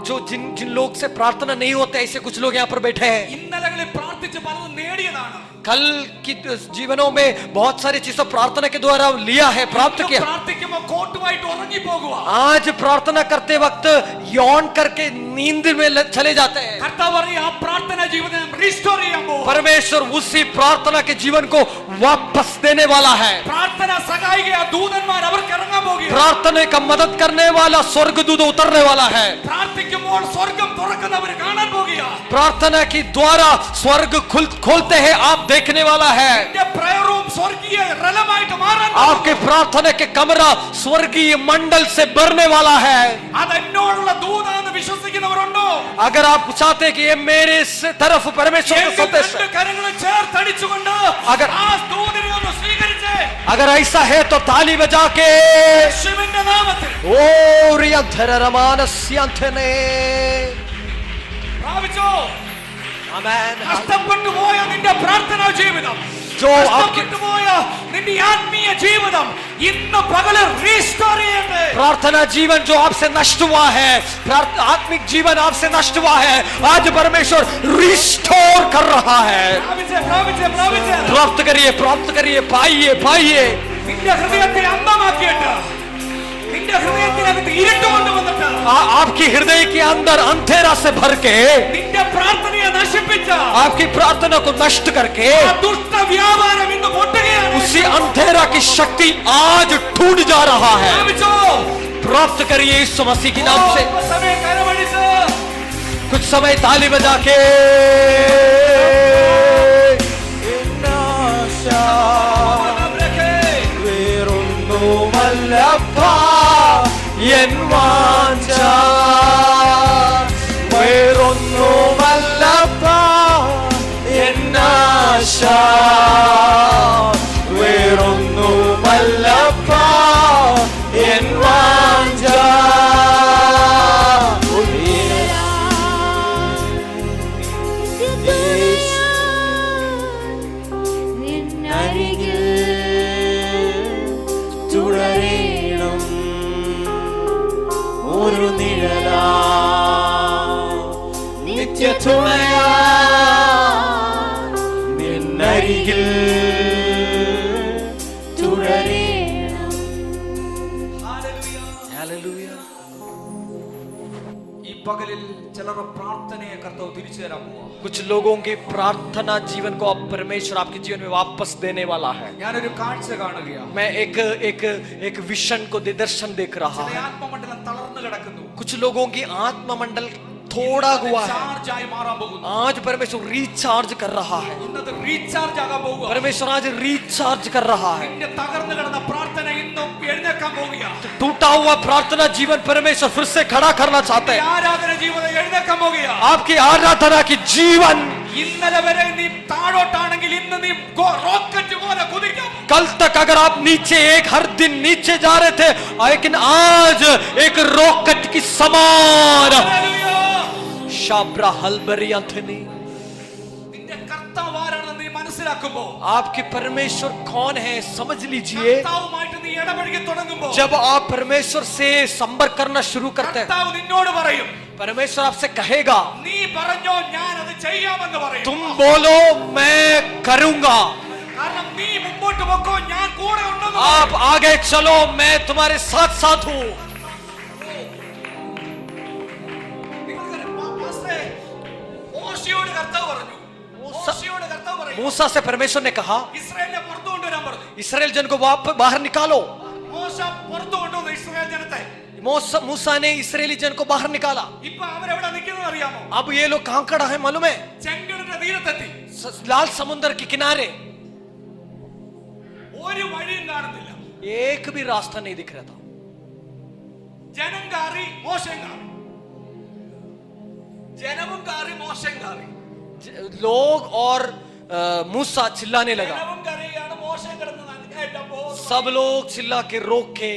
जो जिन लोग से प्रार्थना नहीं होते, ऐसे कुछ लोग यहाँ पर बैठे हैं। ഇന്നലകളിൽ പ്രാർത്ഥിച്ച് പലതും നേടിയതാണ്. कल की जीवनों में बहुत सारी चीजों प्रार्थना के द्वारा लिया है, प्राप्त किया। പ്രാർത്ഥിക്കുമ്പോൾ കോട്ടുമായിട്ട് ഉറങ്ങി പോകുക. आज प्रार्थना करते वक्त यौन करके नींद में चले जाते हैं। കർത്താവ് പറയും ആ പ്രാർത്ഥന ജീവിതം റീസ്റ്റോർ ചെയ്യാൻ പോകും. परमेश्वर उसी प्रार्थना के जीवन को वापस देने वाला है। പ്രാർത്ഥന സഹായിക ദൂതന്മാർ അവർക്ക് ഇറങ്ങാൻ പോകുക. प्रार्थना का मदद करने वाला स्वर्गदूत उतरने वाला है। പ്രാർത്ഥിക്കുമ്പോൾ സ്വർഗ്ഗം തുറക്കുന്നവർ കാണാൻ പോകുക. प्रार्थना के द्वारा स्वर्ग खोलते हैं, आप देखने वाला है। നിന്റെ prayer room സ്വർഗീയ റലമായിട്ട് മാറാൻ പോകും. आपके प्रार्थना के कमरा स्वर्गीय मंडल से भरने वाला है। അതെന്നോടുള്ള ദൂതാന്ന് വിശ്വസിക്കുന്നവരുണ്ടോ? अगर आप चाहते हैं कि ये मेरे तरफ परमेश्वर का संदेश है, രണ്ട് കരങ്ങളും ചേർത്തടിച്ചുകൊണ്ട് अगर- ആ ദൂതനെ ഒന്ന് സ്വീകരിച്ച് अगर ऐसा है तो ताली बजा के യേശുവിന്റെ നാമത്തിൽ ओ रियंथरमानस्यंथने പ്രാപിച്ചോ. आमेन। നഷ്ടപ്പെട്ടു പോയ നിന്റെ പ്രാർത്ഥനാ ജീവിതം, जो आपके നഷ്ടപ്പെട്ടു പോയ നിന്റെ ആത്മീയ ജീവിതം ഇന്ന് പകല് റീസ്റ്റോർ ചെയ്യട്ടെ. प्रार्थना जीवन जो आपसे नष्ट हुआ है, आत्मिक जीवन आपसे नष्ट हुआ है, आज परमेश्वर रिस्टोर कर रहा है। പ്രാപിച്ചേ, പ്രാപിച്ചേ, പ്രാപിച്ചേ. प्राप्त करिए, पाइए, पाइए। നിന്റെ ഹൃദയത്തെ അന്ധമാക്കിയിട്ട് നിന്റെ ഹൃദയത്തിനകത്ത് ഇരുട്ട് കൊണ്ടുവന്നിട്ട് आपकी हृदय के अंदर अंधेरा से भर के നിന്റെ പ്രാർത്ഥനയെ നശിപ്പിച്ച आपकी प्रार्थना को नष्ट करके ആ ദുഷ്ട വ്യാപാരം ഇന്ന് പൊട്ടുകയാണ്. उसी अंधेरा की शक्ति आज टूट जा रहा है। പ്രാപിച്ചോ. प्राप्त करिए यीशु मसीह के नाम से। സമയം കരമടിച്ച് कुछ समय ताली बजा के എൻ വാഞ്ച വേറൊന്നുമല്ലപ്പ, എന്നാശ വേറൊന്നുമല്ലപ്പ, എൻ വാഞ്ച നിന്നരികിൽ തുടരണം ഒരു നിഴലാ നിത്യതുണയാ നിന്നരികിൽ തുടരണം. Hallelujah. ഈ പകലിൽ ചിലരുടെ പ്രാർത്ഥനയെ കർത്താവ് തിരിച്ചു തരാൻ പോവാ. कुछ लोगों की प्रार्थना जीवन को अब परमेश्वर आपके जीवन में वापस देने वाला है। ഞാനൊരു കാഴ്ച കാണുകയാണ്. मैं एक विजन को दर्शन देख रहा ചില है। ആത്മമണ്ഡലം തളർന്നു കിടക്കുന്നു. कुछ लोगों की आत्ममंडल थोड़ा हुआ है, ചാർജ് ആയി മാറാൻ പോകുന്നു. आज परमेश्वर रिचार्ज कर रहा है। ഇന്നത് റീചാർജ് ആകാൻ പോകുക. परमेश्वर आज रिचार्ज कर रहा है। നിന്റെ തകർന്നു കിടന്ന പ്രാർത്ഥന ഇന്നും എഴുന്നേക്കാൻ പോകുകയാണ്. टूटा हुआ प्रार्थना जीवन परमेश्वर फिर से खड़ा करना चाहते हैं। ആരാധന ജീവിതം എഴുന്നേക്കാൻ പോകുകയാണ്. आपकी आराधना की जीवन ഇന്നലെ വരെ നീ താഴോട്ടാണെങ്കിൽ ഇന്ന് നീ റോക്കറ്റ് പോലെ കുതിക്കും. कल तक अगर आप नीचे हर दिन नीचे जा रहे थे, लेकिन आज एक रॉकेट की समान शाब्रा हलबरी अंथनी. നിന്റെ കർത്താവ് ആരാണെന്ന് നീ മനസ്സിലാക്കുമ്പോൾ, आपके परमेश्वर कौन है समझ लीजिए. കർത്താവുമായിട്ട് നീ ഇടപഴകി തുടങ്ങുമ്പോൾ, जब आप परमेश्वर से संपर्क करना शुरू करते हैं, കർത്താവ് നിന്നോട് പറയും, परमेश्वर आपसे कहेगा, നീ പറഞ്ഞോ ഞാൻ അത് ചെയ്യാമെന്ന് പറയും. तुम बोलो मैं करूंगा. കാരണം നീ മുമ്പോട്ട് പോക്കോ, ഞാൻ കൂടെ ഉണ്ടെന്ന് आप आगे चलो, मैं तुम्हारे साथ साथ हूं. മോശയോട് കർത്താവ് പറഞ്ഞു, മോശയോട് കർത്താവ് പറയും, मूसा से परमेश्वर ने कहा, ഇസ്രായേലിനെ പുറത്തു കൊണ്ടുവരാൻ പറഞ്ഞു. इस्राएल जन को बाहर निकालो. മോശ പുറത്തു കൊണ്ടുവന്നു ഇസ്രായേൽ ജനത്തെ. मूसा ने इस्राएली जन को बाहर निकाला. ഇപ്പൊ അവരെവിടെ നിൽക്കുന്നത് അറിയാമോ? अब ये लोग कहां खड़ा है मालूम है? ചെങ്കടലിന്റെ തീരത്തെത്തി. लाल समुद्र के किनारे. ഒരു വഴിയും കാണുന്നില്ല. एक भी रास्ता नहीं दिख रहा था. ജനം കാറി, മോശം കാറി. ജനവും കാറി, മോശം കാറി. लोग और मूसा चिल्लाने लगा. ജനവും കരയാണ്, മോശം കിടന്ന് കേട്ടപ്പോ सब लोग चिल्ला के रोक के.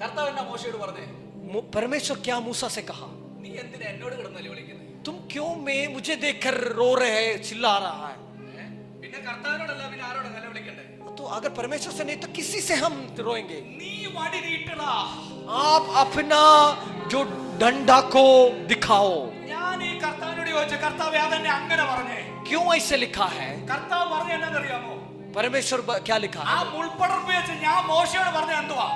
കർത്താവ് എന്നാ മോശയോട് പറഞ്ഞേ? परमेश्वर क्या मूसा से कहा, നീ എന്തിനാ എന്നോട് കിടന്നല്ലേ വിളിക്കുന്നത്? तुम क्यों मैं मुझे देखकर रो रहे हैं, चिल्ला रहा है. പിന്നെ കർത്താവിനോടല്ല പിന്നെ ആരോടാ നില വിളിക്കണ്ടേ? तो अगर परमेश्वर से नहीं तो किसी से हम रोएंगे. നീ വടി നീട്ടടാ. आप अपना जो डंडा को दिखाओ. ഞാൻ ഈ കർത്താവിനോട് ചോദിച്ചു, കർത്താവ് അതെന്നെ അങ്ങനെ പറഞ്ഞേ? क्यों ऐसे लिखा है? കർത്താവ് പറഞ്ഞ എന്നറിയാമോ? परमेश्वर क्या लिखा ആ है? മുൾപ്പടർപ്പ് വെച്ച് ഞാൻ മോശയോട് പറഞ്ഞ എന്തുവാ?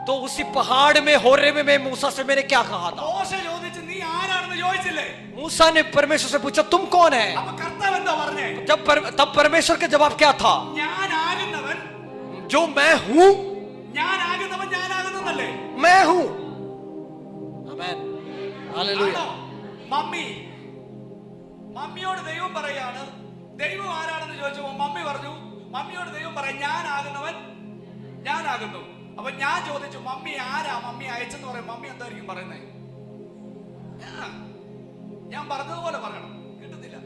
तो उसी पहाड़ में होरे में मैं मूसा से मैंने क्या कहा था? മോശ ചോദിച്ചു, നീ ആരാണെന്ന് ചോദിച്ചില്ലേ? मूसा ने परमेश्वर से पूछा तुम कौन है? അപ്പൊ കർത്താവ് എന്താ പറഞ്ഞേ? तब परमेश्वर का जवाब क्या था? ഞാനാകുന്നവൻ, जो मैं हूं, ഞാനാകുന്നവൻ ഞാനാകുന്നതല്ലേ? मैं हूं. आमेन. हालेलुया. ആണോ? മമ്മിയോട് ദൈവം പറയാണ്, ദൈവം ആരാണെന്ന് ചോദിച്ചപ്പോ മമ്മി പറഞ്ഞു, മമ്മിയോട് ദൈവം പറയാം, ഞാനാകുന്നവൻ ഞാനാകുന്നു. അപ്പൊ ഞാൻ ചോദിച്ചു, മമ്മി ആരാ? മമ്മി അയച്ചെന്ന് പറയും. മമ്മി എന്തായിരിക്കും പറയുന്നത്? ഞാൻ പറഞ്ഞതുപോലെ പറയണം, കിട്ടുന്നില്ല.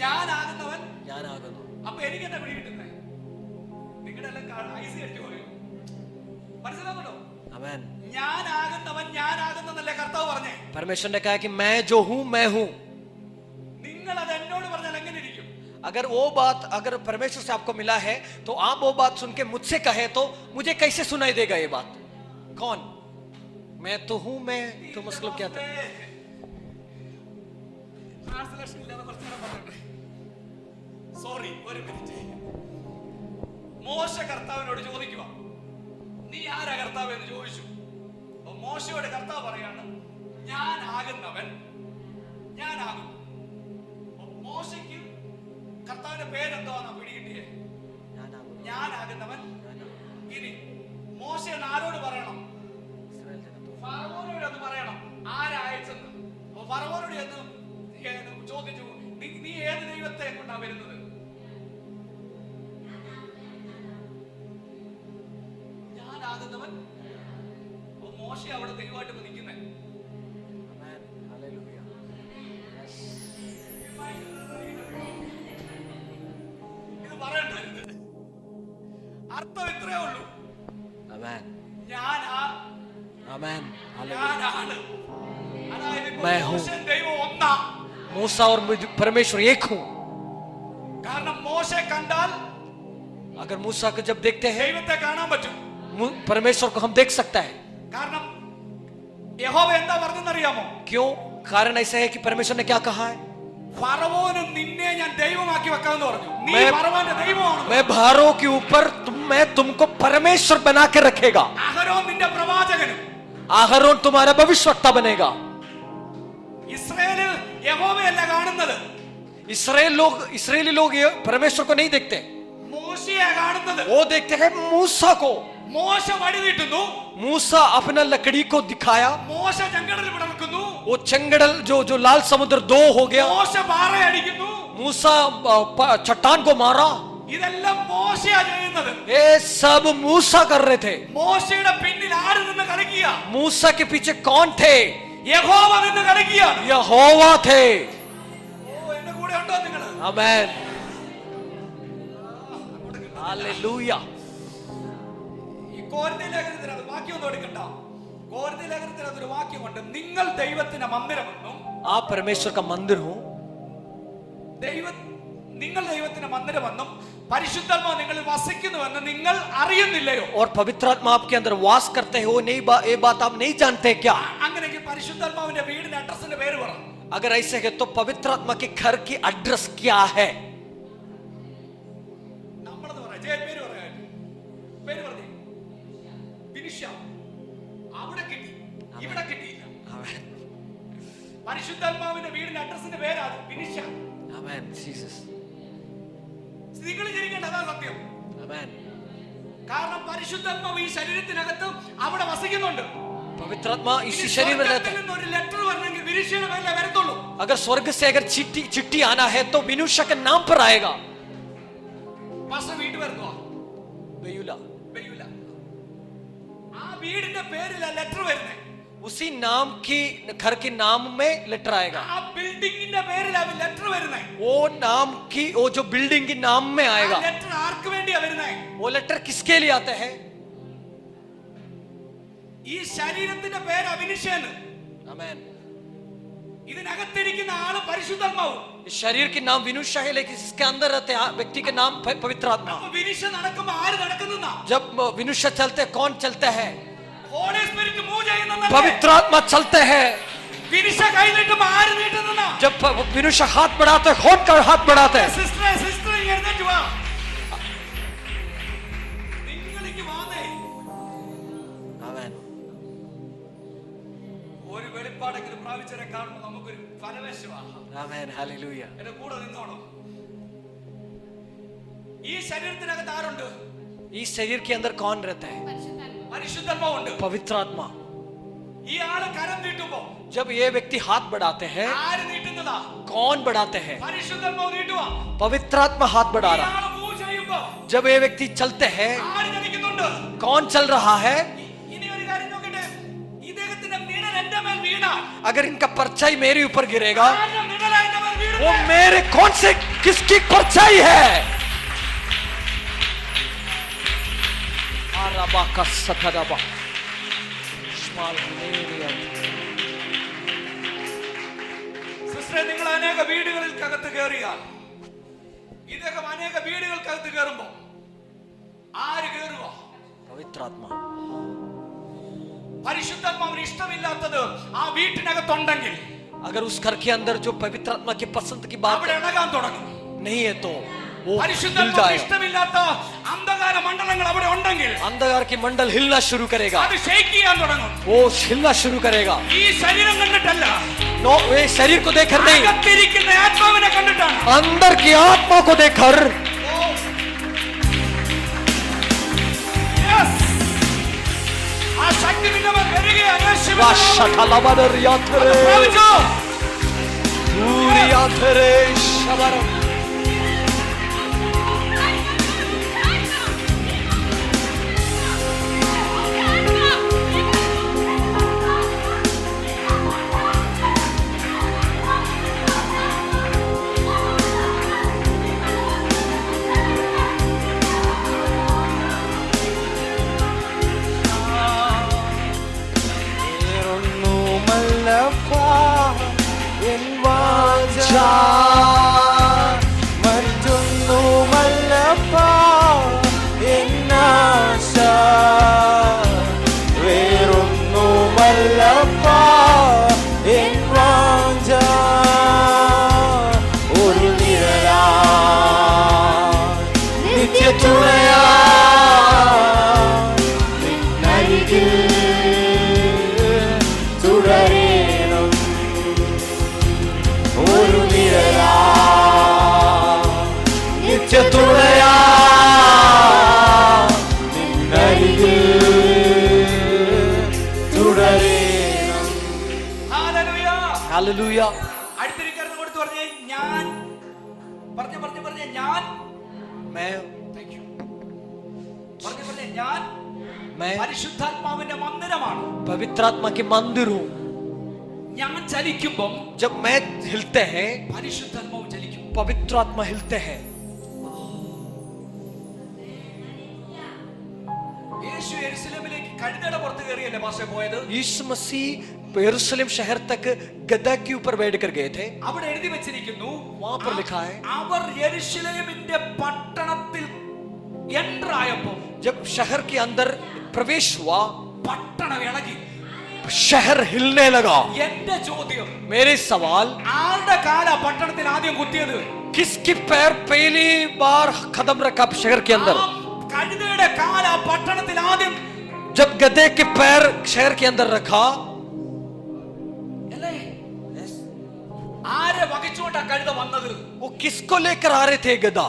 ഞാനാകുന്നവൻ. അപ്പൊ എനിക്ക് എന്നെ പിടി കിട്ടുന്നേ? നിങ്ങളുടെ എല്ലാം ഐസി അടിച്ചു പോയോ? മനസ്സിലാകുന്നുണ്ടോ? ഞാനാകുന്നവൻ ഞാനാകുന്നല്ലേ കർത്താവ് പറഞ്ഞേ? परमेश्वर ने कहा कि मैं जो हूं मैं हूं. നിങ്ങൾ അത് എന്നോട് പറഞ്ഞാൽ എങ്ങനെ ഇരിക്കും? अगर वो बात अगर परमेश्वर से आपको मिला है तो आप वो बात सुन के मुझसे कहे तो मुझे कैसे सुनाई देगा ये बात? कौन मैं तो हूं मैं तो मतलब क्या था? സോറി, ഒരു മിനിറ്റ്. മോശ കർത്താവിനോട് ചോദിക്കുക, നീ ആരാ കർത്താവ് എന്ന് ചോദിച്ചു. അപ്പൊ മോശയോട് കർത്താവ് പറയാണ്, ഞാനാകുന്നവൻ ഞാനാകും. മോശയ്ക്ക് കർത്താവിന്റെ പേരെന്താണെന്നാ പിടികിട്ടിയേ? ഞാനാകുന്നവൻ. ഇനി മോശ ആരോട് പറയണം? ഫറവോനോട് എന്ന് പറയണം, ആരാ അയച്ചെന്ന്. അപ്പൊ ഫറവോനോട് എന്ന് ചോദിച്ചു, നീ ഏത് ദൈവത്തെ കൊണ്ടാ വരുന്നത്? ഞാനാകുന്നവൻ. മോശ അവിടെ ദൈവമായിട്ട് നിൽക്കുന്നേ. ഇത് പറയണ്ടായിരുന്നു. അർത്ഥം ഇത്രേ ഉള്ളൂ. ഞാനാണ്. അതായത് ദൈവം ഒന്നാ. मूसा और परमेश्वर एक हूं. കാരണം മോശ കണ്ടാൽ, अगर मूसा को जब देखते हैं ദൈവത്തെ കാണാൻ പറ്റും. परमेश्वर को हम देख सकता है. കാരണം യഹോവ എന്താ പറഞ്ഞെന്നറിയാമോ? क्यों? कारण ऐसा है कि परमेश्वर ने क्या कहा है? ഫറവോനും നിന്നെ ഞാൻ ദൈവമാക്കി വെക്കാമെന്ന് പറഞ്ഞു. നീ मैं- ഫറവോന്റെ ദൈവമാണ്. मैं भारों के ऊपर मैं तुमको परमेश्वर बना के रखेगा. അഹരോൻ നിന്റെ പ്രവാചകനും. आहरोन तुम्हारा भविष्यवक्ता बनेगा. ഇസ്രായേൽ യഹോവയല്ല കാണുന്നത്. इस्राएली लोग ये परमेश्वर को नहीं देखते. മോശയെ കാണുന്നത്. वो देखते हैं मूसा को. മോശ വടി നീട്ടുന്നു. मूसा अपना लकड़ी को दिखाया. മോശ ചെങ്കടലിൽ വിടർക്കുന്നു. वो चंगड़ल जो लाल समुद्र दो हो गया. മോശ പാറ അടിക്കുന്നു. मूसा चट्टान को मारा. ഇതെല്ലാം മോശയാ ചെയ്യുന്നത്. ये सब मूसा कर रहे थे. മോശയുടെ പിന്നിൽ ആര് നിന്ന് കളിക്കുക? मूसा के पीछे कौन थे? യഹോവ നിന്ന് കളിക്കുകയാണ്. यहोवा थे. ഓ, എന്റെ കൂടെ ഉണ്ടോ നിങ്ങൾ? आमेन. हालेलुया. ഈ കോരിന്ത്യ ലേഖനത്തിൽ അത് വാക്യം ഒന്നും എടുക്കണ്ട. കോരിന്ത്യ ലേഖനത്തിൽ അതൊരു വാക്യമുണ്ട്. നിങ്ങൾ ദൈവത്തിന്റെ മന്ദിരമെന്നും आप परमेश्वर का मंदिर हो. നിങ്ങൾ ദൈവത്തിന്റെ മന്ദിരമെന്നും പരിശുദ്ധാത്മാവ് നിങ്ങളിൽ വസിക്കുന്നുവെന്ന് നിങ്ങൾ അറിയുന്നില്ലയോ? और पवित्र आत्मा आपके अंदर वास करते हो नहीं ये बात आप नहीं जानते क्या? അങ്ങനെയെങ്കിൽ പരിശുദ്ധാത്മാവിന്റെ വീടിന്റെ അഡ്രസ്സിന്റെ പേര് പറ. अगर ऐसे है तो पवित्र आत्मा के घर की एड्रेस क्या है? നമ്മളെന്ന് പറയാം. ജയ പേര് പറയാം. പേര് പറഞ്ഞു. വിനിഷ. അവിടെ കിട്ടി, ഇവിടെ കിട്ടിയില്ല. പരിശുദ്ധാത്മാവിന്റെ വീടിന്റെ അഡ്രസ്സിന്റെ പേരാണ് വിനിഷ. आमेन. जीसस. നിങ്ങൾ ചിരിക്കേണ്ട, അതാ സത്യം. आमेन. കാരണം പരിശുദ്ധാത്മാവ് ഈ ശരീരത്തിനകത്ത് അവിടെ വസിക്കുന്നുണ്ട്. पवित्र आत्मा इसी शरीर में रहता है. ഒരു ലെറ്റർ വരണമെങ്കിൽ വിനിഷയുടെ പേരിലേ വരത്തുള്ളൂ. अगर स्वर्ग से अगर चिट्ठी आना है तो विनुषा के नाम पर आएगा. പാസ്റ്റർ വീട്ടിൽ വരുന്നോ? बेयूला. വെയ്യൂല. ആ വീടിന്റെ പേരിലാ ലെറ്റർ വരുന്നേ. उसी नाम की घर के नाम में लेटर आएगा. ആ ബിൽഡിങ്ങിന്റെ പേരിലാ ലെറ്റർ വരുന്നേ. वो नाम की वो जो बिल्डिंग के नाम में आएगा. ലെറ്റർ ആർക്ക് വേണ്ടിയാ വരുന്നേ? वो लेटर किसके लिए आता है? ഈ ശരീരത്തിന്റെ പേര് അവിനിഷേന്ന്. आमेन. ഇതിനകത്തിരിക്കുന്ന ആള് പരിശുദ്ധാത്മാവ്. इस शरीर के नाम विनुषा है लेकिन इसके अंदर रहते हैं व्यक्ति के नाम पवित्र आत्मा. അപ്പൊ വിനിഷ നടക്കുമ്പോ ആര് നടക്കുന്നാ? जब विनुषा चलते कौन चलते हैं? ഹോളി സ്പിരിറ്റ് മൂവ് ചെയ്യുന്നല്ലേ? पवित्र आत्मा चलते हैं. വിനിഷ കൈ നീട്ടുമ്പോ ആര് നീട്ടുന്നാ? जब विनुषा हाथ बढ़ाते हैं कौन का हाथ बढ़ाते हैं? സിസ്റ്റർ എഴുന്നേറ്റ് വാ. നിങ്ങളിക്ക് വാന്നേ. आमेन. ഒരു വെളിപ്പാടെങ്കിലും പ്രാപിച്ചവരെ കാണുമ്പോൾ നമുക്കൊരു ഫലവേശമാണ്. आमेन. हालेलुया. എന്റെ കൂടെ നിന്നോണം. ഈ ശരീരത്തിനകത്ത് ആരുണ്ട്? इस शरीर के अंदर कौन रहता है? പരിശുദ്ധാത്മാവുണ്ട്. पवित्र आत्मा. ഈ ആള് കരം നീട്ടുമ്പോ जब ये व्यक्ति हाथ बढ़ाते हैं ആര് നീട്ടുന്നതാ? कौन बढ़ाते हैं? പരിശുദ്ധാത്മാവ് നീട്ടുവാ. पवित्र आत्मा हाथ बढ़ा ഈ रहा. ആള് മൂവ് ചെയ്യുമ്പോ जब ये व्यक्ति चलते हैं ആര് ചലിക്കുന്നുണ്ട്? कौन चल रहा है? ഇനി ഒരു കാര്യം നോക്കട്ടെ. ഇദ്ദേഹത്തിന്റെ നിഴൽ എന്റെ മേൽ വീണ. अगर इनका परछाई मेरे ऊपर गिरेगा ആരുടെ നിഴലാ എന്റെ മേൽ വീഴുന്നത്? वो मेरे कौन से किसकी परछाई है? आराबा का सतरबा स्माल नेरिया. സിസ്റ്ററെ, നിങ്ങൾ അനേക വീടുകൾക്കകത്ത് കയറിയാൽ ഇദ്ദേഹം അനേക വീടുകൾക്കകത്ത് കയറുമ്പോ ആര് കയറുക? पवित्र आत्मा. പരിശുദ്ധാത്മാവിന് ഇഷ്ടമില്ലാത്തത് ആ വീട്ടിനകത്തുണ്ടെങ്കിൽ अगर उस घर के अंदर जो पवित्र आत्मा की पसंद की बात അവിടെ ഇളകാൻ തുടങ്ങും. नहीं है तो वो हिल പരിശുദ്ധാത്മാവിന് जाएगा. ഇഷ്ടമില്ലാത്ത അന്ധകാര മണ്ഡലങ്ങൾ അവിടെ ഉണ്ടെങ്കിൽ अंधकार की मंडल हिलना शुरू करेगा. അത് ഷെയ്ക്ക് ചെയ്യാൻ തുടങ്ങും. वो हिलना शुरू करेगा. ഈ ശരീരം കണ്ടിട്ടല്ല, नो ये शरीर को देखकर नहीं, അകത്തിരിക്കുന്ന ആത്മാവിനെ കണ്ടിട്ടാണ്. अंदर की आत्मा को देखकर. Yes. ആ ശക്തി നിന്റെ മേൽ വരികയാണ്. യേശുവിന്റെ നാമത്തിൽ. വാഷഠലവദറിയാഥരേ. പ്രാപിച്ചോ? ഊരിയാഥരേ ശബരം. വേറൊന്നുമല്ലപ്പാ എൻ വാഞ്ച, മറ്റൊന്നുമല്ലപ്പാ എൻ ആശ. വേറൊന്നുമല്ലപ്പാ എൻ വാഞ്ച, ഒരു നിഴലാ നിത്യതുണയാ നിന്നരികിൽ തുടരണം. ഒരു നിഴലാ നിത്യതുണയാ നിന്നരികിൽ തുടരണം. ഹല്ലേലൂയ. हालेलुया. അടുത്തിരിക്കുന്നത് കൊടുത്ത് പറഞ്ഞേ, ഞാൻ പറഞ്ഞേ ഞാൻ. मैं Thank you. പറഞ്ഞേ ഞാൻ मैं പരിശുദ്ധാത്മാവിന്റെ മന്ദിരമാണ്. पवित्र आत्मा के मंदिर हूँ. ഞാൻ ചലിക്കുമ്പോൾ जब मैं हिलते हैं പരിശുദ്ധാത്മാവ് ചലിക്കും. पवित्र आत्मा हिलते हैं. യേശു യെരുശലേമിലേക്ക് കഴുതയുടെ പുറത്ത് കയറിയല്ലേ പാസ്റ്റർ പോയത്? यीशु मसीह यरूशलेम शहर तक गधा के ऊपर बैठ कर गए थे. അവിടെ എഴുതി വെച്ചിരിക്കുന്നു, वहां पर लिखा है അവർ യെരുശലേമിന്റെ പട്ടണത്തിൽ എൻ്റർ ആയപ്പോൾ जब शहर के अंदर प्रवेश हुआ പട്ടണം ഇളകി. शहर हिलने लगा. എന്റെ ചോദ്യം, मेरे सवाल, ആരുടെ കാല പട്ടണത്തിൽ ആദ്യം കുത്തിയത്? किसकी पैर पहली बार कदम रखा शहर के अंदर? ആ കഴുതയുടെ കാല പട്ടണത്തിൽ ആദ്യം जब गधे के पैर शहर के अंदर रखा, അല്ലേ? ആരെ വഹിച്ചുകൊണ്ടാ കഴുത വന്നത്? वो किसको लेकर आ रहे थे गधा?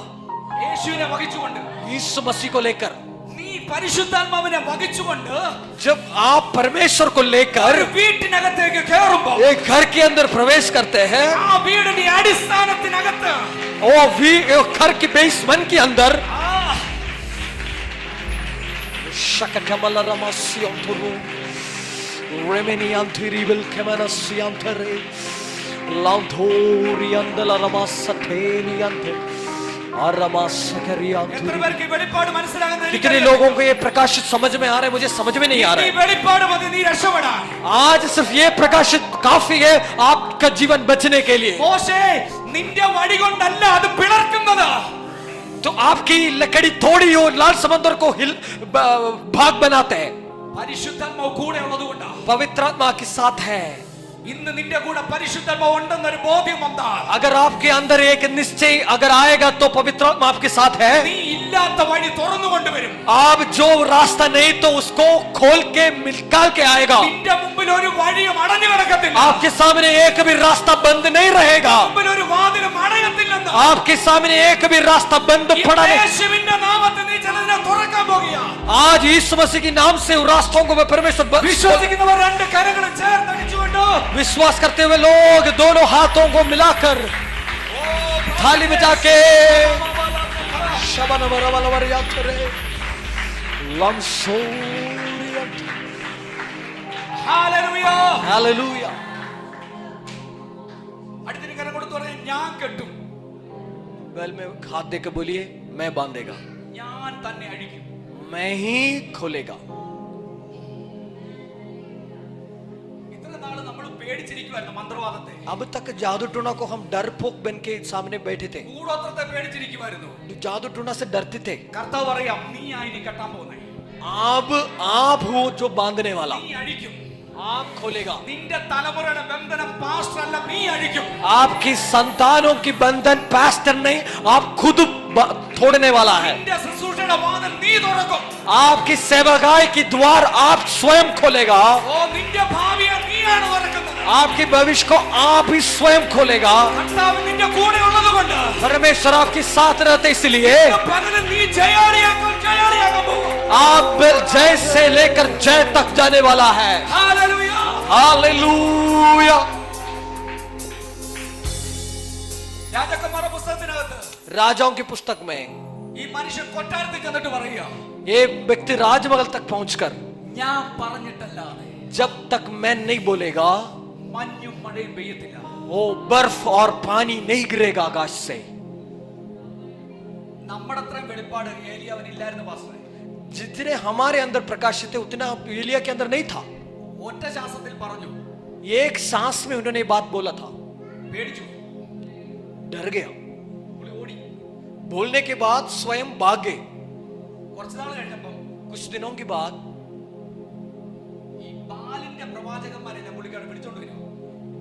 യേശുവിനെ വഹിച്ചുകൊണ്ട്. यीशु मसीह को लेकर. നീ പരിശുദ്ധാത്മാവിനെ വഹിച്ചുകൊണ്ട് जब आप परमेश्वर को लेकर ഒരു വീട്ടിനകത്തേക്ക് കയറുമ്പോൾ एक घर के अंदर प्रवेश करते हैं, ആ വീടിന്റെ അടിസ്ഥാനത്തിനകത്ത് वो घर के बेसमेंट के अंदर शककमल रमस्यम तुरु रेमेनी अंतरिबल केमनसी अंतरे लांधोरी अंदल रमसथेनी अंते अरमसकरी എത്ര अंतरी. പേർക്ക് ഈ വെളിപ്പാട് മനസ്സിലാകുന്നത്? कितने लोगों को ये प्रकाशित समझ में आ रहा है? मुझे समझ में नहीं आ रहा ഈ है. വെളിപ്പാട് മതി നീ രക്ഷപ്പെടാൻ. आज सिर्फ ये प्रकाशित काफी है आपका जीवन बचने के लिए. മോശേ, നിന്റെ വടി കൊണ്ടല്ല അത് പിളർക്കുന്നത്. तो आपकी लकड़ी थोड़ी हो लाल समंदर को भाग बनाते हैं. പരിശുദ്ധാത്മാവ് കൂടെ ഉള്ളതുകൊണ്ടാ. पवित्र आत्मा के साथ है. ഇന്ന് നിന്റെ കൂടെ പരിശുദ്ധാത്മാവ് ഉണ്ടെന്നൊരു ബോധ്യം വന്നാൽ, अगर आपके अंदर एक निश्चय अगर आएगा तो पवित्र आत्मा आपके साथ है. നീ ഇല്ലാത്ത വഴി തുറന്നു കൊണ്ടുവരും. आप जो रास्ता नहीं तो उसको खोल के निकाल के आएगा. നിന്റെ മുമ്പിൽ ഒരു വഴിയും അടഞ്ഞു കിടക്കത്തില്ല. आपके सामने एक भी रास्ता बंद नहीं रहेगा. മുമ്പിൽ ഒരു വാതിലും അടയത്തില്ലെന്ന്. आपके सामने एक भी रास्ता बंद पड़ा नहीं. യേശുവിന്റെ നാമത്തിൽ നീ ചിലതിനെ തുറക്കാൻ പോകുകയാ. आज यीशु मसीह के नाम से उन रास्तों को मैं परमेश्वर വിശ്വസിക്കുന്നവർ രണ്ട് കരങ്ങളും ചേർത്തടിച്ചുകൊണ്ട് विश्वास करते हुए लोग दोनों हाथों को मिलाकर थाली में जाके ഹല്ലേലൂയ. हालेलुया. അടുത്തൊരു കരം കൊടുത്തു പറയാം, ഞാൻ കെട്ടും, वेल में हाथ देकर बोलिए, मैं बांधेगा, ഞാൻ തന്നെ അഴിക്കും. मैं ही खोलेगा. ഇത്ര നാള് നമ്മൾ പേടിച്ചിരിക്കുവായിരുന്നു മന്ത്രവാദത്തെ. अब तक जादू टूना को हम डरपोक बन के सामने बैठे थे. കൂടോത്രത്തെ പേടിച്ചിരിക്കുവായിരുന്നു. जादू टूना से डरते थे. കർത്താവ് പറയാം, നീ ആയിനി കെട്ടാൻ പോകുന്നേ. अब आप हो जो बांधने वाला. നീ അഴിക്കും. आप खोलेगा. നിന്റെ തലമുറയുടെ ബന്ധനം പാസ്റ്റർ അല്ല, നീ അഴിക്കും. आपकी संतानों की बंधन पास्टर नहीं, आप खुद तोड़ने वाला है. നിന്റെ ശുശ്രൂഷയുടെ വാതിൽ നീ തുറക്കും. आपकी सेवकाई की द्वार आप स्वयं खोलेगा. ഓ, നിന്റെ ഭാവിയെ നീയാണ് തുറക്കുന്നത്. आपके भविष्य को आप ही स्वयं खोलेगा. കർത്താവ് നിന്റെ കൂടെ ഉള്ളതുകൊണ്ട് परमेश्वर आपके साथ रहते इसलिए പകരം നീ ജയാളിയാകാൻ പോകും. आप जय से लेकर जय तक जाने वाला है. ഹല്ലേലൂയ. हालेलुया. രാജാക്കന്മാരുടെ പുസ്തകത്തിനകത്ത് राजाओं की पुस्तक में ഈ മനുഷ്യൻ കൊട്ടാരത്തിൽ ചെന്നിട്ട് പറയുക, ये व्यक्ति राजमहल तक पहुंचकर ഞാൻ പറഞ്ഞിട്ടല്ലാതെ जब तक मैं नहीं बोलेगा മഞ്ഞും മഴയും പെയ്യത്തില്ല. वो बर्फ और पानी नहीं गिरेगा आकाश से. നമ്മുടെ അത്രയും വെളിപ്പാട് ഏലിയാവിനില്ലായിരുന്നു പാസ്റ്ററെ. जितने हमारे अंदर प्रकाशित है उतना एलिया के अंदर नहीं था. ഒറ്റ ശ്വാസത്തിൽ പറഞ്ഞു, एक सांस में उन्होंने ये बात बोला था. പേടിച്ചു, डर गया. പുള്ളി ഓടി. बोलने के बाद स्वयं भाग गए. കുറച്ചു നാൾ കഴിഞ്ഞപ്പോ कुछ दिनों के बाद ഈ ബാലിന്റെ പ്രവാചകന്മാരെ പുള്ളിക്കാരൻ പിടിച്ചോണ്ട് വരും.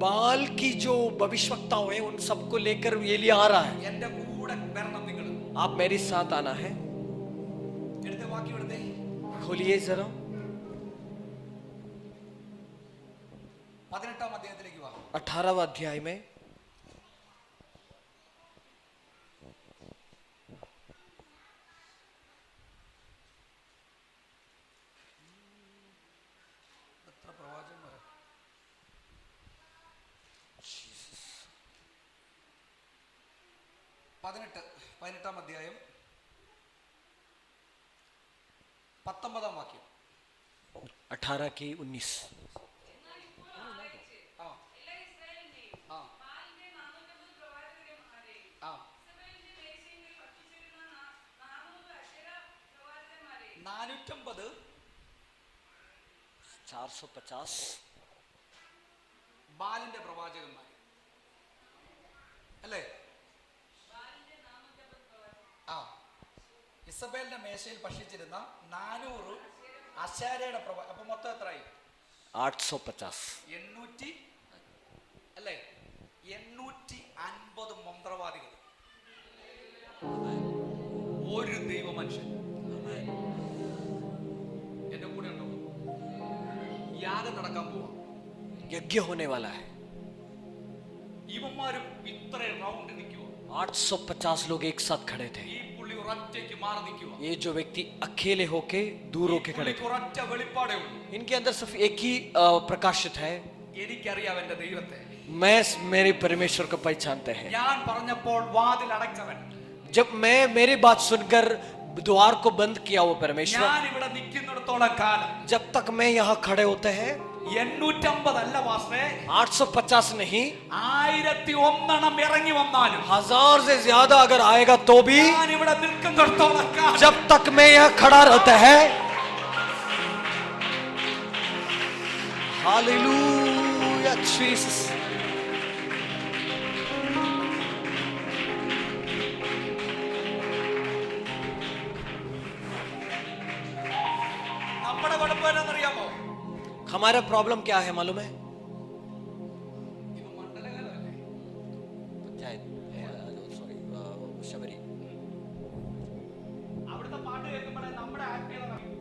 बाल की जो भविष्यवक्ताओं हैं उन सबको लेकर एलिया आ रहा है. എന്റെ കൂടെ വരണം നിങ്ങൾ. आप मेरे साथ आना है. എടുത്ത വാക്യം എടുത്തേ. खोलिए जरा 18-ാം അധ്യായത്തിലേക്ക് വാ. 18वां अध्याय में എത്ര പ്രവാചകന്മാരാ. 18-ാം അധ്യായം 19-ാം വാക്യം. 18 की 19. 450 ബാലിന്റെ പ്രവാചകന്മാർ അല്ലേ? ആ, ഇസബേലിന്റെ മേശയിൽ ഭക്ഷിച്ചിരുന്ന 400 അശാരയുടെ അപ്പൊ മൊത്തം എത്രയായി? 850 800 അല്ലേ? 850 മന്ത്രവാദികൾ, ഒരു ദൈവ മനുഷ്യൻ. എന്റെ കൂടെ ഉണ്ടോ? യാഗം നടക്കാൻ പോവാ, यज्ञ होने वाला है. ഇവന്മാരും ഇത്ര റൗണ്ട് നിൽക്കുക. 850 लोग एक साथ खड़े थे. ഈ പുള്ളി ഒരൊറ്റയ്ക്ക് മാറി നിൽക്കുക. ये जो व्यक्ति अकेले होके दूर होके खड़े थे. ഒരൊറ്റ വെളിപ്പാടേ ഉള്ളൂ. इनके अंदर सिर्फ एक ही प्रकाशित है. എനിക്കറിയാം എന്റെ ദൈവത്തെ. मैं मेरे परमेश्वर को पहचानते हैं. ഞാൻ പറഞ്ഞപ്പോൾ വാതിൽ അടച്ചവൻ, जब मैं मेरी बात सुनकर द्वार को बंद किया वो परमेश्वर, ഞാൻ ഇവിടെ നിൽക്കുന്നിടത്തോളം കാലം, जब तक मैं यहाँ खड़े होते हैं 850 അല്ല വാസ്തേ, 850 नहीं, 1001 ഇറങ്ങി വന്നാലും 1000 से ज्यादा अगर आएगा तो भी ഞാൻ ഇവിടെ നിൽക്കുന്നിടത്തോളം കാലം, जब तक मैं यहाँ खड़ा रहता है. Hallelujah Jesus. നമ്മുടെ കുഴപ്പം എന്താണെന്നറിയാമോ? हमारा प्रॉब्लम क्या है मालूम है? ഇത് മണ്ഡലകാലമല്ലേ? शबरी അവിടുത്തെ പാട്ട് കേൾക്കുമ്പോഴേ നമ്മുടെ ആത്മീയത അറിയും.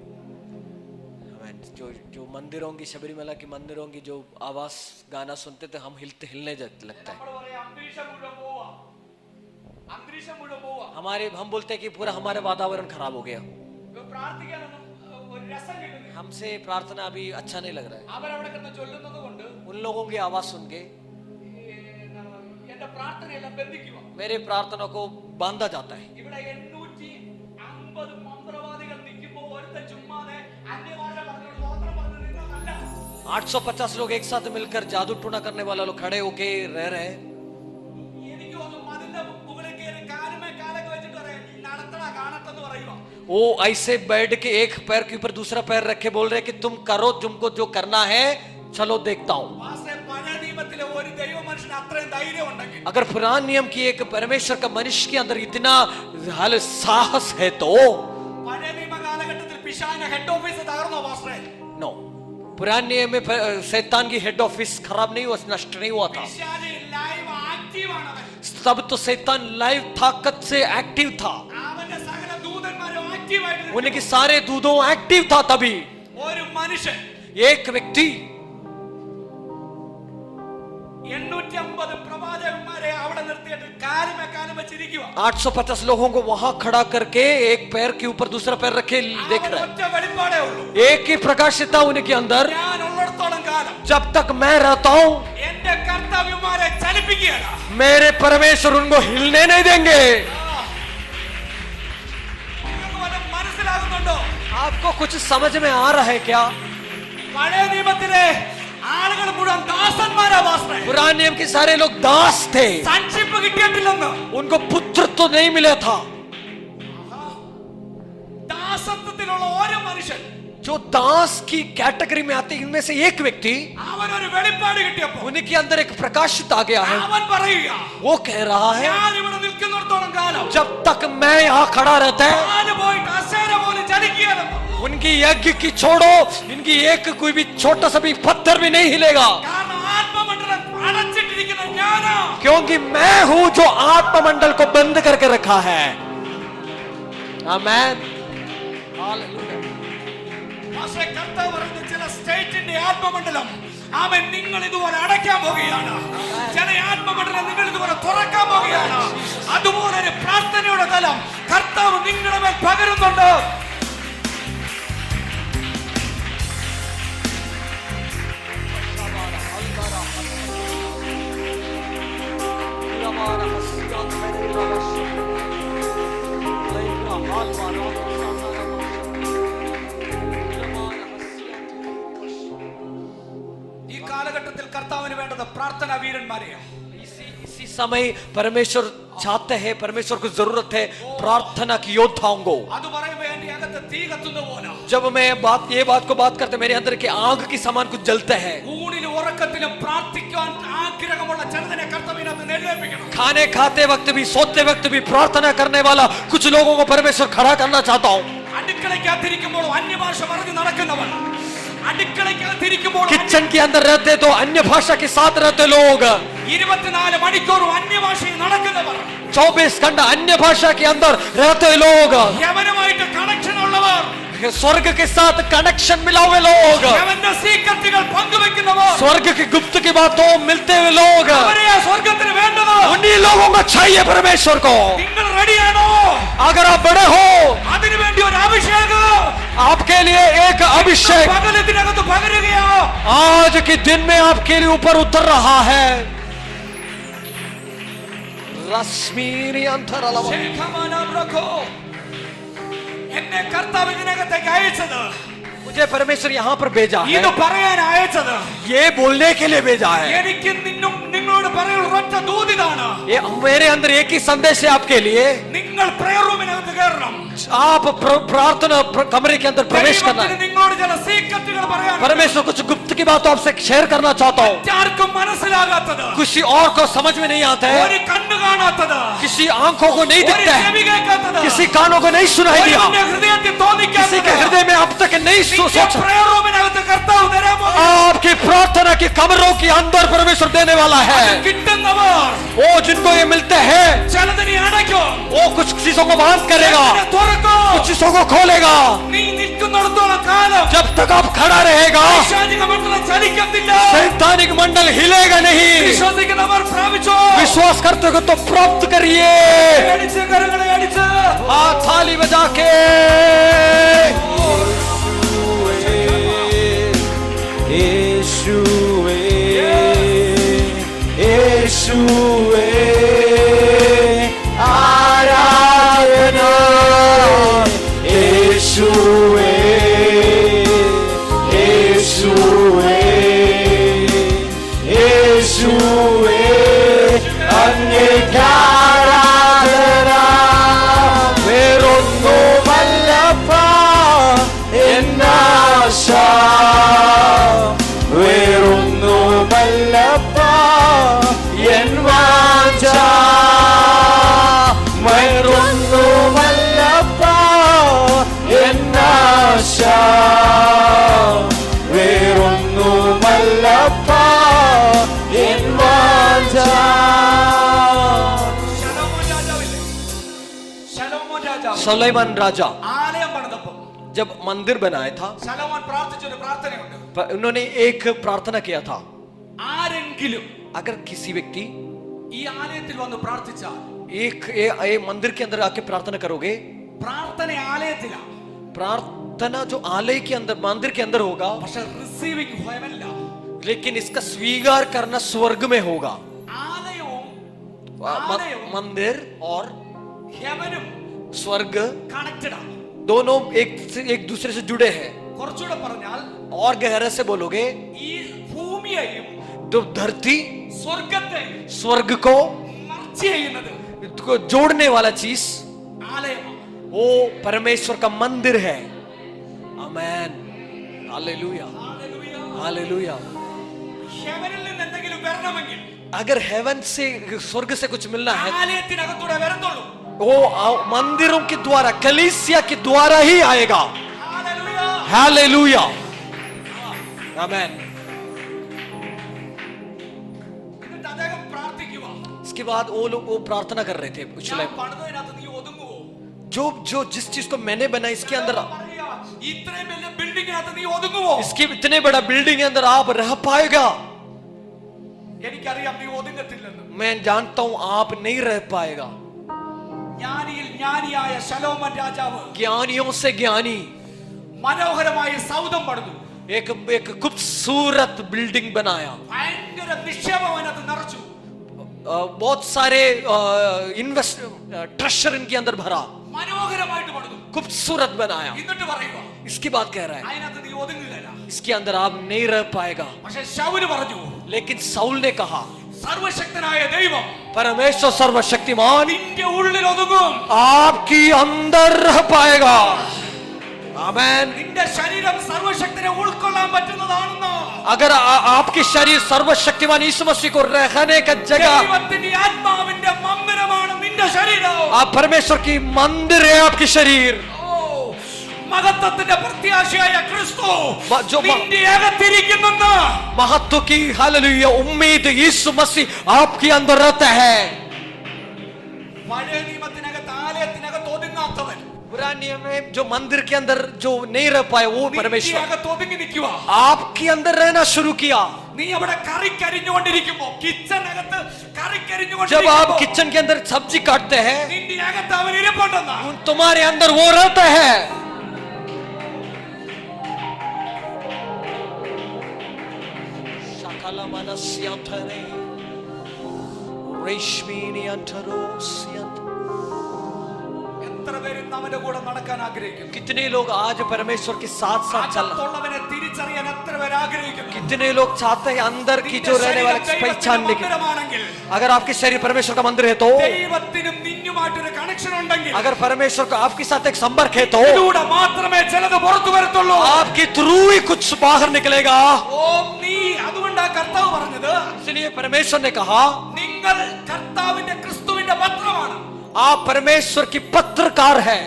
जो मंदिरों की, शबरीमला की मंदिरों की जो आवाज गाना सुनते थे, हम हिलने लगता है. നമ്മൾ പറയും അന്തരീക്ഷം മുഴുവൻ പോവാ, അന്തരീക്ഷം മുഴുവൻ പോവാ. हम बोलते हैं कि पूरा हमारा वातावरण खराब हो गया, ഇപ്പൊ പ്രാർത്ഥിക്കാനൊന്നും ഒരു രസം കിട്ടുന്നില്ല. हमसे प्रार्थना अभी अच्छा नहीं लग रहा है. അവരവിടെ കിടന്ന് ചൊല്ലുന്നത് കൊണ്ട് उन लोगों की आवाज सुन के എന്റെ പ്രാർത്ഥനയെല്ലാം ബന്ധിക്കുക. मेरे प्रार्थना को बांधा जाता है. ഇവിടെ 850 മന്ത്രവാദികൾ നിൽക്കുമ്പോൾ ഒരുത്തൻ ചുമ്മാതെ അന്യഭാഷ പറഞ്ഞുകൊണ്ട് സ്വതന്ത്രം പറഞ്ഞു നിന്നതല്ല. 850 लोग एक साथ मिलकर जादू टूना करने वाला लोग खड़े होके रह रहे हैं. എനിക്ക് തോന്നുന്നു മതിലിന്റെ മുകളിൽ കയറി കാലുമേ കാലൊക്കെ വെച്ചിട്ട് പറയാം, നീ നടത്തണ കാണട്ടെന്ന് പറയുക. वो ऐसे बैठ के एक पैर के ऊपर दूसरा पैर रखे बोल रहे कि तुम करो, तुमको जो करना है चलो देखता हूं. വാസ്തവത്തിൽ പഴയ നിയമത്തിലെ ഒരു ദൈവ മനുഷ്യന് അത്രയും ധൈര്യം ഉണ്ടെങ്കിൽ, अगर पुराने नियम की एक परमेश्वर का मनुष्य के अंदर इतना साहस है तो പഴയ നിയമ കാലഘട്ടത്തിൽ പിശാചിന്റെ ഹെഡ് ഓഫീസ് തകർന്നോ വാസ്തവേ? नो, पुराने नियम में शैतान की हेड ऑफिस खराब नहीं हुआ, नष्ट नहीं हुआ था. പിശാച് ലൈവ് ആക്റ്റീവ് ആണ്. അവൻ तब तो शैतान लाइव ताकत से एक्टिव था. അവന്റെ സകല ദൂതന്മാരും ആക്റ്റീവ് ആയിട്ട് उनके सारे दूधों एक्टिव था. तभी ഒരു മനുഷ്യൻ एक व्यक्ति 850 പ്രവാചകന്മാരെ അവിടെ നിർത്തിയിട്ട് കാലുമേ കാലും വെച്ചിരിക്കുക. 850 लोगों को वहां खड़ा करके एक पैर के ऊपर दूसरा पैर रखे देख रहा है. ഒറ്റ വെളിപ്പാടേ ഉള്ളൂ. एक ही प्रकाशिता उनके अंदर. ഞാൻ ഉള്ളിടത്തോളം കാലം जब तक मैं रहता हूं എന്റെ കർത്താവിമാരെ ചലിപ്പിക്കുകയാണ്. मेरे परमेश्वर उनको हिलने नहीं देंगे. നിങ്ങൾക്ക് വല്ലതും മനസ്സിലാകുന്നുണ്ടോ? आपको कुछ समझ में आ रहा है क्या? പഴയ നിയമത്തിലെ ആളുകൾ മുഴുവൻ ദാസന്മാരാ വാസ്തവേ. पुराने नियम के सारे लोग दास थे. സൺഷിപ്പ് കിട്ടിയിട്ടില്ലെന്ന്. उनको पुत्र तो नहीं मिला था. ദാസത്വത്തിലുള്ള ഓരോ മനുഷ്യൻ, जो दास की कैटेगरी में आते इनमें से एक व्यक्ति, അവനൊരു വെളിപ്പാട് കിട്ടിയപ്പോൾ उनके अंदर एक प्रकाशित आ गया है. അവൻ പറയുക, वो कह रहा है ഞാൻ ഇവിടെ നിൽക്കുന്നിടത്തോളം കാലം जब तक मैं यहाँ खड़ा रहता है, കാല് പോയിട്ട് അശേര പോലും ചലിക്കുകയില്ലെന്ന്. उनकी यज्ञ की छोड़ो, इनकी एक कोई भी छोटा सा भी पत्थर भी नहीं हिलेगा. കാരണം ആത്മമണ്ഡലം അടച്ചിട്ടിരിക്കുന്ന ഞാനാ. क्योंकि मैं हूं जो आत्ममंडल को बंद करके रखा है. आमेन. हालेलुया. പക്ഷേ കർത്താവ് പറയുന്ന ചില സ്റ്റേറ്റിന്റെ ആത്മമണ്ഡലം അവൻ നിങ്ങൾ ഇതുപോലെ അടയ്ക്കാൻ പോകുകയാണ്. ചില ആത്മമണ്ഡലം നിങ്ങൾ ഇതുപോലെ തുറക്കാൻ പോകുകയാണ്. അതുപോലെ ഒരു പ്രാർത്ഥനയുടെ തലം കർത്താവ് നിങ്ങളുടെ മേൽ പകരുന്നുണ്ട്. ഈ കാലഘട്ടത്തിൽ കർത്താവിന് വേണ്ടത് പ്രാർത്ഥനാ വീരന്മാരെയാണ്. इसी समय परमेश्वर चाहते हैं, परमेश्वर को जरूरत है प्रार्थना की योद्धाओं को. അത് പറയുമ്പോൾ എന്റെ അകത്ത് തീ കത്തുന്ന പോലെ जब मैं ये बात को बात करते मेरे अंदर के आग की समान कुछ जलता है. ഊണിലും ഉറക്കത്തിലും പ്രാർത്ഥിക്കാൻ ആഗ്രഹമുള്ള ചിലതിനെ കർത്താവിനകത്ത് എഴുന്നേൽപ്പിക്കണം. खाने खाते वक्त भी सोते वक्त भी प्रार्थना करने वाला कुछ लोगों को परमेश्वर खड़ा करना चाहता हूँ. അടുക്കളയ്ക്കകത്തിരിക്കുമ്പോൾ അന്യഭാഷ പറഞ്ഞു നടക്കുന്നവൻ, അടുക്കളയ്ക്കകത്തിരിക്കുമ്പോൾ किचन के अंदर रहते तो अन्य भाषा के साथ रहते लोग, 24 മണിക്കൂറും അന്യഭാഷയിൽ നടക്കുന്നവർ, 24 घंटा अन्य भाषा के अंदर रहते लोग, യവനുമായിട്ട് കണക്ഷൻ ഉള്ളവർ, स्वर्ग के साथ कनेक्शन मिला हुए लोग, യവന്റെ സീക്രട്ടുകൾ പങ്കുവെക്കുന്നവർ, स्वर्ग की गुप्त की बातों मिलते हुए लोग, അവരെയാ സ്വർഗ്ഗത്തിന് വേണ്ടത്. उन्हीं लोगों को चाहिए परमेश्वर को. നിങ്ങൾ റെഡിയാണോ? अगर आप बड़े हो, അതിനുവേണ്ടി ഒരു അഭിഷേകം आपके लिए एक अभिषेक പകലത്തിനകത്ത് പകരുകയോ? आज के दिन में आपके लिए ऊपर उतर रहा है. रश्मीरी अंतरलव. ശേഖമാനബ്രഖോ. എന്നെ കർത്താവ് ഇതിനകത്തേക്ക് അയച്ചത്, मुझे परमेश्वर यहाँ पर भेजा है, ഇത് പറയാൻ അയച്ചത്, ये बोलने के लिए भेजा है. എനിക്ക് നിങ്ങളോട് പറയാനുള്ള ഒറ്റ ദൂതിതാണ്. ये मेरे अंदर एक ही संदेश है आपके लिए. നിങ്ങൾ പ്രയർ റൂമിനകത്ത് കയറണം. आप प्रार्थना कमरे के अंदर प्रवेश करना ദൈവത്തിന് है. നിങ്ങളോട് ചില സീക്രട്ടുകൾ പറയാൻ, परमेश्वर कुछ गुप्त की बात आपसे शेयर करना चाहता हूँ. ആർക്കും മനസ്സിലാകാത്തത്, किसी और को समझ में नहीं आता है, ഒരു കണ്ണു കാണാത്തത്, किसी आंखों को नहीं ഒരു दिखता है, ചെവി കേൾക്കാത്തത്, किसी कानों को नहीं सुनाई दिया, ഒരുവന്റെ ഹൃദയത്തിൽ किसी के തോന്നിക്കാത്തത്, हृदय में अब तक नहीं सोचा. പ്രയർ റൂമിനകത്ത് കർത്താവ് തരാൻ പോകുന്നു. आपकी प्रार्थना की कमरों के अंदर परमेश्वर देने वाला है. കിട്ടുന്നവർ वो जिनको ये मिलते हैं ചിലതിനെ അടയ്ക്കും, वो कुछ चीजों को बंद करेगा, ചിലതിനെ തുറക്കും. कुछ चीजों को खोलेगा. നീ നിൽക്കുന്നിടത്തോളം കാലം जब तक आप खड़ा रहेगा പൈശാചിക മണ്ഡലം ചലിക്കത്തില്ല. सैतानिक मंडल हिलेगा नहीं. വിശ്വസിക്കുന്നവർ പ്രാപിച്ചോ? विश्वास करते हो तो प्राप्त करिए. അടിച്ച് കരങ്ങളെ അടിച്ച് हाथ थाली बजा के യേശുവേ യേശുവേ ആരാധന യേശുവേ യേശുവേ യേശുവേ അങ്ങേക്കാരാധന വേറൊന്നുമല്ലപ്പ എന്നാശ വേറൊന്നുമല്ലപ്പ എൻ വാഞ്ച വേറൊന്നുമല്ലപ്പ എന്നാശ വേറൊന്നുമല്ലപ്പ എൻ വാഞ്ച. ശലോമോൻ രാജാവില്ലേ? ശലോമോൻ രാജാവ് सुलेमान राजा ആലയം പണിതപ്പോൾ जब मंदिर बनाया था, ശലോമോൻ പ്രാർത്ഥിച്ചൊരു പ്രാർത്ഥനയുണ്ട്. उन्होंने एक प्रार्थना किया था. ആരെങ്കിലും अगर किसी व्यक्ति ഈ ആലയത്തിൽ വന്ന് പ്രാർത്ഥിച്ചാൽ, एक मंदिर के अंदर आके प्रार्थना करोगे, പ്രാർത്ഥന ആലയത്തിലാണ്, प्रार्थना जो आलय के अंदर मंदिर के अंदर होगा, പക്ഷെ റിസീവിംഗ് ഹെവനില്ല. लेकिन इसका स्वीकार करना स्वर्ग में होगा. ആലയവും मंदिर और ഹെവനും स्वर्ग കണക്റ്റഡ് ആണ്. दोनों एक दूसरे से जुड़े हैं. കുറച്ചുകൂടെ പറഞ്ഞാൽ और गहरे से बोलोगे ഈ ഭൂമിയെയും तो धरती സ്വർഗത്തെയും स्वर्ग को മർച്ച് ചെയ്യുന്നത് जोड़ने वाला चीज ആലയമാണ്. वो परमेश्वर का मंदिर है. आमेन. हालेलुया. हालेलुया. ഹെവനിൽ നിന്ന് എന്തെങ്കിലും വരണമെങ്കിൽ अगर हेवन से स्वर्ग से कुछ मिलना है, ആലയത്തിനകത്തൂടെ വരത്തുള്ളൂ. वो मंदिरों के द्वारा, कलीसिया के द्वारा ही आएगा. ഹല്ലേലൂയ. हालेलुया. आमेन. എന്നിട്ട് അദ്ദേഹം പ്രാർത്ഥിക്കുക, इसके बाद वो प्रार्थना कर रहे थे. कुछ ഞാൻ പണിതതിനകത്ത് നീ ഒതുങ്ങുവോ? जो जिस चीज को मैंने बनाया इसके अंदर, പറയുക, ഇത്രയും വലിയ ബിൽഡിങ്ങിനകത്ത് നീ ഒതുങ്ങുവോ? इसके इतने बड़ा बिल्डिंग के अंदर आप रह पाएगा? എനിക്കറിയാം നീ ഒതുങ്ങത്തില്ലെന്ന്. मैं जानता हूं आप नहीं रह पाएगा. ജ്ഞാനിയിൽ ജ്ഞാനിയായ ശലോമോൻ രാജാവ് ज्ञानियों से ज्ञानी മനോഹരമായ സൗധം പണിതു. एक खूबसूरत बिल्डिंग बनाया. ഭയങ്കര നിക്ഷേപം അതിനകത്ത് നിറച്ചു. बहुत सारे ट्रेजर इनके अंदर भरा, മനോഹരമായിട്ട് പണിതു. खूबसूरत बनाया. എന്നിട്ട് പറയുക, इसकी बात कह रहा है, അതിനകത്ത് നീ ഒതുങ്ങുകയില്ല. इसके अंदर आप नहीं रह पाएगा. പക്ഷെ ശൗല് പറഞ്ഞു, लेकिन साउल ने कहा, സർവശക്തനായ ദൈവം परमेश्वर सर्वशक्तिमान നിന്റെ ഉള്ളിൽ ഒതുങ്ങും. आपकी अंदर रह पाएगा. आमेन। നിന്റെ ശരീരം സർവശക്തനെ ഉൾക്കൊള്ളാൻ പറ്റുന്നതാണെന്നോ? अगर आपकी शरीर सर्वशक्तिमान यीशु मसीह को रहने का जगह, ദൈവത്തിന്റെ ആത്മാവിന്റെ മന്ദിരമാണ് നിന്റെ ശരീരം. आप परमेश्वर की मंदिर है आपकी शरीर। മഹത്വത്തിന്റെ പ്രത്യാശയായ ക്രിസ്തു जो നിന്റെ അകത്തിരിക്കുന്നെന്ന്, महत्व की हालेलुया उम्मीद यीशु मसीह आपके अंदर रहता है। പഴയ നിയമത്തിനകത്ത് ആലയത്തിനകത്ത് ഒതുങ്ങാത്തവൻ, पुराने नियम में जो मंदिर के अंदर जो नहीं रह पाए वो നിന്റെ परमेश्वर അകത്ത് ഒതുങ്ങി നിൽക്കുക. आपके अंदर रहना शुरू किया। നീ അവിടെ കറിക്കരിഞ്ഞുകൊണ്ടിരിക്കുമ്പോ, കിച്ചനകത്ത് जब आप കറിക്കരിഞ്ഞുകൊണ്ടിരിക്കുമ്പോ किचन के अंदर सब्जी काटते हैं, നിന്റെ അകത്ത് അവൻ ഇരിപ്പുണ്ടെന്നാ. तुम्हारे अंदर वो रहता है। शकला मनस्यंतरे रेशमीनी अंतरोस्यंत। എത്ര പേര് ഇന്ന് അവന്റെ കൂടെ നടക്കാൻ ആഗ്രഹിക്കുന്നു? कितने लोग आज परमेश्वर के साथ साथ चल, അകത്തുള്ളവനെ തിരിച്ചറിയാൻ എത്ര പേര് ആഗ്രഹിക്കുന്നു? कितने लोग चाहते हैं अंदर की जो रहने वाले पहचानने की। മന്ദിരമാണെങ്കിൽ, अगर आपकी शरीर परमेश्वर का मंदिर है तो, ദൈവത്തിനും നിന്നുമായിട്ടൊരു കണക്ഷൻ ഉണ്ടെങ്കിൽ, अगर परमेश्वर को आपके साथ एक संपर्क है तो ഇതിലൂടെ മാത്രമേ ചിലത് പുറത്തു വരത്തുള്ളൂ. आपके थ्रू ही कुछ बाहर निकलेगा। ഓ നീ, അതുകൊണ്ടാ കർത്താവ് പറഞ്ഞത്, इसलिए परमेश्वर ने कहा നിങ്ങൾ കർത്താവിന്റെ ക്രിസ്തുവിന്റെ പത്രമാണ്. आप परमेश्वर की पत्रकार है।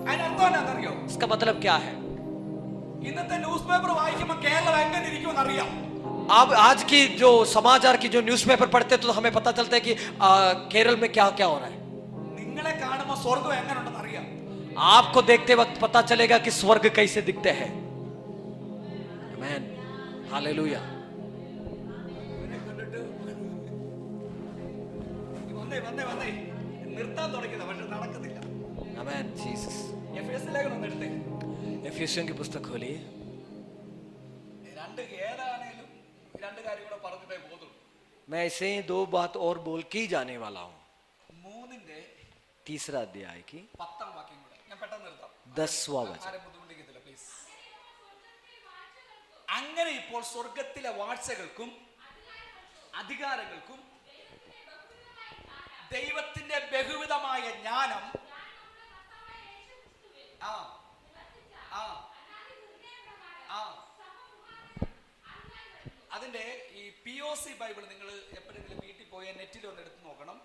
അതിനർത്ഥം എന്താണെന്നറിയോ? इसका मतलब क्या है? ഇന്നത്തെ ന്യൂസ് പേപ്പർ വായിക്കുമ്പോൾ കേരളം എങ്ങനെ ഇരിക്കുമെന്ന് അറിയാം. आप आज की जो समाचार की जो न्यूज़पेपर पढ़ते हैं तो हमें पता चलता है कि केरल में क्या क्या हो रहा है। നിങ്ങളെ കാണുമ്പോൾ സ്വർഗം എങ്ങനെയുണ്ടെന്ന് അറിയാം. आपको देखते वक्त पता चलेगा कि स्वर्ग कैसे दिखते हैं। आमीन, हालेलुया। വന്നേ വന്നേ വന്നേ നിർത്താൻ തുടങ്ങിയതാ, പക്ഷെ നടക്കുന്നില്ല. आमीन जीसस। എഫേസ്യ ലേഖനം ഒന്ന് എടുത്തേ. एफिसियों की पुस्तक खोलिए। രണ്ട് ഏതാണേലും രണ്ട് കാര്യം കൂടെ പറഞ്ഞിട്ടേ പോകുള്ളൂ. मैं ऐसे ही दो बात और बोल के ही जाने वाला हूँ। 3-ന്റെ तीसरा अध्याय की 10-ാം വാക്യം കൂടെ ഞാൻ പെട്ടെന്ന് നിർത്താം. 10वां वचन। ആരെ ബുദ്ധിമുട്ടിക്കത്തില്ല പ്ലീസ്. അങ്ങനെ ഇപ്പോൾ സ്വർഗത്തിലെ വാഴ്ചകൾക്കും അധികാരങ്ങൾക്കും ദൈവത്തിന്റെ ബഹുവിധമായ ജ്ഞാനം ആ ആ ആ അതിന്റെ ഈ POC ബൈബിൾ നിങ്ങൾ എപ്പോഴെങ്കിലും വീട്ടിൽ പോയി നെറ്റിൽ ഒന്ന് എടുത്ത് നോക്കണം.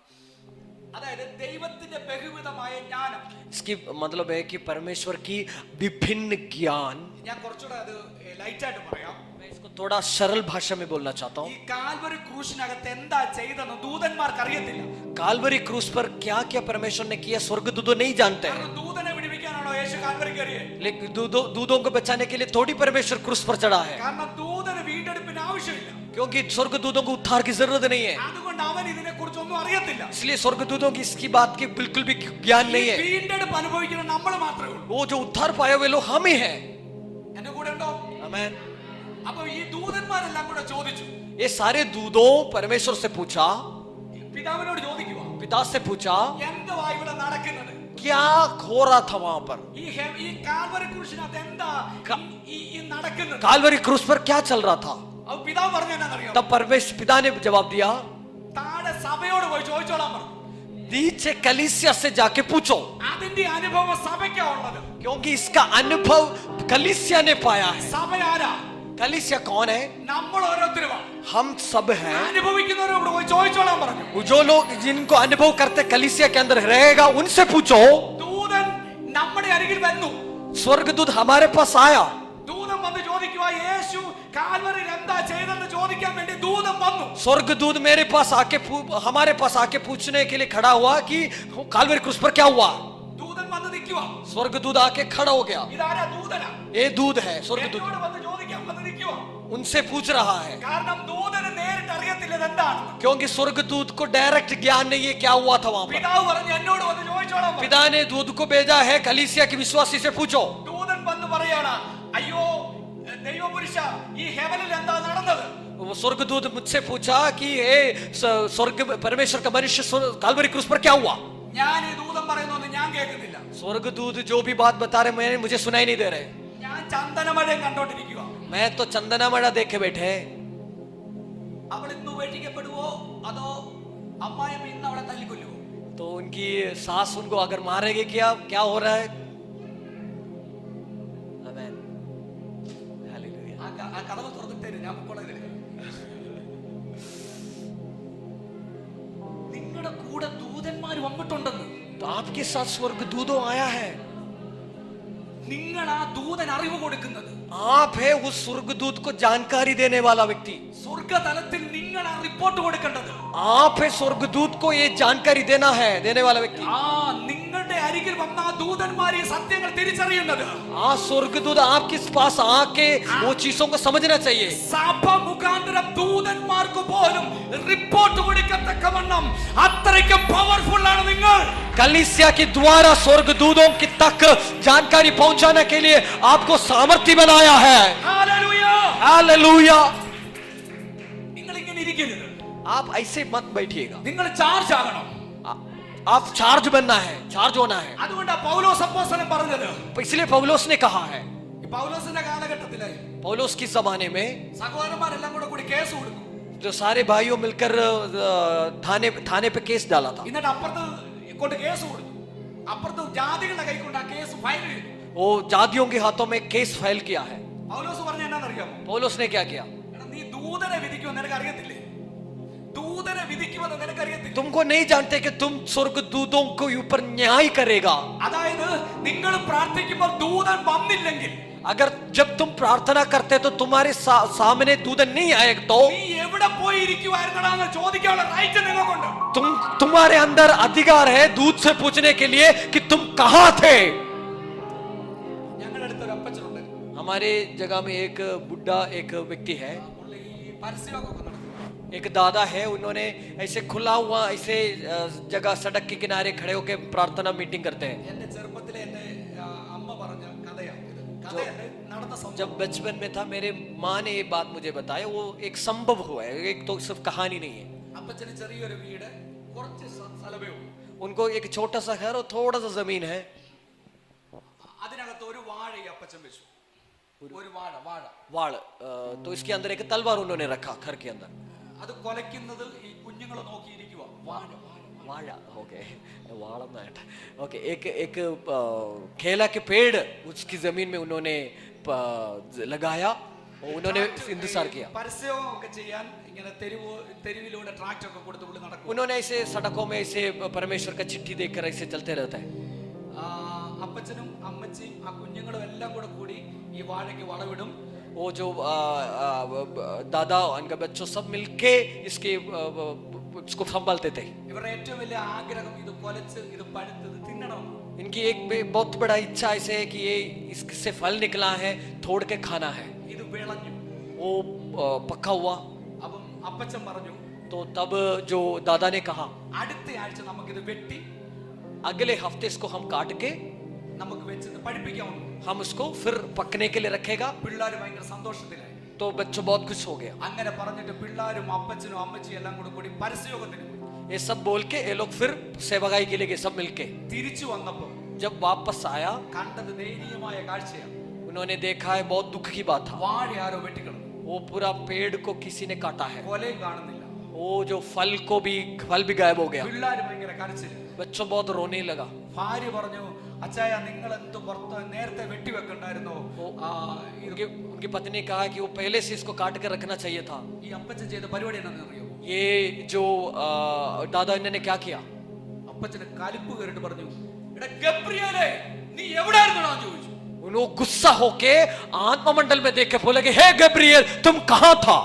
അതായത് ദൈവത്തിന്റെ ബഹുവിധമായ ജ്ഞാനം. इसकी मतलब है कि परमेश्वर की विभिन्न ज्ञान। ഞാൻ കുറച്ചുകൂടെ അത് ലൈറ്റ് ആയിട്ട് പറയാം. मैं इसको थोड़ा सरल भाषा में बोलना चाहता ഈ हूँ। കാൽവരി ക്രൂശിനകത്ത് എന്താ ചെയ്തെന്ന് ദൂതന്മാർക്ക് അറിയത്തില്ല. कालवरी क्रूस पर क्या क्या परमेश्वर ने किया स्वर्गदूत नहीं जानते हैं। കാരണം ദൂതനെ വിടുവിക്കാനാണോ യേശു കാൽവരി കയറിയത്? लेकिन दूतों को बचाने के लिए थोड़ी परमेश्वर क्रूस पर चढ़ा है, കാരണം ദൂതന് വീണ്ടെടുപ്പിന് ആവശ്യമില്ല. क्योंकि स्वर्गदूतों को उद्धार की जरूरत नहीं है। അതുകൊണ്ട് അവൻ ഇതിനെ കുറിച്ചൊന്നും അറിയത്തില്ല. इसलिए स्वर्गदूतों की इसकी बात की बिल्कुल भी ज्ञान ഈ नहीं है। വീണ്ടെടുപ്പ് അനുഭവിക്കുന്ന നമ്മൾ മാത്രമേ ഉള്ളൂ. वो जो उद्धार पाए हुए लोग हम ही हैं। എന്റെ കൂടെ ഉണ്ടോ? आमीन। അപ്പൊ ഈ ദൂതന്മാരെല്ലാം കൂടെ ചോദിച്ചു, ये सारे दूतों परमेश्वर से पूछा, പിതാവിനോട് ചോദിക്കുക, पिता से पूछा എന്തുവാ ഇവിടെ നടക്കുന്നത്? क्या हो रहा था वहां पर, ഈ കാൽവരി ക്രൂശിനകത്ത് എന്താ ഈ നടക്കുന്നത്? कालवरी क्रूस पर क्या चल रहा था? അപ്പൊ പിതാവ് പറഞ്ഞു എന്നാന്നറിയോ? तब परमेश्वर पिता ने जवाब दिया, താഴെ സഭയോട് പോയി ചോദിച്ചോളാൻ പറഞ്ഞു. नीचे कलीसिया से जाके पूछो, അതിന്റെ അനുഭവം സഭയ്ക്കാ ഉള്ളത്. क्योंकि इसका अनुभव कलीसिया ने पाया है। സഭ ആരാ? कलीसिया कौन है? നമ്മൾ ഓരോരുത്തരുമാണ്. हम सब हैं। അനുഭവിക്കുന്നവരോട് പോയി ചോദിച്ചോളാൻ പറഞ്ഞു. जो लोग जिनको अनुभव करते कलीसिया के अंदर रहेगा उनसे पूछो। ദൂതൻ നമ്മുടെ അരികിൽ വന്നു. स्वर्गदूत हमारे पास आया। ദൂതൻ വന്ന് ചോദിക്കുക, യേശു കാൽവരിയിൽ എന്താ ചെയ്തെന്ന് ചോദിക്കാൻ വേണ്ടി ദൂതൻ വന്നു. स्वर्गदूत मेरे पास आके हमारे पास आके पूछने के लिए खड़ा हुआ कि कालवरी क्रूस पर क्या हुआ। ദൂതൻ വന്ന് നിൽക്കുക. स्वर्गदूत आके खड़ा हो गया। ഇതാരാ? ദൂതനാ. ये दूध है, स्वर्गदूत എന്നോട് വന്ന് ചോദിക്കാൻ വന്ന് നിൽക്കുക. उनसे पूछ रहा है, കാരണം ദൂതന് നേരിട്ട് അറിയത്തില്ല ഇതെന്താണ്. क्योंकि स्वर्गदूत को डायरेक्ट ज्ञान नहीं है क्या हुआ था वहां पर। പിതാവ് പറഞ്ഞു എന്നോട് വന്ന് ചോദിച്ചോളാൻ പറഞ്ഞു. पिता ने दूध को भेजा है कलीसिया की विश्वासी से पूछो। ദൂതൻ വന്ന് പറയാണ്, അയ്യോ ദൈവപുരുഷ, ഈ ഹെവനിൽ എന്താ നടന്നത്? वो स्वर्गदूत मुझसे पूछा कि स्वर्ग परमेश्वर का मनुष्य कालवरी क्रूस पर क्या हुआ। ഞാൻ ഈ ദൂതൻ പറയുന്നൊന്നും ഞാൻ കേൾക്കുന്നില്ല. स्वर्गदूत जो भी बात बता रहे मुझे सुनाई नहीं दे रहे। ഞാൻ ചന്ദനമഴയും കണ്ടോണ്ടിരിക്കുക. मैं तो चंदना मड़ा देखे बैठे। അവൾ ഇന്ന് ഉപേക്ഷിക്കപ്പെടുവോ അതോ അമ്മായിയമ്മ ഇന്ന് അവളെ തല്ലിക്കൊല്ലുവോ? तो उनकी सास उनको अगर मारेगी क्या क्या हो रहा है? ആ കഥകൾ തുറന്നിട്ടേര്, ഞാൻ പൊക്കോളതില്. നിങ്ങളുടെ കൂടെ ദൂതന്മാർ വന്നിട്ടുണ്ടെന്ന്. तो आपके साथ स्वर्गदूतों आया है. നിങ്ങൾ ആ ദൂതൻ അറിവ് കൊടുക്കുന്നത്. आप है उस स्वर्गदूत को जानकारी देने वाला व्यक्ति. സ്വർഗതലത്തിൽ നിങ്ങൾ ആ റിപ്പോർട്ട് കൊടുക്കേണ്ടത്. आप है स्वर्गदूत को ये जानकारी देना है, देने वाला व्यक्ति. ആ നിങ്ങളുടെ അരികിൽ വന്ന ആ ദൂതന്മാർ ഈ സത്യങ്ങൾ തിരിച്ചറിയുന്നത്. आ स्वर्गदूत आपके पास आके वो चीजों को समझना चाहिए. സഭ മുഖാന്തരം ദൂതന്മാർക്ക് പോലും റിപ്പോർട്ട് കൊടുക്കത്തക്കവണ്ണം അത്രയ്ക്കും പവർഫുൾ ആണ് നിങ്ങൾ. कलीसिया के द्वारा स्वर्गदूतों की तक जानकारी पहुंचाने के लिए आपको सामर्थ्य बनाया है. ഹല്ലേലൂയ. हालेलुया. നിങ്ങൾ ഇങ്ങനെ ഇരിക്കരുത്. आप ऐसे मत बैठिएगा. നിങ്ങൾ ചാർജ് ആകണം. आप चार्ज बनना है, चार्ज होना है. അതുകൊണ്ടാ പൗലോസ് അപ്പോസ്തലൻ പറഞ്ഞത്. इसलिए पौलुस ने कहा है. ഈ പൗലോസിന്റെ കാലഘട്ടത്തിലെ पौलुस के जमाने में സഹോദരന്മാരെല്ലാം കൂടി കേസ് കൊടുക്കും. जो सारे भाइयों मिलकर थाने पे केस डाला था. എന്നിട്ട് അപ്പുറത്ത് കൊണ്ട് കേസ് കൊടുത്തു. അപ്പുറത്ത് ജാതികളുടെ കൈ കൊണ്ട് ആ കേസ് ഫയൽ ചെയ്തു. वो जातियों के हाथों में केस फाइल किया है. പൗലോസ് പറഞ്ഞ എന്നാന്നറിയാമോ? पौलुस ने क्या किया? എടാ, നീ ദൂതനെ വിധിക്കുമെന്ന് നിനക്ക് അറിയത്തില്ലേ? ദൂതനെ വിധിക്കുമെന്ന് നിനക്ക് അറിയത്തില്ല. तुमको नहीं जानते कि तुम स्वर्गदूतों को ऊपर न्याय करेगा. അതായത് നിങ്ങൾ പ്രാർത്ഥിക്കുമ്പോൾ ദൂതൻ വന്നില്ലെങ്കിൽ, अगर जब तुम प्रार्थना करते तो तुम्हारे सामने दूतन नहीं आए तो നീ എവിടെ പോയി ഇരിക്കുവായിരുന്നടാന്ന് ചോദിക്കാനുള്ള റൈറ്റ് നിങ്ങൾക്കുണ്ട്. तुम्हारे अंदर अधिकार है दूत से पूछने के लिए कि तुम कहां थे. ഞങ്ങളുടെ അടുത്തൊരു അപ്പച്ചനുണ്ട്. हमारे जगह में एक बुढ़ा एक व्यक्ति है, പുള്ളി ഈ പരസ്യമൊക്കെ നടത്തും. एक दादा है. उन्होंने ऐसे खुला हुआ ऐसे जगह सड़क के किनारे खड़े होकर प्रार्थना मीटिंग करते हैं. എന്റെ ചെറുപ്പത്തിലെ എന്റെ അമ്മ പറഞ്ഞ കഥയാണ് ഇത്. കഥയല്ല, നടന്ന സംഭവം. जब बचपन में था मेरे माँ ने ये बात मुझे बताया. वो एक संभव हुआ है, एक तो सिर्फ कहानी नहीं है. അപ്പച്ചന് ചെറിയൊരു വീട്, കുറച്ച് സ്ഥലമേ ഉള്ളൂ. उनको एक छोटा सा घर और थोड़ा सा जमीन है. അതിനകത്ത് ഒരു വാഴ ഈ അപ്പച്ചൻ വെച്ചു. ഒരു വാഴ വാഴ वाड़. तो इसके अंदर एक तलवार उन्होंने रखा घर के अंदर. അത് കൊലയ്ക്കുന്നത് ഈ കുഞ്ഞുങ്ങളെ നോക്കിയിരിക്കുക. വാഴ വാഴ वाड़ा. ओके, वाड़ा मैट. ओके, एक एक केला के पेड़ उसकी जमीन में उन्होंने लगाया और उन्होंने इंतजार किया. പരസ്യമൊക്കെ ചെയ്യാൻ ഇങ്ങനെ തെരുവിലൂടെ ട്രാക്ടർ ഒക്കെ കൊടുത്ത് പുള്ളി നടക്കും. उन्होंने ऐसे सड़कों में ऐसे परमेश्वर का चिट्ठी देकर ऐसे चलते रहता है. അപ്പച്ചനും അമ്മച്ചിയും ആ കുഞ്ഞുങ്ങളും എല്ലാം കൂടി ഈ വാഴയ്ക്ക് വളവിടും. वो जो दादा उनका बच्चों सब मिलके इसको संभालते थे. ഇവരുടെ ഏറ്റവും വലിയ ആഗ്രഹം ഇത് കൊലച്ച് ഇത് പഴുത്തത് തിന്നണമെന്ന്. इनकी एक बहुत बड़ा इच्छा ऐसे है कि ये इससे फल निकला है, तोड़ के खाना है. ഇത് വിളഞ്ഞു. वो पका हुआ. അപ്പം അപ്പച്ചൻ പറഞ്ഞു, तो तब जो दादा ने कहा അടുത്ത ആഴ്ച നമുക്കിത് വെട്ടി अगले हफ्ते इसको हम काट के നമുക്ക് വെച്ചത് പഠിപ്പിക്കാവുന്നു. हम उसको फिर पकने के लिए रखेगा. പിള്ളേർ ഭയങ്കര സന്തോഷത്തിലായി. तो बच्चों बहुत खुश हो गया. അങ്ങനെ പറഞ്ഞിട്ട് പിള്ളേരും അപ്പച്ചനും അമ്മച്ചിയും എല്ലാം കൂടി പരസ്യയോഗത്തിന് പോയി. ये सब बोल के ये लोग फिर सेवागाई के लिए गए सब मिलके. തിരിച്ചു വന്നപ്പോൾ जब वापस आया കണ്ടത് ദയനീയമായ കാഴ്ചയാണ്. उन्होंने देखा है बहुत दुख की बात था. വാഴ ആരോ വെട്ടിക്കളഞ്ഞു. वो पूरा पेड़ को किसी ने काटा है. കൊലയും കാണുന്നില്ല. वो जो फल भी गायब हो गया. പിള്ളേർ ഭയങ്കര കരച്ചില്. बच्चों बहुत रोने लगा. ഭാര്യ പറഞ്ഞു, അച്ചായ നിങ്ങൾ എന്ത് പുറത്ത് നേരത്തെ വെട്ടിവെക്കണ്ടായിരുന്നോ? उनकी पत्नी ने कहा कि वो पहले से इसको काट कर रखना चाहिए था. ഈ അപ്പച്ചൻ ചെയ്ത പരിപാടി എന്താണെന്ന് അറിയോ? ये जो दादा इन्होंने क्या किया? അപ്പച്ചന് കലിപ്പ് കയറിട്ട് പറഞ്ഞു, എടാ ഗബ്രിയേലേ, നീ എവിടെയായിരുന്നോടാന്ന് ചോദിച്ചു. उन्होंने गुस्सा होके आत्ममंडल में देख के बोले कि हे गब्रिएल तुम कहां था?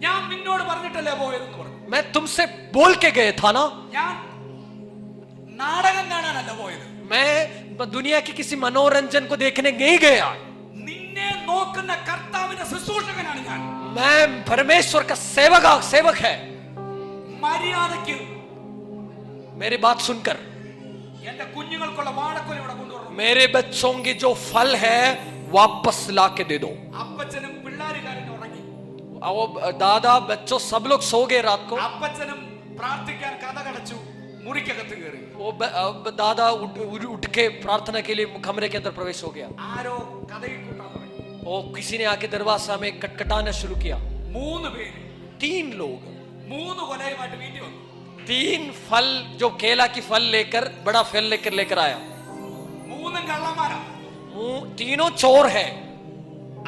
ഞാൻ നിന്നോട് പറഞ്ഞിട്ടല്ലേ പോയതെന്ന് പറഞ്ഞു. मैं तुमसे बोल के गए था ना. ഞാൻ നാടകം കാണാനല്ല പോയത്. मैं दुनिया के किसी मनोरंजन को देखने नहीं गया. നിന്നെ നോക്കുന്ന കർത്താവിന്റെ ശുശ്രൂഷകനാണ് ഞാൻ. मैं परमेश्वर का सेवक है. മര്യാദയ്ക്ക് मेरी बात सुनकर എന്റെ കുഞ്ഞുങ്ങൾക്കുള്ള വാഴക്കൊല ഇവിടെ കൊണ്ടുവരണം. मेरे बच्चों के जो फल है वापस ला के दे दो. അപ്പച്ചനും പിള്ളേരുകാരനും ഉറങ്ങി. वो दादा बच्चों सब लोग सो गए रात को. അപ്പച്ചനും പ്രാർത്ഥിക്കാൻ കഥ കടച്ചു, മുറിക്കകത്ത് കയറി. वो दादा उठ के प्रार्थना के लिए कमरे के अंदर प्रवेश हो गया. ആരോ കഥയിൽ കൂട്ടാൻ തുടങ്ങി. वो किसी ने आके दरवाजा में कटकटाना शुरू किया. 3 പേര് 3 लोग 3 കൊലയുമായിട്ട് വീട്ടിൽ വന്നു. 3 फल जो केला की फल लेकर बड़ा फल लेकर आया. 3 കള്ളന്മാരാ. तीनों चोर है.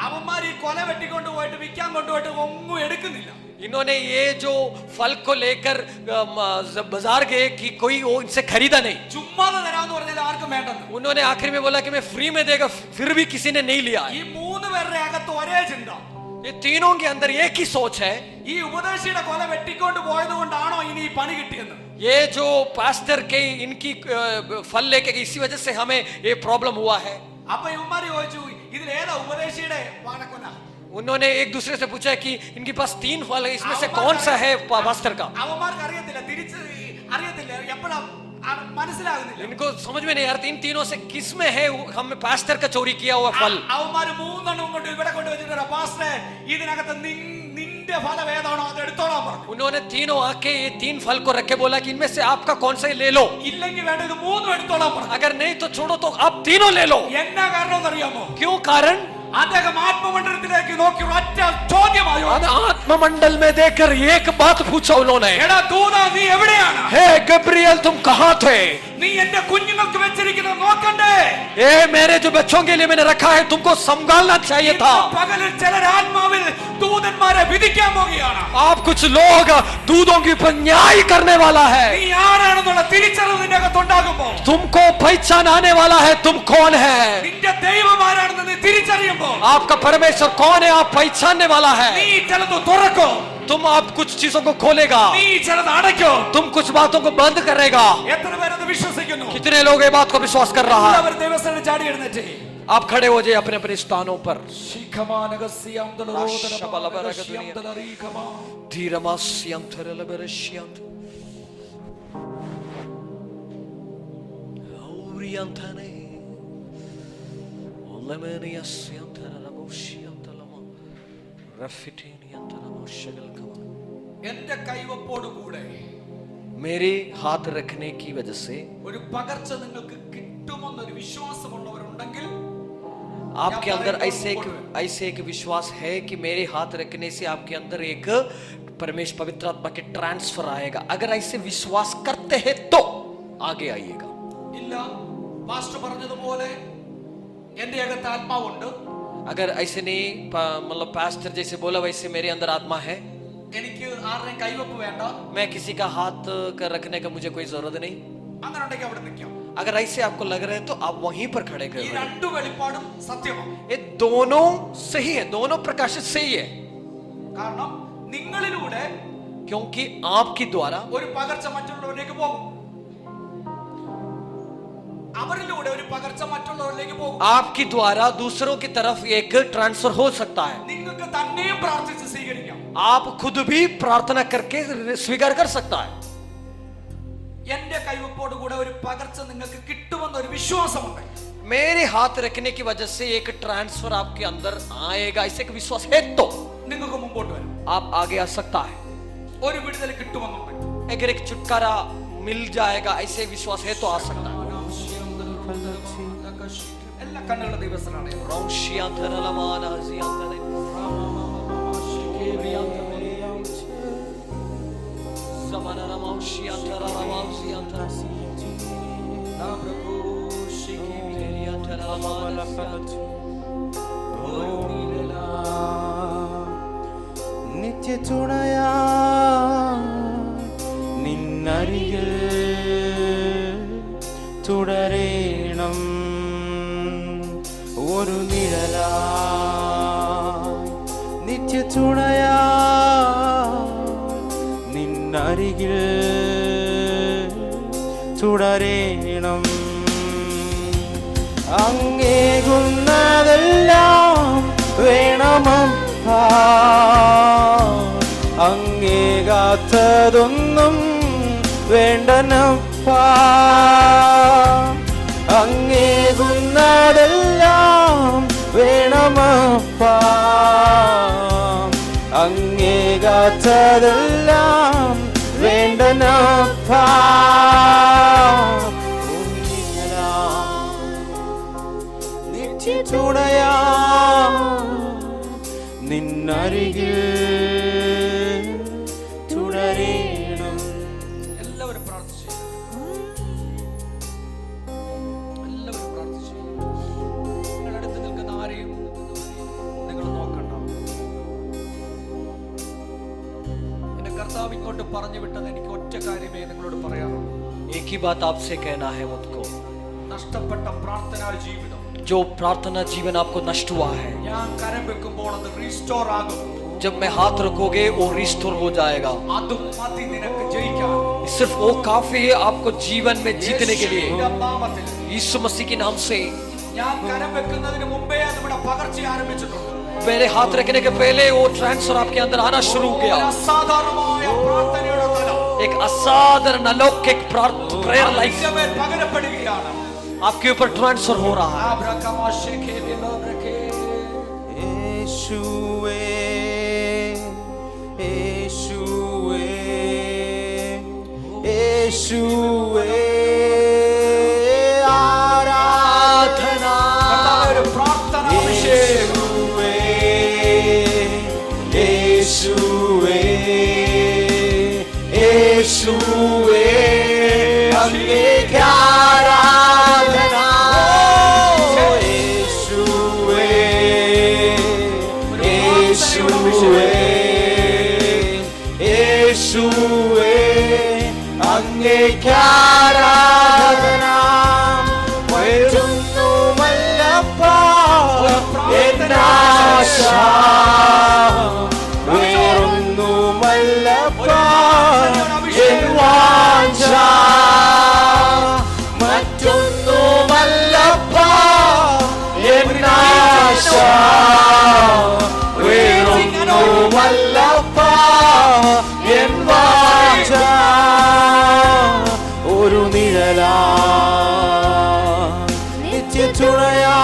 അവന്മാർ ഈ കൊല വെട്ടിക്കൊണ്ട് പോയിട്ട് വിൽക്കാൻ കൊണ്ടുപോയിട്ട് ഒന്നും എടുക്കുന്നില്ല. इन्होंने ये जो फल को लेकर बाजार गए कि कोई वो इनसे खरीदा नहीं. ചുമ്മാതെ തരാന്ന് പറഞ്ഞാൽ ആർക്കും വേണ്ടെന്ന്. उन्होंने आखिर में बोला कि मैं फ्री में देगा, फिर भी किसी ने नहीं लिया. ഈ മൂന്ന് പേരുടെ അകത്ത് ഒരേ ചിന്ത. ये तीनों के अंदर एक ही सोच है. ഈ ഉപദേശിയുടെ കൊല വെട്ടിക്കൊണ്ട് പോയത് കൊണ്ടാണോ ഇനി ഈ പണി കിട്ടിയെന്ന്. ये जो पास्टर के इनकी फल लेके इसी वजह से हमें ये प्रॉब्लम हुआ है. അപ്പൊ ഇവന്മാർ ചോദിച്ചു ഇതിൽ ഏതാ ഉപദേശിയുടെ വാഴക്കൊല. उन्होंने एक दूसरे से पूछा कि इनके पास 3 फल है, इसमें से कौन सा है पास्टर का. അവന്മാർക്ക് അറിയത്തില്ല, തിരിച്ച് അറിയത്തില്ല, എപ്പോഴാ മനസ്സിലാകുന്നില്ല. इनको समझ में नहीं यार इन तीनों से किस में है हम पास्टर का चोरी किया हुआ फल. അവന്മാർ മൂന്നെണ്ണം കൊണ്ട് ഇവിടെ കൊണ്ട് വെച്ചിട്ട് പാസ്റ്ററെ ഇതിനകത്ത് നിന്റെ ഫലം ഏതാണോ അത് എടുത്തോളാൻ പറഞ്ഞു. उन्होंने तीनों आके ये 3 फल को रखे बोला कि इनमें से आपका कौन सा ले लो, ഇല്ലെങ്കിൽ വേണ്ട ഇത് മൂന്നും എടുത്തോളാൻ പറഞ്ഞു. अगर नहीं तो छोड़ो, तो आप तीनों ले लो. എന്നാ കാരണം എന്നറിയാമോ? क्यों कारण? അദ്ദേഹം ആത്മമണ്ഡലത്തിലേക്ക് നോക്കി ഒറ്റ ചോദ്യമായോ. आत्ममंडल में देखकर एक बात पूछा उन्होंने, എടാ ദൂതാ നീ എവിടെയാണ്? हे गब्रियल तुम कहाँ थे? നീ എന്റെ കുഞ്ഞുങ്ങൾക്ക് വെച്ചിരിക്കുന്നത് നോക്കണ്ടേ? ए मेरे जो बच्चों के लिए मैंने रखा है तुमको संभालना चाहिए था. പകലിൽ ചിലർ ആത്മാവിൽ ദൂതന്മാരെ വിധിക്കാൻ പോകുകയാണ്. आप कुछ लोग दूधों के ऊपर न्याय करने वाला है. നീ ആരാണെന്നുള്ള തിരിച്ചറിവ് നിന്റെ അകത്തുണ്ടാകുമ്പോൾ, तुमको पहचान आने वाला है तुम कौन है. നിന്റെ ദൈവം ആരാണെന്ന് നീ തിരിച്ചറിയുമ്പോൾ, आपका परमेश्वर कौन है आप पहचानने वाला है. നീ ചിലത് തുറക്കോ, तुम आप कुछ चीजों को खोलेगा, നീ ചിലത് അടയ്ക്കോ. तुम कुछ बातों को बंद करेगा. എത്ര പേരത് വിശ്വസിക്കുന്നു? कितने लोग ये बात को विश्वास कर रहा है? എല്ലാവരും ദൈവസന്നിധിയിൽ ചാടി എഴുന്നേറ്റ് आप खड़े हो जाइए अपने अपने स्थानों पर. എന്റെ കൈവപ്പോട് കൂടെ मेरे हाथ रखने की वजह से ഒരു പകർച്ച നിങ്ങൾക്ക് കിട്ടുമെന്നൊരു വിശ്വാസമുള്ളവരുണ്ടെങ്കിൽ, आपके अंदर ऐसे एक विश्वास है कि मेरे हाथ रखने से आपके अंदर एक परमेश्वर पवित्र आत्मा के ट्रांसफर आएगा. अगर ऐसे विश्वास करते हैं तो आगे आइएगा. ഇല്ല, പാസ്റ്റർ പറഞ്ഞതുപോലെ എന്റെ അകത്ത് ആത്മാവുണ്ട്. अगर ऐसे नहीं मतलब पास्टर जैसे बोला वैसे मेरे अंदर आत्मा है, എനിക്ക് ആരുടെയും കൈവപ്പ് വേണ്ട, मैं किसी का हाथ कर रखने का मुझे कोई जरूरत नहीं. അങ്ങനെ ഉണ്ടെങ്കിൽ അവിടെ നിൽക്കാം. अगर ऐसे आपको लग रहा है तो आप वहीं पर खड़े ഈ करें. രണ്ടു വെളിപ്പാടും സത്യമാണ്. ये दोनों सही है, दोनों प्रकाशित सही है. കാരണം നിങ്ങളിലൂടെ क्योंकि आपके द्वारा ഒരു പകർച്ച മറ്റുള്ളവരിലേക്ക് പോകും. അവരിലൂടെ ഒരു പകർച്ച മറ്റുള്ളവരിലേക്ക് പോകും. आपके द्वारा दूसरों की तरफ एक ट्रांसफर हो सकता है. നിങ്ങൾക്ക് തന്നെയും പ്രാർത്ഥിച്ച് സ്വീകരിക്കാം. आप खुद भी प्रार्थना करके स्वीकार कर सकता है. എന്റെ കൈവപ്പോട് കൂടെ ഒരു പകർച്ച നിങ്ങൾക്ക് കിട്ടുമെന്നൊരു വിശ്വാസമുണ്ട്. मेरे हाथ रखने की वजह से एक ट्रांसफर आपके अंदर आएगा, ऐसे एक विश्वास है तो നിങ്ങൾക്ക് മുമ്പോട്ട് വരും. आप आगे आ सकता है. ഒരു വിടുതൽ കിട്ടുമെന്നുണ്ട്. अगर एक छुटकारा मिल जाएगा ऐसे विश्वास है तो आ सकता है. എല്ലാ കണ്ണുകളുടെ ദിവസമാണ്. നിത്യ തുണയാ നിന്നരികിൽ തുടരേണം ഒരു നിഴലാ നിത്യ തുണയാ നിന്നരികിൽ തുടരേണം അങ്ങേകുന്നതെല്ലാം വേണമപ്പാ അങ്ങേകാത്തതൊന്നും വേണ്ടനപ്പാ അങ്ങേകുന്നതെല്ലാം വേണമപ്പാ അങ്ങേകാത്തതെല്ലാം വേണ്ടനപ്പാ നിത്യതുണയാ നിന്നരികിൽ തുടരേണം. എല്ലാവരും പ്രാർത്ഥിച്ചു. എല്ലാവരും പ്രാർത്ഥിച്ചു. നിങ്ങളുടെ അടുത്ത് നിൽക്കുന്ന ആരെയും കർത്താവ് ഇങ്ങോട്ട് പറഞ്ഞു വിട്ടത് എനിക്ക് ഒറ്റ കാര്യമേ നിങ്ങളോട് പറയാറുള്ളൂ. एक ही बात आपसे कहना है मुझको, നഷ്ടപ്പെട്ട പ്രാർത്ഥനാ ജീവിതം जो प्रार्थना जीवन आपको नष्ट हुआ है, ഞാൻ കരം വെക്കുമ്പോൾ അത് റീസ്റ്റോർ ആകും. जब मैं हाथ रखोगे वो रिस्टोर हो जाएगा. അതും മതി നിനക്ക് ജയിക്കാൻ. सिर्फ वो काफी है आपको जीवन में जीतने के लिए. യേശുവിന്റെ നാമത്തിൽ यीशु मसीह के नाम से ഞാൻ കരം വെക്കുന്നതിന് മുമ്പേ നമ്മുടെ പകർച്ച ആരംഭിച്ചിട്ടുണ്ട്. मेरे हाथ रखने के पहले वो ट्रांसफर आपके अंदर आना शुरू हो गया. അസാധാരണമായ പ്രാർത്ഥനയുടെ തലം एक असाधारण अलौकिक प्रेयर लाइफ പകരപ്പെടുകയാണ്. आपके ऊपर ट्रांसफर हो रहा है. യേശുവേ യേശുവേ യേശുവേ ആരാധന ഒരു പ്രാർത്ഥന അഭിഷേകം. യേശുവേ യേശുവേ അങ്ങേക്ക് ആരാധന. യേശുവേ യേശുവേ യേശുവേ അങ്ങേക്ക് ആരാധന. മറ്റൊന്നുമല്ലപ്പാ എന്നാശ, വേറൊന്നുമല്ലപ്പാ എൻ വാഞ്ച, മറ്റൊന്നുമല്ലപ്പാ എന്നാശ, വേറൊന്നുമല്ലപ്പാ എൻ വാഞ്ച. ഒരു നിഴലാ നിത്യതുണയാ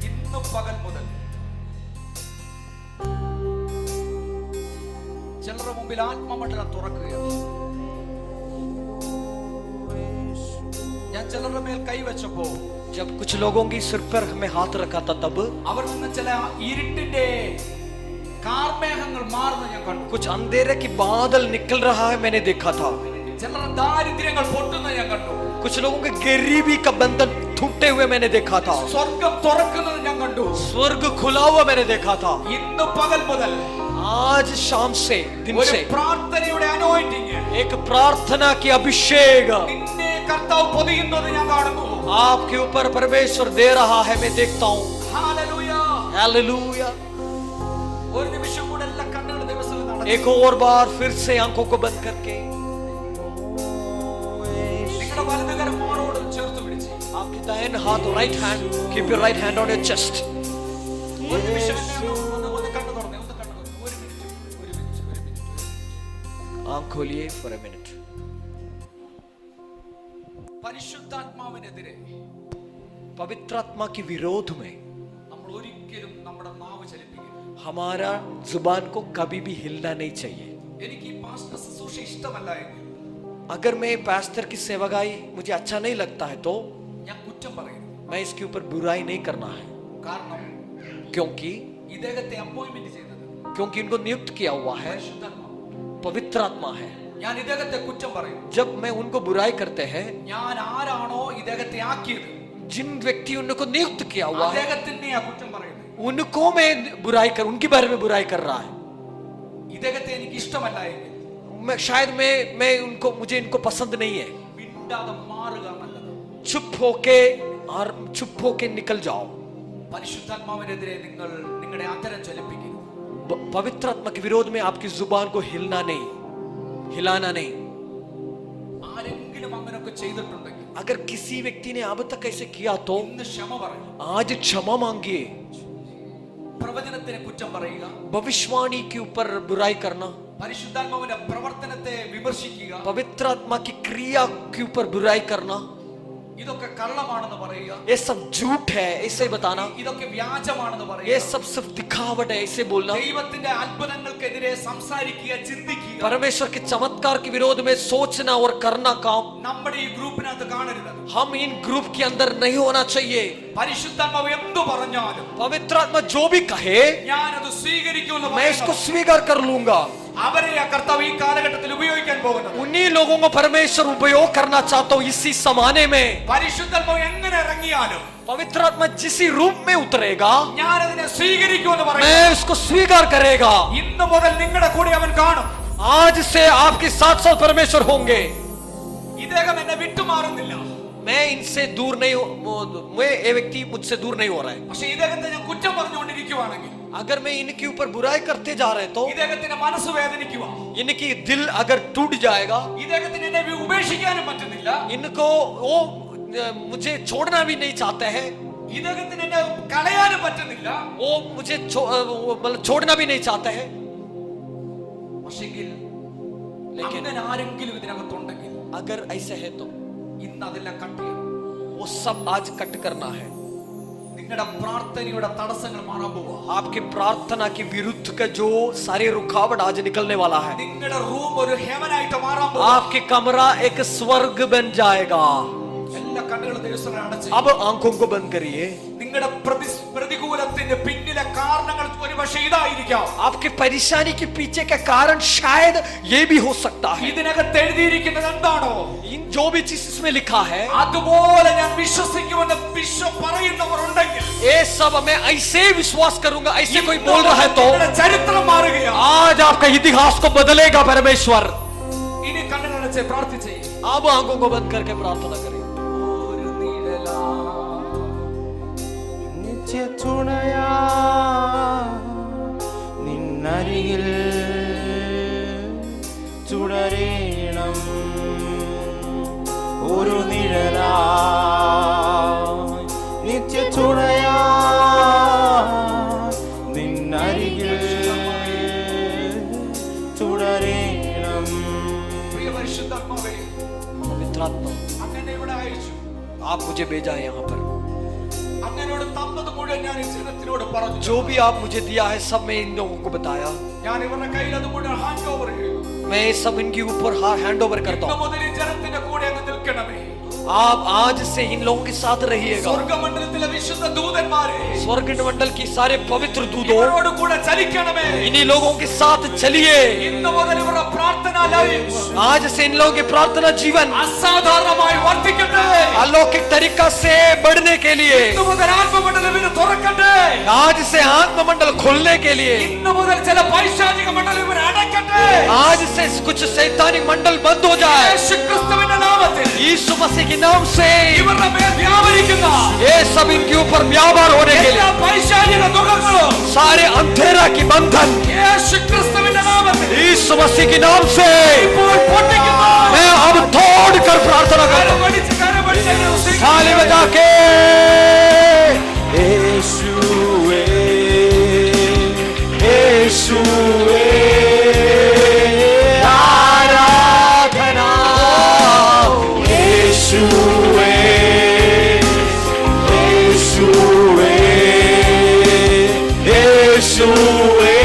ഇന്ന് പകൽ മുതൽ ചിലരുടെ മുമ്പിൽ ആത്മമണ്ഡലം തുറക്കുകയാണ്. ഞാൻ ചിലരുടെ മേൽ കൈവച്ചപ്പോ जब कुछ लोगों की सिर पर हमें हाथ रखा था तब അവർ നിന്ന് ചില ഇരുട്ടിന്റെ കാർമേഘങ്ങൾ മാറുന്ന ഞാൻ കണ്ടു. कुछ अंधेरे की बादल निकल रहा है मैंने देखा था. ചിലരുടെ ദാരിദ്ര്യങ്ങൾ പൊട്ടുന്ന ഞാൻ കണ്ടു. कुछ लोगों के गरीबी का बंधन टूटे हुए मैंने देखा था. സ്വർഗം തുറക്കുന്നത് ഞാൻ കണ്ടു. स्वर्ग खुला हुआ मैंने देखा था. ഇന്ന് പകൽ മുതൽ आज शाम से दिन ഒരു से പ്രാർത്ഥനയുടെ അനോയിന്റിംഗ് एक प्रार्थना की अभिषेक നിന്നെ കർത്താവ് പൊതിയുന്നത് ഞാൻ കാണുന്നു. आपके ऊपर परमेश्वर दे रहा है मैं देखता हूँ. ഹല്ലേലൂയ. हालेलुया. ഒരു നിമിഷം കൂടെ എല്ലാ കണ്ണുകളും ദിവസം നടന്നു. एक और बार फिर से आंखों को बंद करके നിങ്ങളുടെ വലതുകരം മോറോട് ചേർത്ത് പിടിച്ച് आपकी दाहिने हाथ right hand keep your right hand on your chest. ഒരു നിമിഷം എന്നെ ഒന്ന് കണ്ണു തുറന്നേ. ഒന്ന് കണ്ണു തുറന്നേ. ഒരു മിനിറ്റ്. आंख खोलिए फॉर ए मिनट. പരിശുദ്ധാത്മാവിനെതിരെ पवित्र आत्मा के विरोध में നമ്മൾ ഒരിക്കലും നമ്മുടെ നാവ് ചലിപ്പിക്കരുത്. हमारा जुबान को कभी भी हिलना नहीं चाहिए. എനിക്ക് ഈ പാസ്റ്റർ ശുശ്രൂഷ ഇഷ്ടമല്ല എങ്കിൽ अगर मैं पास्टर की सेवागाई मुझे अच्छा नहीं लगता है तो ഞാൻ കുറ്റം പറയരുത്. मैं इसके ऊपर बुराई नहीं करना है. കാരണം क्योंकि ഇദ്ദേഹത്തെ അപ്പോയിന്റ്മെന്റ് ചെയ്തത് इनको नियुक्त किया हुआ है പരിശുദ്ധാത്മാവ്. पवित्र आत्मा है. ഞാൻ ഇദ്ദേഹത്തെ കുറ്റം പറയും. जब मैं उनको बुराई करते हैं, ഞാൻ ആരാണോ ഇദ്ദേഹത്തെ ആക്കിയത് जिन व्यक्ति उनको नियुक्त किया हुआ है അദ്ദേഹത്തിനെയാ കുറ്റം പറയുന്നത്. उनको मैं बुराई कर उनके बारे में बुराई कर रहा है. ഇദ്ദേഹത്തെ എനിക്ക് ഇഷ്ടമല്ല എങ്കിൽ मैं शायद मुझे इनको पसंद नहीं है. മിണ്ടാതെ മാറുക നല്ലത്. चुप होके निकल जाओ. പരിശുദ്ധാത്മാവിനെതിരെ നിങ്ങൾ നിങ്ങളുടെ അധരം ചലിപ്പിക്കരുത്. पवित्र आत्मा के विरोध में आपकी जुबान को हिलाना नहीं. ആരെങ്കിലും അങ്ങനെയൊക്കെ ചെയ്തിട്ടുണ്ടെങ്കിൽ अगर किसी व्यक्ति ने अब तक ऐसे किया तो ഇന്ന് ക്ഷമ പറയും. आज क्षमा मांगिए. പ്രവചനത്തിനെ കുറ്റം പറയുക, भविष्यवाणी के ऊपर बुराई करना, പരിശുദ്ധാത്മാവിന്റെ പ്രവർത്തനത്തെ വിമർശിക്കുക, पवित्र आत्मा की क्रिया के ऊपर बुराई करना, ഇതൊക്കെ കള്ളമാണെന്ന് പറയുക, ये सब झूठ है ऐसे बताना, ഇതൊക്കെ വ്യാജമാണെന്ന് ये പറയുക, सब सिर्फ दिखावट है ऐसे बोलना, ദൈവത്തിന്റെ അത്ഭുതങ്ങൾക്കെതിരെ സംസാരിക്കുക, ചിന്തിക്കുക, परमेश्वर के चमत्कार के विरोध में सोचना और करना काम നമ്മുടെ ഈ ഗ്രൂപ്പിനകത്ത് കാണരുത്. हम इन ग्रुप के अंदर नहीं होना चाहिए. പരിശുദ്ധാത്മാവ് എന്തു പറഞ്ഞാലും पवित्र आत्मा जो भी कहे ഞാനത് സ്വീകരിക്കുമെന്ന് मैं इसको പറയുന്നത് स्वीकार कर लूंगा. അവരെ ആ കർത്താവ് ഈ കാലഘട്ടത്തിൽ ഉപയോഗിക്കാൻ ചെയ്യാൻ പോകുന്നത്. उन्हीं लोगों को परमेश्वर उपयोग करना चाहता हूँ इसी समाने में. പരിശുദ്ധാത്മാവ് എങ്ങനെ ഇറങ്ങിയാലും पवित्र आत्मा जिस रूप में उतरेगा ഞാൻ അതിനെ സ്വീകരിക്കുമെന്ന് പറയുന്നു. मैं उसको स्वीकार करेगा. ഇന്ന് മുതൽ നിങ്ങളുടെ കൂടെ അവൻ കാണും. आज से आपके साथ साथ परमेश्वर होंगे. ഇദ്ദേഹം എന്നെ വിട്ടുമാറുന്നില്ല. मैं इनसे दूर नहीं ये व्यक्ति मुझसे दूर नहीं हो रहा है. പക്ഷെ ഇദ്ദേഹത്തെ ഞാൻ കുറ്റം പറഞ്ഞുകൊണ്ടിരിക്കുവാണെങ്കിൽ, अगर मैं इनके ऊपर बुराई करते जा रहे तो ഇദ്ദേഹത്തിന്റെ മനസ്സ് വേദനിക്കുക. इनकी दिल अगर टूट जाएगा, ഇദ്ദേഹത്തിന് എന്നെ ഉപേക്ഷിക്കാനും പറ്റുന്നില്ല. इनको वो मुझे छोड़ना भी नहीं चाहते हैं. ഇദ്ദേഹത്തിന് എന്നെ കളയാനും പറ്റുന്നില്ല. वो मुझे मतलब छोड़ना भी नहीं चाहते हैं. പക്ഷെങ്കിൽ लेकिन അങ്ങനെ ആരെങ്കിലും ഇതിനകത്തുണ്ടെങ്കിൽ अगर ऐसे है तो ഇന്ന് അതെല്ലാം കട്ട് ചെയ്യണം. वो सब आज कट करना है. നിങ്ങളുടെ പ്രാർത്ഥനയുടെ തടസ്സങ്ങൾ മാറാൻ പോവാ. आपकी प्रार्थना के विरुद्ध का जो सारे रुकावट आज निकलने वाला है. നിങ്ങളുടെ റൂം ഒരു ഹെവൻ ആയിട്ട് മാറാൻ പോവാ. आपके कमरा एक स्वर्ग बन जाएगा. എല്ലാ കണ്ണുകളും ദൈവസഭയിൽ അടച്ച് अब आंखों को बंद करिए. നിങ്ങളുടെ പ്രതികൂലത്തിന്റെ പിന്നിലെ കാരണങ്ങൾ ഒരുപക്ഷെ ഇതായിരിക്കാം. आपके परेशानी के पीछे का कारण शायद ये भी हो सकता है. ഇതിനകത്ത് എഴുതിയിരിക്കുന്നത് എന്താണോ, इन जो भी चीज इसमें लिखा है അതുപോലെ ഞാൻ വിശ്വസിക്കുമെന്ന് പറയുന്നവർ ഉണ്ടെങ്കിൽ, ये सब मैं ऐसे विश्वास करूंगा. ऐसे कोई बोल रहा है तो നിങ്ങളുടെ ചരിത്രം മാറുകയാണ്. आज आपका इतिहास को बदलेगा परमेश्वर. ഇനി കണ്ണുകളടച്ച് പ്രാർത്ഥിച്ചേ. अब आंखों को बंद करके प्रार्थना करें. ഒരു നിഴലാ നിത്യതുണയാ നിന്നരികിൽ തുടരേണം. ഒരു നിഴലാ നിത്യതുണയാ നിന്നരികിൽ തുടരേണം. പ്രിയ പരിശുദ്ധാത്മാവേ, पवित्र आत्मा, അങ്ങനെ ഇവിടെ അയച്ചു. आप मुझे भेजा है यहाँ पर. അങ്ങനോട് തന്നത് മുഴുവൻ ഞാൻ ഈ ജനത്തിനോട് പറഞ്ഞു. जो भी आप मुझे दिया है सब मैं इन लोगों को बताया. ഞാൻ ഇവരുടെ കയ്യിൽ അത് മുഴുവൻ ഹാൻഡ് ഓവർ ചെയ്തു. मैं सब इनके ऊपर हैंड ओवर करता ഇന്ന് हूँ. മുതൽ ഈ ജനത്തിന്റെ കൂടെ അങ്ങ് നിൽക്കണമേ. आप आज से इन लोगों के साथ रहिएगा. സ്വർഗ്ഗമണ്ഡലത്തിലെ വിശുദ്ധ ദൂതന്മാരെ, स्वर्ग मंडल की सारे पवित्र दूतों ഇവരോട് കൂടെ ചലിക്കണമേ. इन्हीं लोगों के साथ चलिए. ഇന്ന് മുതൽ ഇവരുടെ പ്രാർത്ഥനാ ലൈഫ് आज से इन लोगों के प्रार्थना जीवन അസാധാരണമായി വർദ്ധിക്കട്ടെ. अलौकिक तरीका से बढ़ने के लिए ഇന്ന് മുതൽ ആത്മമണ്ഡലം ഇവര് തുറക്കട്ടെ. आज से आत्ममंडल खोलने के लिए ഇന്ന് മുതൽ ചില പൈശാചിക മണ്ഡലം ഇവർ അടയ്ക്കട്ടെ. आज से कुछ शैतानिक मंडल बंद हो जाए. യേശുക്രിസ്തുവിന്റെ നാമത്തിൽ यीशु मसीह के नाम से ഇവരുടെ മേൽ വ്യാപരിക്കുന്ന ये सब इनके ऊपर व्यापार होने के എല്ലാ लिए പൈശാചിക ദുഃഖങ്ങളും सारे अंधेरा की बंधन യേശുക്രിസ്തുവിന്റെ നാമത്തിൽ यीशु मसीह के नाम से ഇപ്പോൾ പൊട്ടിക്കുന്നു. मैं अब तोड़ कर प्रार्थना करता हूं. കരമടിച്ച് थाली बजा के യേശുവേ യേശുവേ आराधना യേശുവേ യേശുവേ യേശുവേ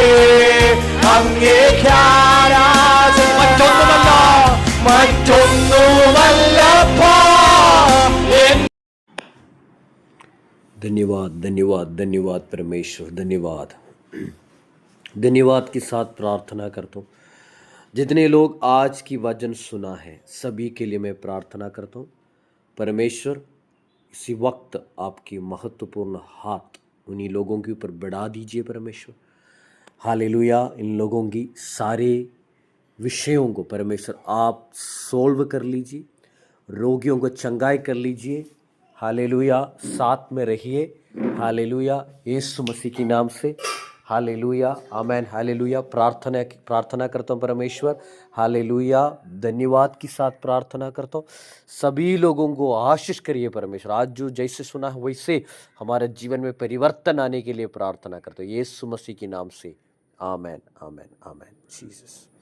അങ്ങേക്ക് ആരാധന. മറ്റൊന്നുമല്ല മറ്റൊന്നുമല്ലപ്പാ. धन्यवाद धन्यवाद धन्यवाद परमेश्वर, धन्यवाद धन्यवाद के साथ प्रार्थना करता हूँ. जितने लोग आज की वचन सुना है सभी के लिए मैं प्रार्थना करता हूँ. परमेश्वर इसी वक्त आपकी महत्वपूर्ण हाथ उन्हीं लोगों के ऊपर बढ़ा दीजिए परमेश्वर. हालेलुया. इन लोगों की सारे विषयों को परमेश्वर आप सोल्व कर लीजिए. रोगियों को चंगाई कर लीजिए. हालेलुया. साथ में रहिए. हालेलुया. यीशु मसीह के नाम से. हालेलुया. आमेन. हालेलुया. प्रार्थना करता हूँ परमेश्वर. हालेलुया. धन्यवाद के साथ प्रार्थना करता हूँ. सभी लोगों को आशीष करिए परमेश्वर. आज जो जैसे सुना है वैसे हमारे जीवन में परिवर्तन आने के लिए प्रार्थना करता हूँ यीशु मसीह के नाम से. आमेन आमेन आमेन. जीसस.